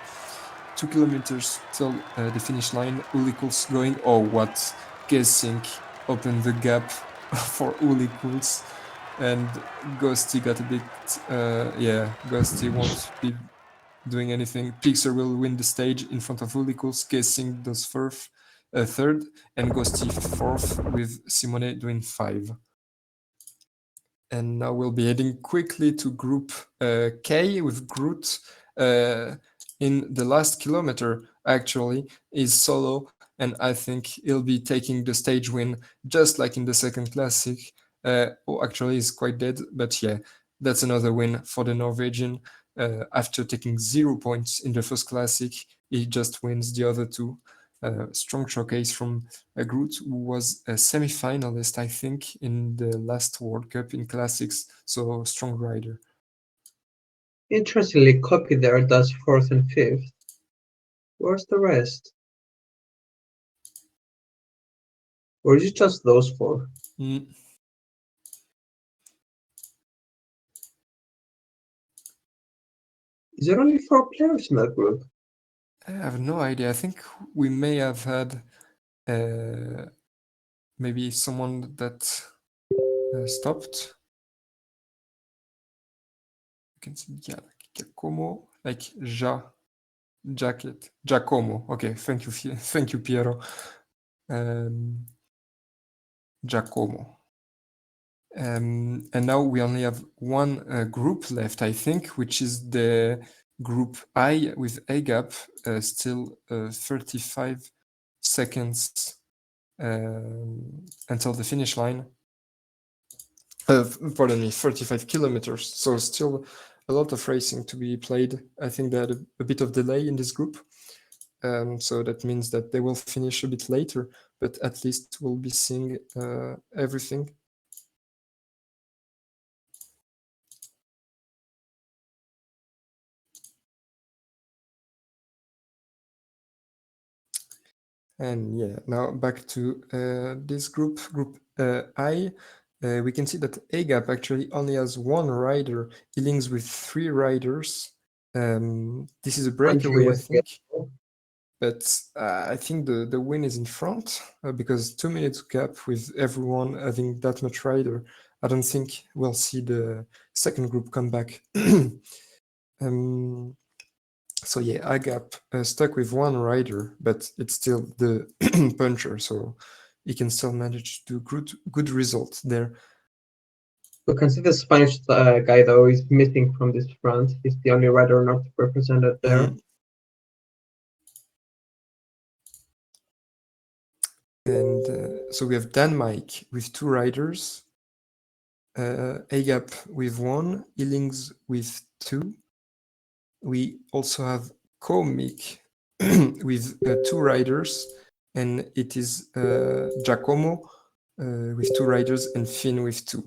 2 kilometers till the finish line. Ulikos going, oh, what? Guessing opened the gap for Ulikos. And Ghosty got a bit, Ghosty won't be doing anything. Pixar will win the stage in front of Ulikos, guessing does third, and Ghosty fourth, with Simone doing 5. And now we'll be heading quickly to Group K with Groot. In the last kilometer, actually, is solo, and I think he'll be taking the stage win, just like in the second classic. Actually, he's quite dead, but yeah, that's another win for the Norwegian. After taking 0 points in the first classic, he just wins the other two. Strong showcase from Groot, who was a semi-finalist, I think, in the last World Cup in classics. So strong rider. Interestingly, Copy there does fourth and fifth. Where's the rest? Or is it just those four? Mm. Is there only 4 players in that group? I have no idea. I think we may have had maybe someone that stopped. You can see Giacomo, like jacket, Giacomo. Okay, thank you, thank you, Piero. Giacomo. And now we only have one group left, I think, which is the group I with A gap, still 35 seconds until the finish line. Pardon me, 35 kilometers. So still a lot of racing to be played. I think they had a bit of delay in this group. So that means that they will finish a bit later, but at least we'll be seeing everything. And yeah, now back to this group I. We can see that A-Gap actually only has one rider. He links with 3 riders. This is a breakaway, I think. But I think the win is in front because 2 minutes gap with everyone having that much rider. I don't think we'll see the second group come back. So yeah, Agap stuck with one rider, but it's still the puncher, so he can still manage to do good result there. We can see the Spanish guy though is missing from this front. He's the only rider not represented there. And so we have Denmark with 2 riders, Agap with 1, Illings with 2. We also have Comic with 2 riders, and it is Giacomo with 2 riders and Finn with 2.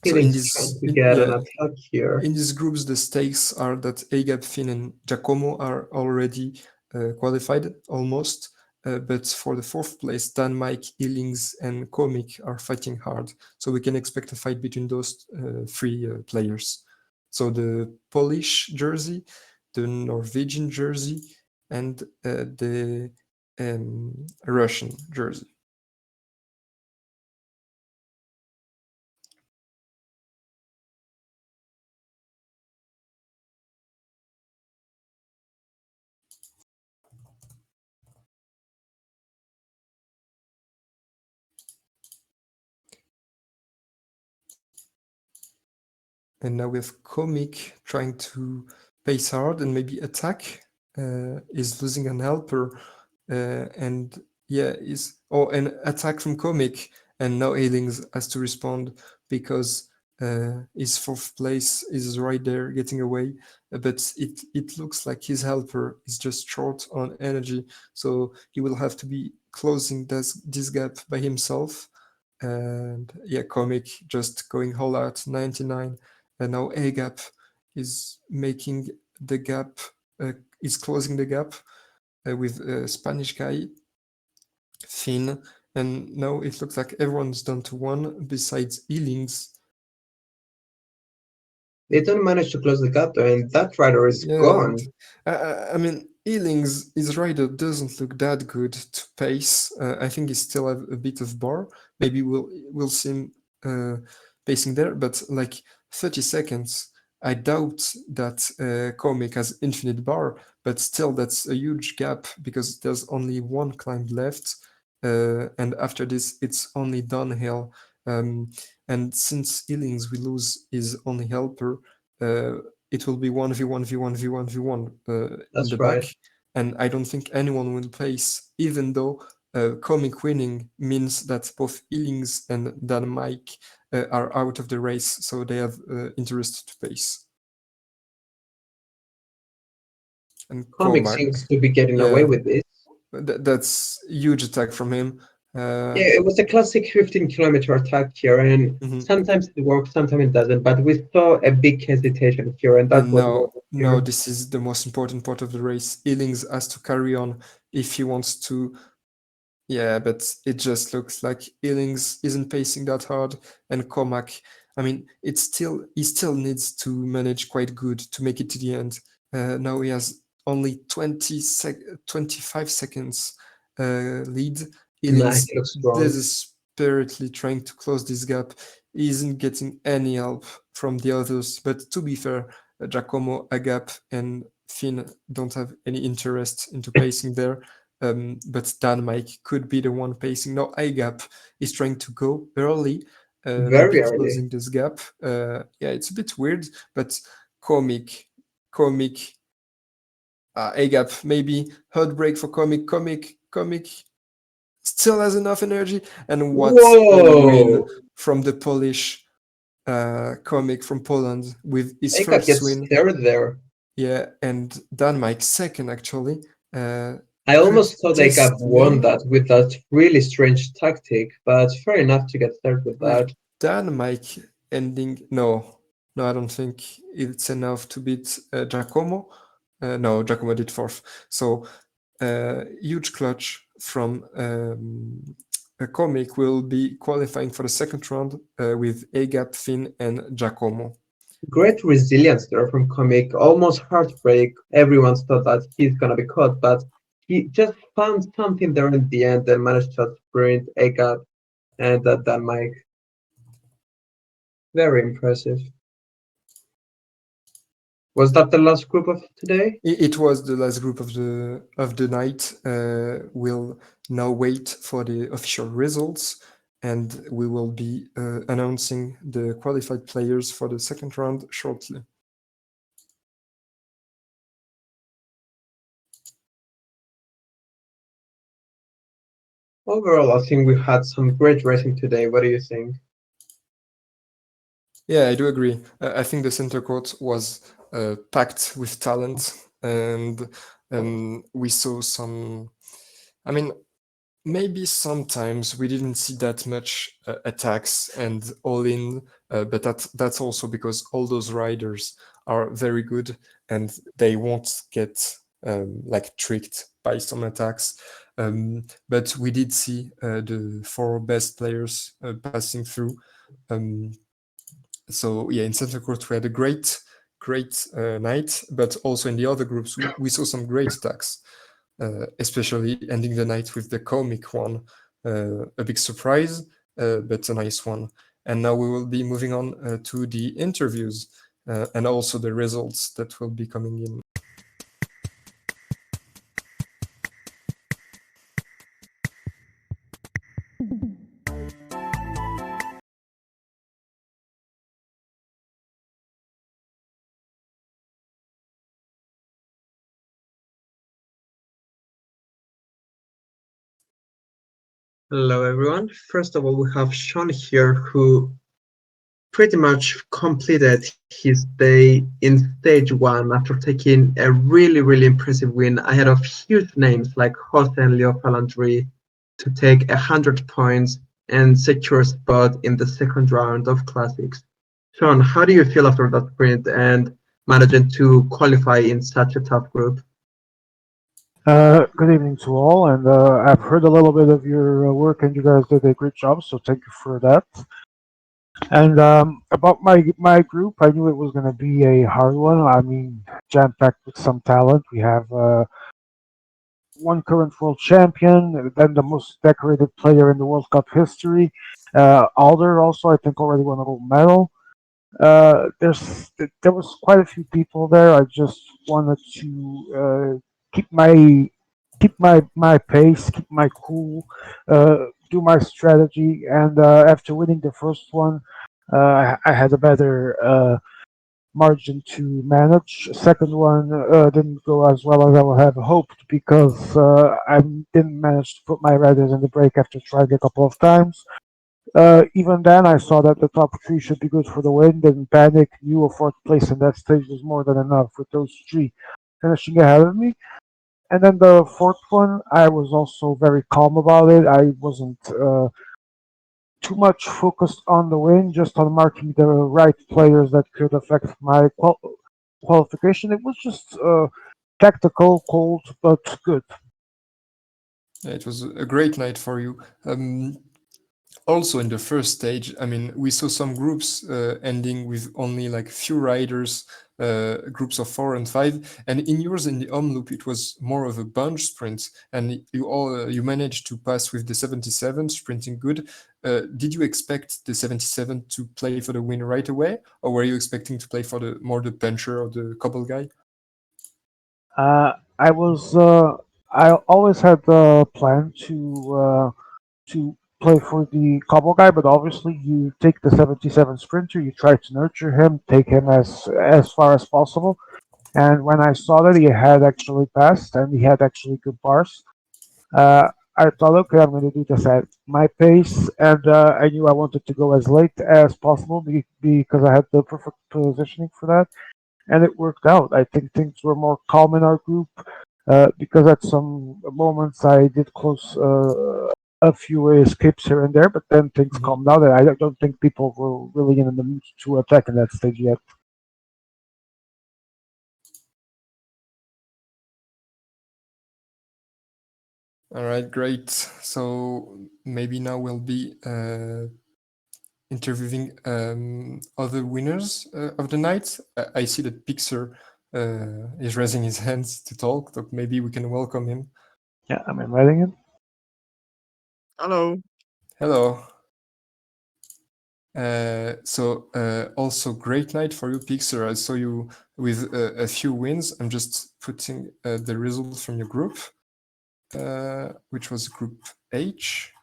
So in this, in these groups, the stakes are that Agap, Finn, and Giacomo are already qualified almost, but for the 4th place, Mike, Illings, and Comic are fighting hard. So we can expect a fight between those 3 players. So the Polish jersey, the Norwegian jersey, and the Russian jersey. And now we have Comic trying to pace hard and maybe attack. Is losing an helper, and yeah, an attack from Comic, and now Ailings has to respond because his 4th place is right there getting away, but it looks like his helper is just short on energy, so he will have to be closing this gap by himself. And yeah, Comic just going all out, 99, and now A gap is making the gap, is closing the gap with a Spanish guy, Finn, and now it looks like everyone's down to one besides Ealings. They don't manage to close the gap though, and that rider is Yeah, and gone. I mean, Ealings, his rider doesn't look that good to pace. I think he still have a bit of bar. Maybe we'll see him pacing there, but like 30 seconds, I doubt that Comic has infinite bar, but still that's a huge gap because there's only one climb left, and after this it's only downhill. And since Ealings will lose his only helper, it will be 1v1 v1 v1 v1 in the That's back, right. and I don't think anyone will place, even though Comic winning means that both Ealings and Dan Mike are out of the race, so they have interest to pace. And Comic Comac, seems to be getting away yeah, with this. that's huge attack from him. Yeah, it was a classic 15-kilometer attack here, and Mhm. sometimes it works, sometimes it doesn't. But we saw a big hesitation here, and that And was now, normal now here. this is the most important part of the race. Ealings has to carry on if he wants to. Yeah, but it just looks like Ealings isn't pacing that hard, and Comac, I mean, he still needs to manage quite good to make it to the end. Now he has only 25 seconds lead. Nah, Ealings he looks strong. desperately trying to close this gap. He isn't getting any help from the others, but to be fair, Giacomo, Agap, and Finn don't have any interest into pacing there. But Dan Mike could be the one pacing. Now Agap is trying to go early, maybe Very early. closing this gap. Yeah, it's a bit weird, but comic, Agap, maybe heartbreak for comic still has enough energy. And what a win Whoa! from the Polish comic from Poland with his Eka first gets win. third there. Yeah, and Dan Mike second actually. I Could almost thought this Eka won be that with that really strange tactic, but fair enough to get third with with that. Dan Mike ending? No, I don't think it's enough to beat Giacomo. No, Giacomo did fourth. So huge clutch from a comic will be qualifying for the second round with Agap, Finn, and Giacomo. Great resilience there from Comic, almost heartbreak. Everyone thought that he's gonna be caught, but he just found something there in the end and managed to sprint Eka and that Mike. Very impressive. Was that the last group of today? It was the last group of the night. We'll now wait for the official results, and we will be announcing the qualified players for the second round shortly. Overall, I think we had some great racing today. What do you think? Yeah, I do agree. I think the center court was packed with talent, and we saw some. I mean, maybe sometimes we didn't see that much attacks and all in, but that's also because all those riders are very good and they won't get like tricked by some attacks. But we did see the four best players passing through. Um, so yeah, in center court we had a great night, but also in the other groups we saw some great attacks. Especially ending the night with the comic one. A big surprise, but a nice one. And now we will be moving on to the interviews and also the results that will be coming in. Hello, everyone. First of all, we have Sean here who pretty much completed his day in stage one after taking a really, really impressive win ahead of huge names like Jose and Leo Falandri to take 100 points and secure a spot in the second round of Classics. Sean, how do you feel after that sprint and managing to qualify in such a tough group? Good evening to all, and I've heard a little bit of your work, and you guys did a great job, so thank you for that. And about my group, I knew it was going to be a hard one. I mean, jam packed with some talent. We have one current world champion, then the most decorated player in the World Cup history. Alder also, I think, already won a gold medal. There was quite a few people there. I just wanted to keep my pace, keep my cool, do my strategy, and after winning the first one, I had a better margin to manage. Second one didn't go as well as I would have hoped because I didn't manage to put my riders in the break after trying a couple of times. Even then, I saw that the top three should be good for the win. Didn't panic. Knew a fourth place in that stage was more than enough with those three finishing ahead of me. And then the fourth one, I was also very calm about it. I wasn't too much focused on the win, just on marking the right players that could affect my qualification. It was just tactical, cold, but good. Yeah, it was a great night for you. Also, in the first stage, I mean, we saw some groups ending with only like few riders, groups of 4 and 5. And in yours, in the home loop, it was more of a bunch sprint, and you managed to pass with the 77, sprinting good. Did you expect the 77 to play for the win right away, or were you expecting to play for the puncher or the couple guy? Uh, I was. I always had the plan to play for the cobble guy, but obviously you take the 77 sprinter, you try to nurture him, take him as far as possible. And when I saw that he had actually passed and he had actually good bars, uh, I thought, okay, I'm going to do this at my pace, and I knew I wanted to go as late as possible because I had the perfect positioning for that, and it worked out. I think things were more calm in our group because at some moments I did close a few escapes here and there, but then things Mhm. calmed down, and I don't think people were really in the mood to attack in that stage yet. All right, great. So maybe now we'll be interviewing other winners of the night. I see that Pixar is raising his hands to talk, so maybe we can welcome him. Yeah, I'm inviting him. Hello. Hello. Also great night for you, Pixar. I saw you with a few wins. I'm just putting the result from your group, which was Group H.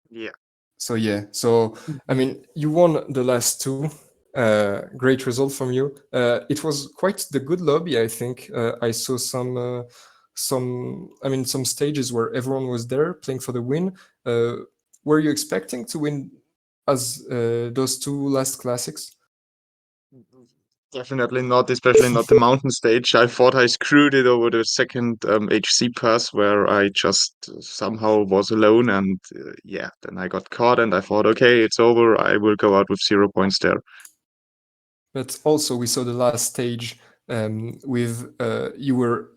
Yeah. So yeah, so I mean, you won the last two. Great result from you. It was quite the good lobby, I think. I saw I mean, some stages where everyone was there playing for the win. Were you expecting to win as those two last classics? Definitely not, especially not the mountain stage. I thought I screwed it over the second HC pass where I just somehow was alone and yeah, then I got caught and I thought, okay, it's over. I will go out with 0 points there. But also, we saw the last stage with you were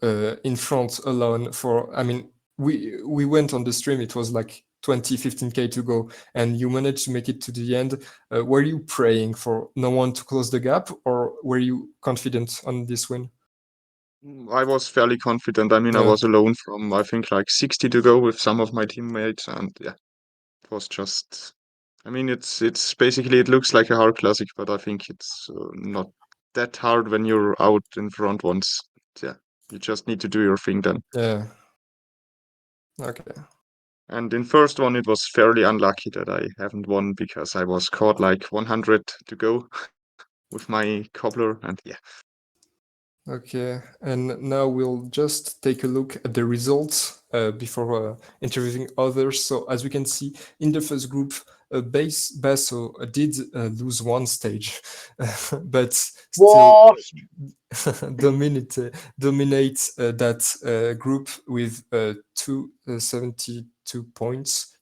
in front alone for. I mean, we went on the stream. It was like 15K to go, and you managed to make it to the end. Were you praying for no one to close the gap, or were you confident on this win? I was fairly confident. I mean, I Yeah. was alone from I think like 60 to go with some of my teammates, and yeah, it was just. I mean, it's basically it looks like a hard classic, but I think it's not that hard when you're out in front once. Yeah, you just need to do your thing then. Yeah. Okay. And in first one, it was fairly unlucky that I haven't won because I was caught like 100 to go with my cobbler, and yeah. Okay, and now we'll just take a look at the results before interviewing others. So as we can see in the first group, Basso did lose one stage, but still What? dominates that group with 272 points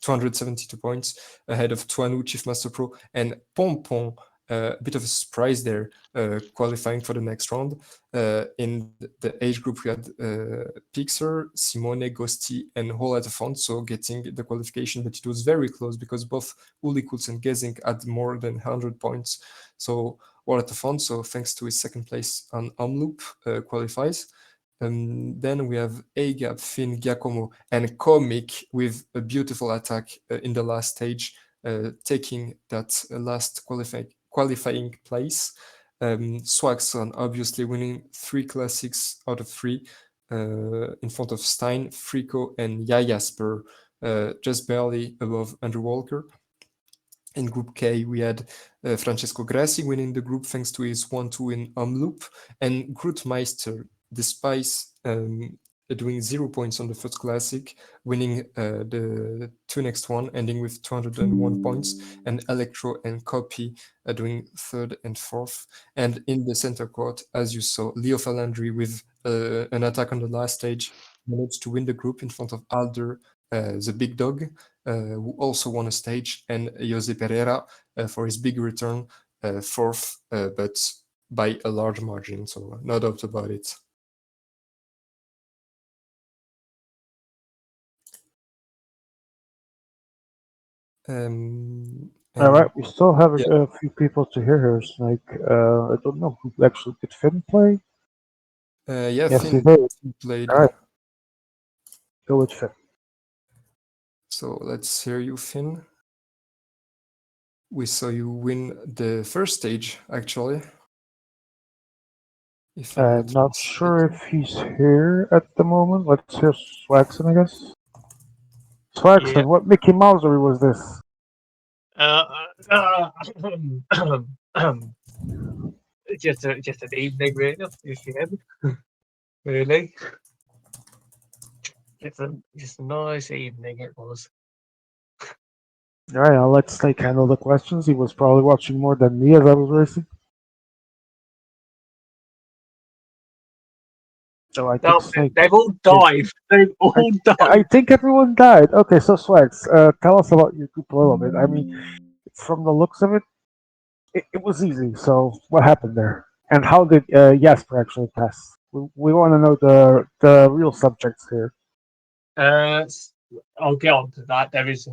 ahead of Tuanu, Chief Master Pro, and Pompon a bit of a surprise there, qualifying for the next round. In the age group, we had Pixar, Simone, Gosti, and Hol Afonso getting the qualification, but it was very close because both Uli Kulz and Gesink had more than 100 points. So Hol Afonso, thanks to his second place on Omloop, qualifies. Then we have Eigab, Finn, Giacomo, and Comic with a beautiful attack in the last stage, taking that last qualifying place. Swagson obviously winning 3 classics out of 3 in front of Stein, Frico, and Jasper, just barely above Andrew Walker. In Group K, we had Francesco Grassi winning the group thanks to his 1-2 in Omloop, and Grootmeister, despite doing 0 points on the first classic, winning the 2 next one, ending with 201 points, and Electro and Copy doing 3rd and 4th. And in the center court, as you saw, Leo Falandri with an attack on the last stage managed to win the group in front of Alder, the big dog, who also won a stage, and Jose Pereira for his big return, 4th, but by a large margin, so no doubt about it. All right, we still have a few people to hear here, Snake. I don't know who actually did Finn play. Yeah, yes, Finn he did. played. All right, go with Finn. So let's hear you, Finn. We saw you win the first stage, actually. If I'm not sure if he's here at the moment. Let's hear Swagson, I guess. Swagson, what Mickey Mousery was this? Just an evening, really. Really. Just a nice evening it was. All right, I'll let Snake handle the questions. He was probably watching more than me as I was racing. So I think Snake. They've all died. They've all died. I think everyone died. Okay, so Swags, tell us about your group a little bit. I mean, from the looks of it, it was easy. So what happened there? And how did Jasper actually pass? We want to know the real subjects here. I'll get on to that. There is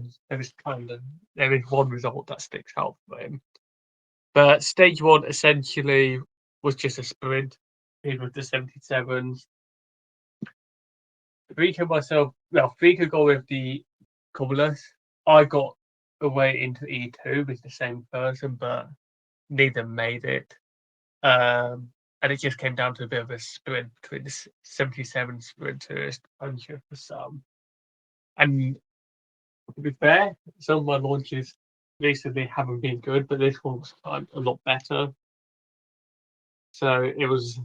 one result that sticks out for him. But stage 1 essentially was just a sprint. It was the 77s. Free go with the couplers. I got away into E2 with the same person, but neither made it. And it just came down to a bit of a sprint between the 77 sprinters, puncher for some. And to be fair, some of my launches recently haven't been good, but this one was a lot better. So it was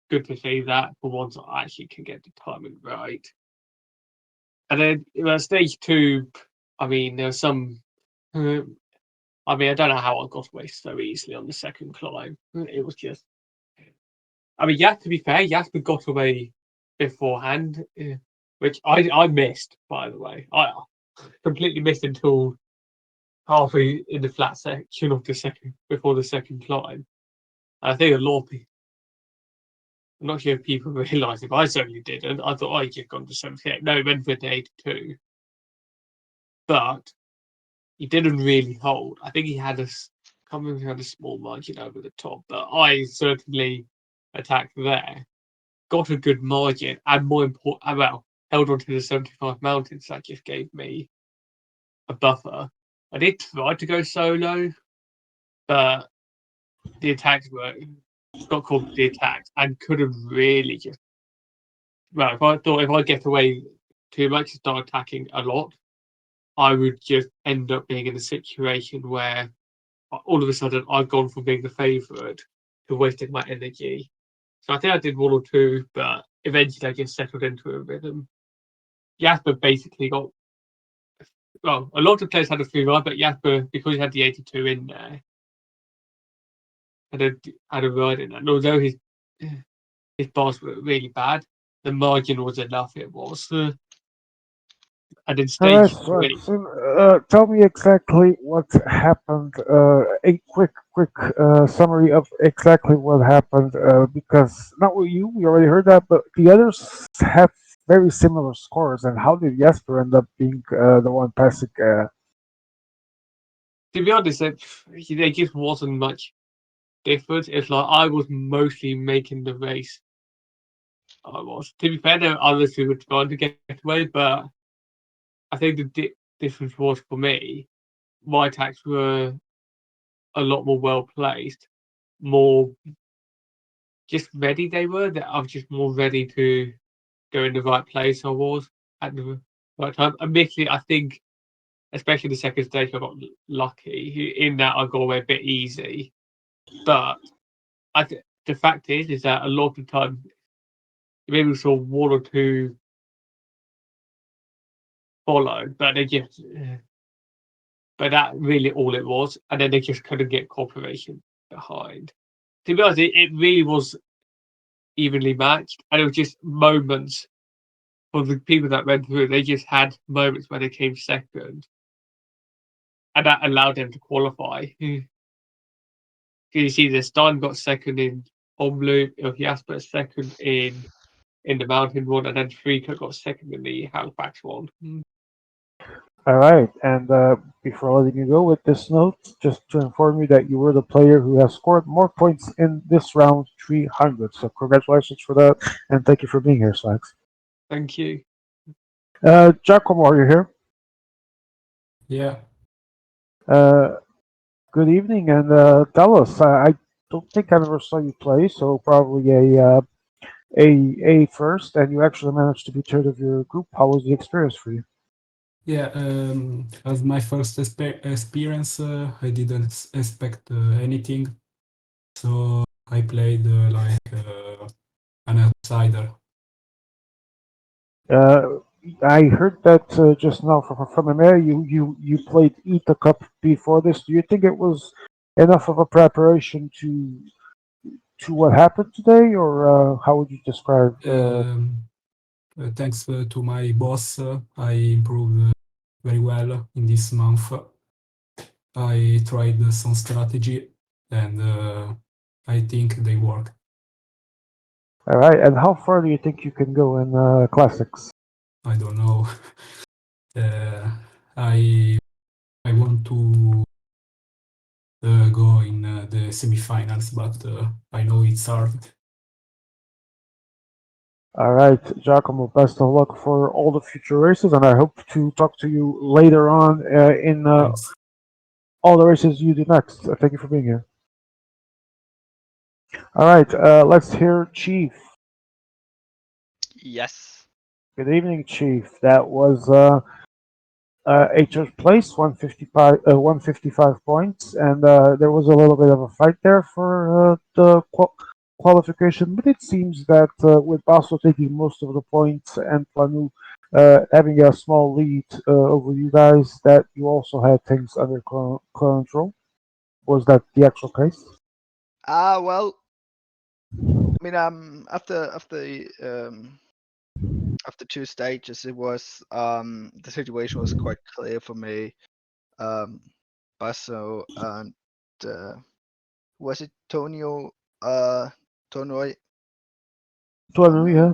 good to see that for once I actually can get the timing right. And then stage 2, I mean, there was some. I don't know how I got away so easily on the second climb. It was just. To be fair, Jasper got away beforehand, which I missed, by the way. I completely missed until halfway in the flat section of the second climb. And I think a lot of people. I'm not sure if people realise it, but I certainly didn't. I thought I just gone to 78. No, it went for the 82. But he didn't really hold. I think he had a small margin over the top, but I certainly attacked there, got a good margin, and more important, held on to the 75 mountains. That just gave me a buffer. I did try to go solo, but the attacks got called the attacks and couldn't really just. If I get away too much and start attacking a lot, I would just end up being in a situation where all of a sudden I've gone from being the favourite to wasting my energy. So I think I did 1 or 2, but eventually I just settled into a rhythm. Jasper basically got. Well, a lot of players had a free ride, but Jasper, because he had the 82 in there, had a ride in that. And although his bars were really bad, the margin was enough. It was. And then All stage right, three. so tell me exactly what happened. A quick summary of exactly what happened. Because not with you, we already heard that, but the others have very similar scores. And how did Jesper end up being the one passing? To be honest, there just wasn't much difference. It's like I was mostly making the race. I was. To be fair, there were others who were trying to get away, but I think the difference was for me, my attacks were a lot more well placed, more just ready they were. That I was just more ready to go in the right place. I was at the right time. Admittedly, I think, especially the second stage, I got lucky in that I got away a bit easy. But the fact is that a lot of the time, maybe we saw one or two followed, but they just, but that really all it was, and then they just couldn't get cooperation behind. To be honest, it really was evenly matched, and it was just moments for the people that went through. They just had moments where they came second, and that allowed them to qualify. You see, the Stein got second in Omloop, Jasper second in the mountain one, and then Freaka got second in the Halifax one. All right, and before letting you go with this note, just to inform you that you were the player who has scored more points in this round, 300. So congratulations for that, and thank you for being here, Slacks. Thank you. Giacomo, are you here? Yeah. Good evening, and tell us. I don't think I ever saw you play, so probably a first, and you actually managed to be third of your group. How was the experience for you? Yeah, as my first experience, I didn't expect anything, so I played like an outsider. I heard that just now from Emir. You played ETA Cup before this. Do you think it was enough of a preparation to what happened today, or how would you describe? Thanks to my boss, I improved very well in this month. I tried some strategy, and I think they work. All right, and how far do you think you can go in classics? I don't know. I want to go in the semifinals, but I know it's hard. All right, Giacomo, best of luck for all the future races, and I hope to talk to you later on in Thanks. all the races you do next. Thank you for being here. All right, let's hear Chief. Yes. Good evening, Chief. That was a third place, 155 points, and there was a little bit of a fight there for the qualification, but it seems that with Basso taking most of the points and Planu having a small lead over you guys, that you also had things under control. Was that the actual case? Well, I mean, after two stages, it was the situation was quite clear for me. Basso and was it Tonio Tonoi? Planu, yeah.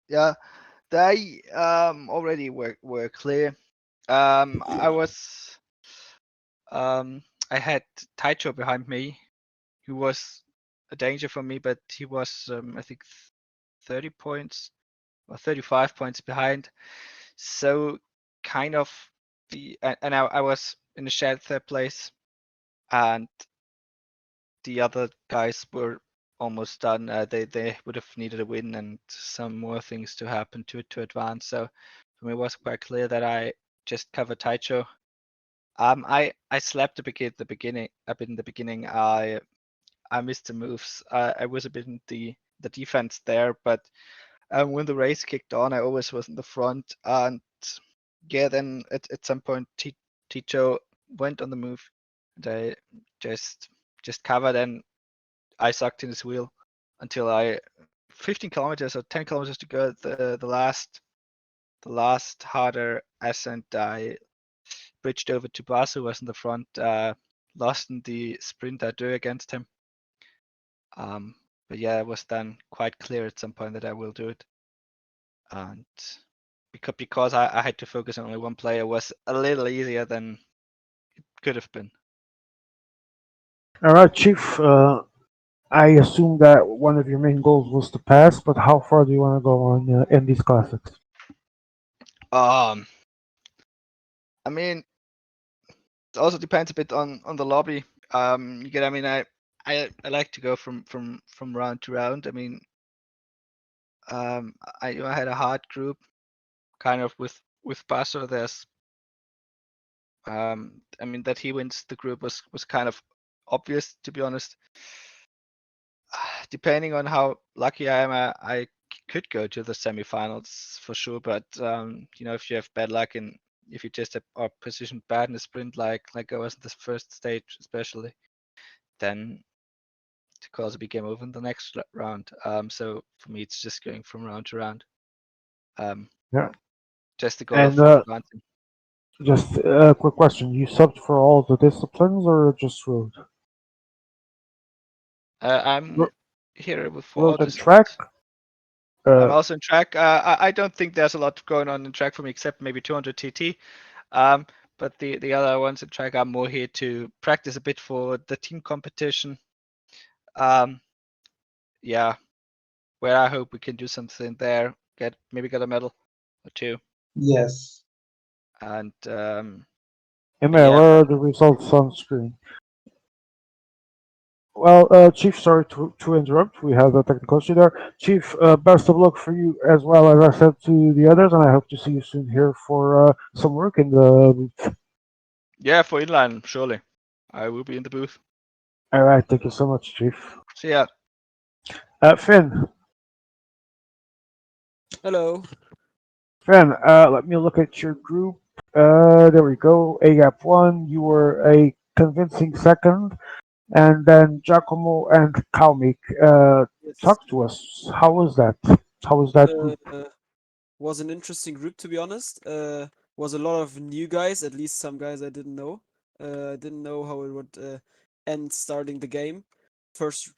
Yeah, they already were clear. I was I had Taicho behind me, who was a danger for me, but he was I think 30 points or 35 points behind. So kind of and I was in the shared third place, and the other guys were almost done. They would have needed a win and some more things to happen to advance. So for me, it was quite clear that I just covered Taicho. I slept the beginning. A bit in the beginning. I missed the moves. I was a bit in the defense there, but when the race kicked on, I always was in the front. And yeah, then at some point, Ticho went on the move, and I just covered, and I sucked in his wheel until 15 kilometers or 10 kilometers to go. The the last harder ascent, I bridged over to Bas, who was in the front, lost in the sprint I do against him. But yeah, it was then quite clear at some point that I will do it. And because I had to focus on only one player, was a little easier than it could have been. All right, Chief. I assume that one of your main goals was to pass, but how far do you want to go on in these classics? I mean, it also depends a bit on the lobby. You get. I mean, I like to go from round to round. I mean, I had a hard group, kind of with Basso. There's, I mean, that he wins the group was kind of obvious, to be honest. Depending on how lucky I am, I could go to the semifinals for sure. But you know, if you have bad luck and if you just are positioned bad in the sprint, like I was in the first stage, especially, then it could also be game over in the next round. So for me, it's just going from round to round. Yeah. Just the goal And of advancing. just a quick question: you subbed for all the disciplines or just road? I'm here for all Road and track. disciplines. I'm also in track. I don't think there's a lot going on in track for me except maybe 200 TT. But the other ones in track are more here to practice a bit for the team competition. Yeah, where I hope we can do something there. Maybe get a medal or two. Yes. And Emma, yeah. where are the results on screen? Well, Chief, sorry to interrupt. We have a technical issue there. Chief, best of luck for you as well as I said to the others, and I hope to see you soon here for some work in the booth. Yeah, for inline, surely. I will be in the booth. All right, thank you so much, Chief. See ya. Finn. Hello. Finn, let me look at your group. There we go. AGAP 1, you were a convincing second. And then Giacomo and Kalmik. Yes. Talk to us. How was that? How was that group? Was an interesting group, to be honest. Was a lot of new guys, at least some guys I didn't know. I didn't know how it would end starting the game. First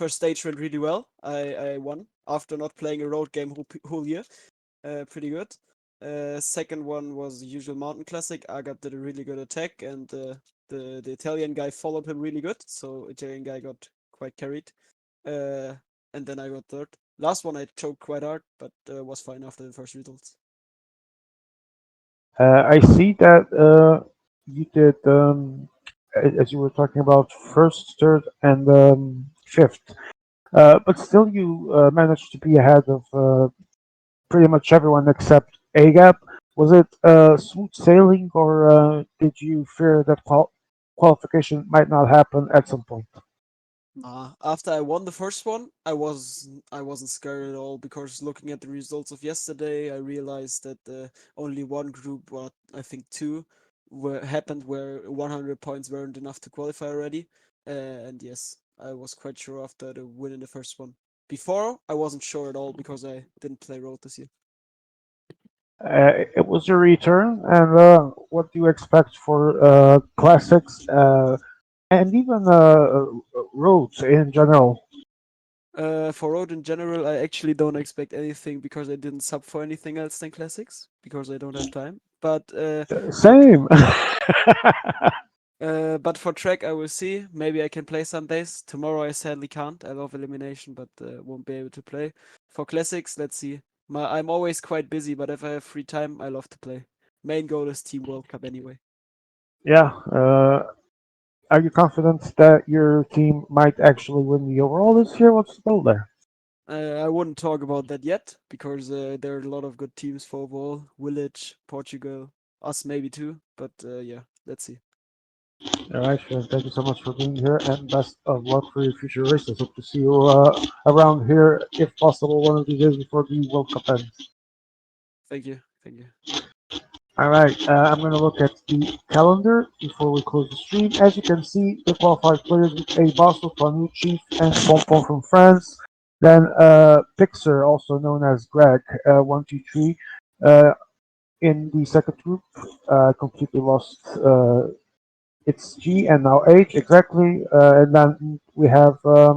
stage went really well. I won after not playing a road game whole year. Pretty good. Second one was the usual mountain classic. Agat did a really good attack, and the Italian guy followed him really good. So Italian guy got quite carried. And then I got third. Last one I choked quite hard, but was fine after the first results. I see that you did, as you were talking about, first, third, and fifth. But still, you managed to be ahead of pretty much everyone except AGAP. Was it smooth sailing, or did you fear that qualification might not happen at some point? After I won the first one, I wasn't scared at all because looking at the results of yesterday, I realized that only one group, well, I think two, happened where 100 points weren't enough to qualify already. And yes, I was quite sure after the win in the first one. Before, I wasn't sure at all because I didn't play road this year. It was your return, and what do you expect for classics and even roads in general? For road in general, I actually don't expect anything because I didn't sub for anything else than classics because I don't have time. But Same. But for track, I will see. Maybe I can play some days. Tomorrow, I sadly can't. I love elimination, but won't be able to play. For classics, let's see. I'm always quite busy, but if I have free time, I love to play. Main goal is Team World Cup anyway. Yeah. Are you confident that your team might actually win the overall this year? What's the goal there? I wouldn't talk about that yet because there are a lot of good teams for overall. Village, Portugal, us maybe too. But yeah, let's see. All right, Finn, thank you so much for being here, and best of luck for your future races. Hope to see you around here, if possible, one of these days before the World Cup ends. Thank you. Thank you. All right, I'm going to look at the calendar before we close the stream. As you can see, the qualified players with a Basel, Panu, Chief, and Pompon from France. Then Pixar, also known as Greg, 123, Uh, in the second group, completely lost its G and now H exactly, and then we have I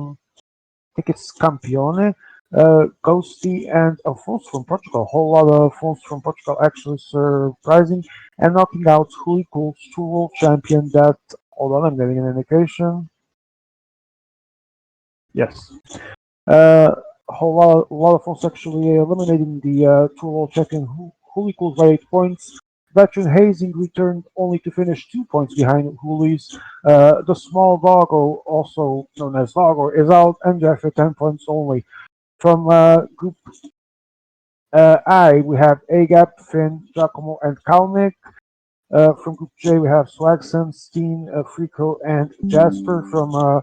think it's Campione, Ghosty, and Afonso from Portugal. A whole lot of Afonso from Portugal actually surprising and knocking out who equals to world champion that. Hold on, I'm getting an indication. Yes. A lot of folks actually eliminating the two world champion who equals by 8 points. Veteran Hazing returned only to finish 2 points behind Hoolies. The small doggo, also known as Doggo, is out and Jeff at 10 points only. From Group I, we have Agap, Finn, Giacomo, and Kalnick. From Group J, we have Swagson, Steen, Frico, and Jasper. From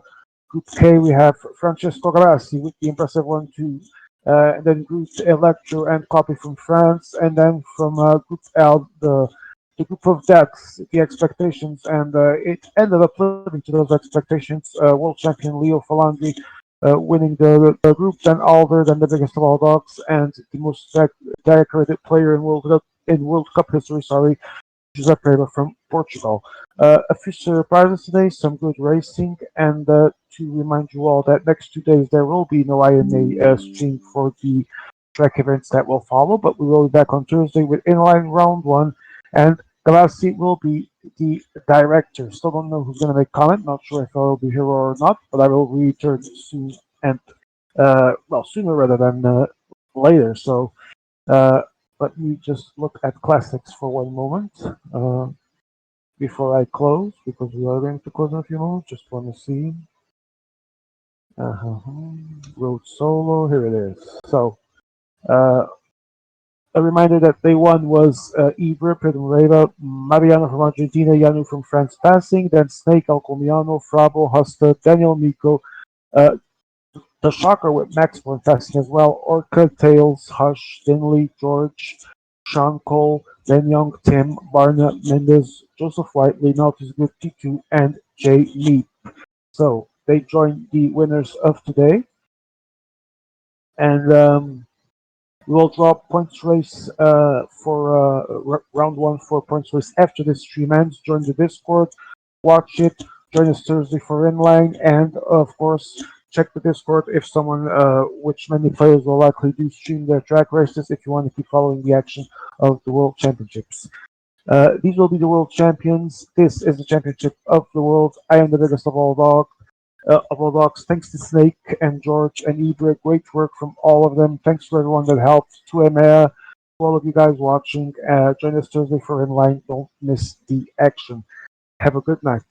Group K, we have Francesco Grassi with the impressive 1-2. And then Group Electro and Copy from France. And then from Group L, the group of deaths, the expectations. And it ended up living to those expectations. World champion Leo Falandri winning the group, then Alder, then the biggest of all dogs, and the most decorated player in World Cup history. Sorry, Giuseppe Pereira from Portugal. A few surprises today, some good racing, and to remind you all that next 2 days there will be no IMA stream for the track events that will follow, but we will be back on Thursday with inline round one, and Galassi will be the director. Still don't know who's going to make comment, not sure if I'll be here or not, but I will return soon, and well, sooner rather than later. So uh, let me just look at classics for one moment before I close, because we are going to close in a few moments. Just want to see. Uh-huh. Road solo, here it is. So, a reminder that day one was Ibra, Pedro Mariano from Argentina, Yanu from France passing, then Snake, Alcomiano, Frabo, Husta, Daniel Miko, uh, the Shocker with Max Born passing as well, Orca, Tails, Hush, Dinley, George, Sean Cole, Ben Young, Tim, Barnett, Mendez, Joseph Whiteley, Nautilus Good, T2, and Jay Meep. So they joined the winners of today. And we will draw points race for round one for points race after this stream ends. Join the Discord, watch it, join us Thursday for inline, and of course, check the Discord if someone, which many players will likely do stream their track races if you want to keep following the action of the World Championships. These will be the World Champions. This is the Championship of the World. I am the biggest of all dogs. Thanks to Snake and George and Ibra. Great work from all of them. Thanks to everyone that helped. To EMEA, to all of you guys watching. Join us Thursday for Inline. Don't miss the action. Have a good night.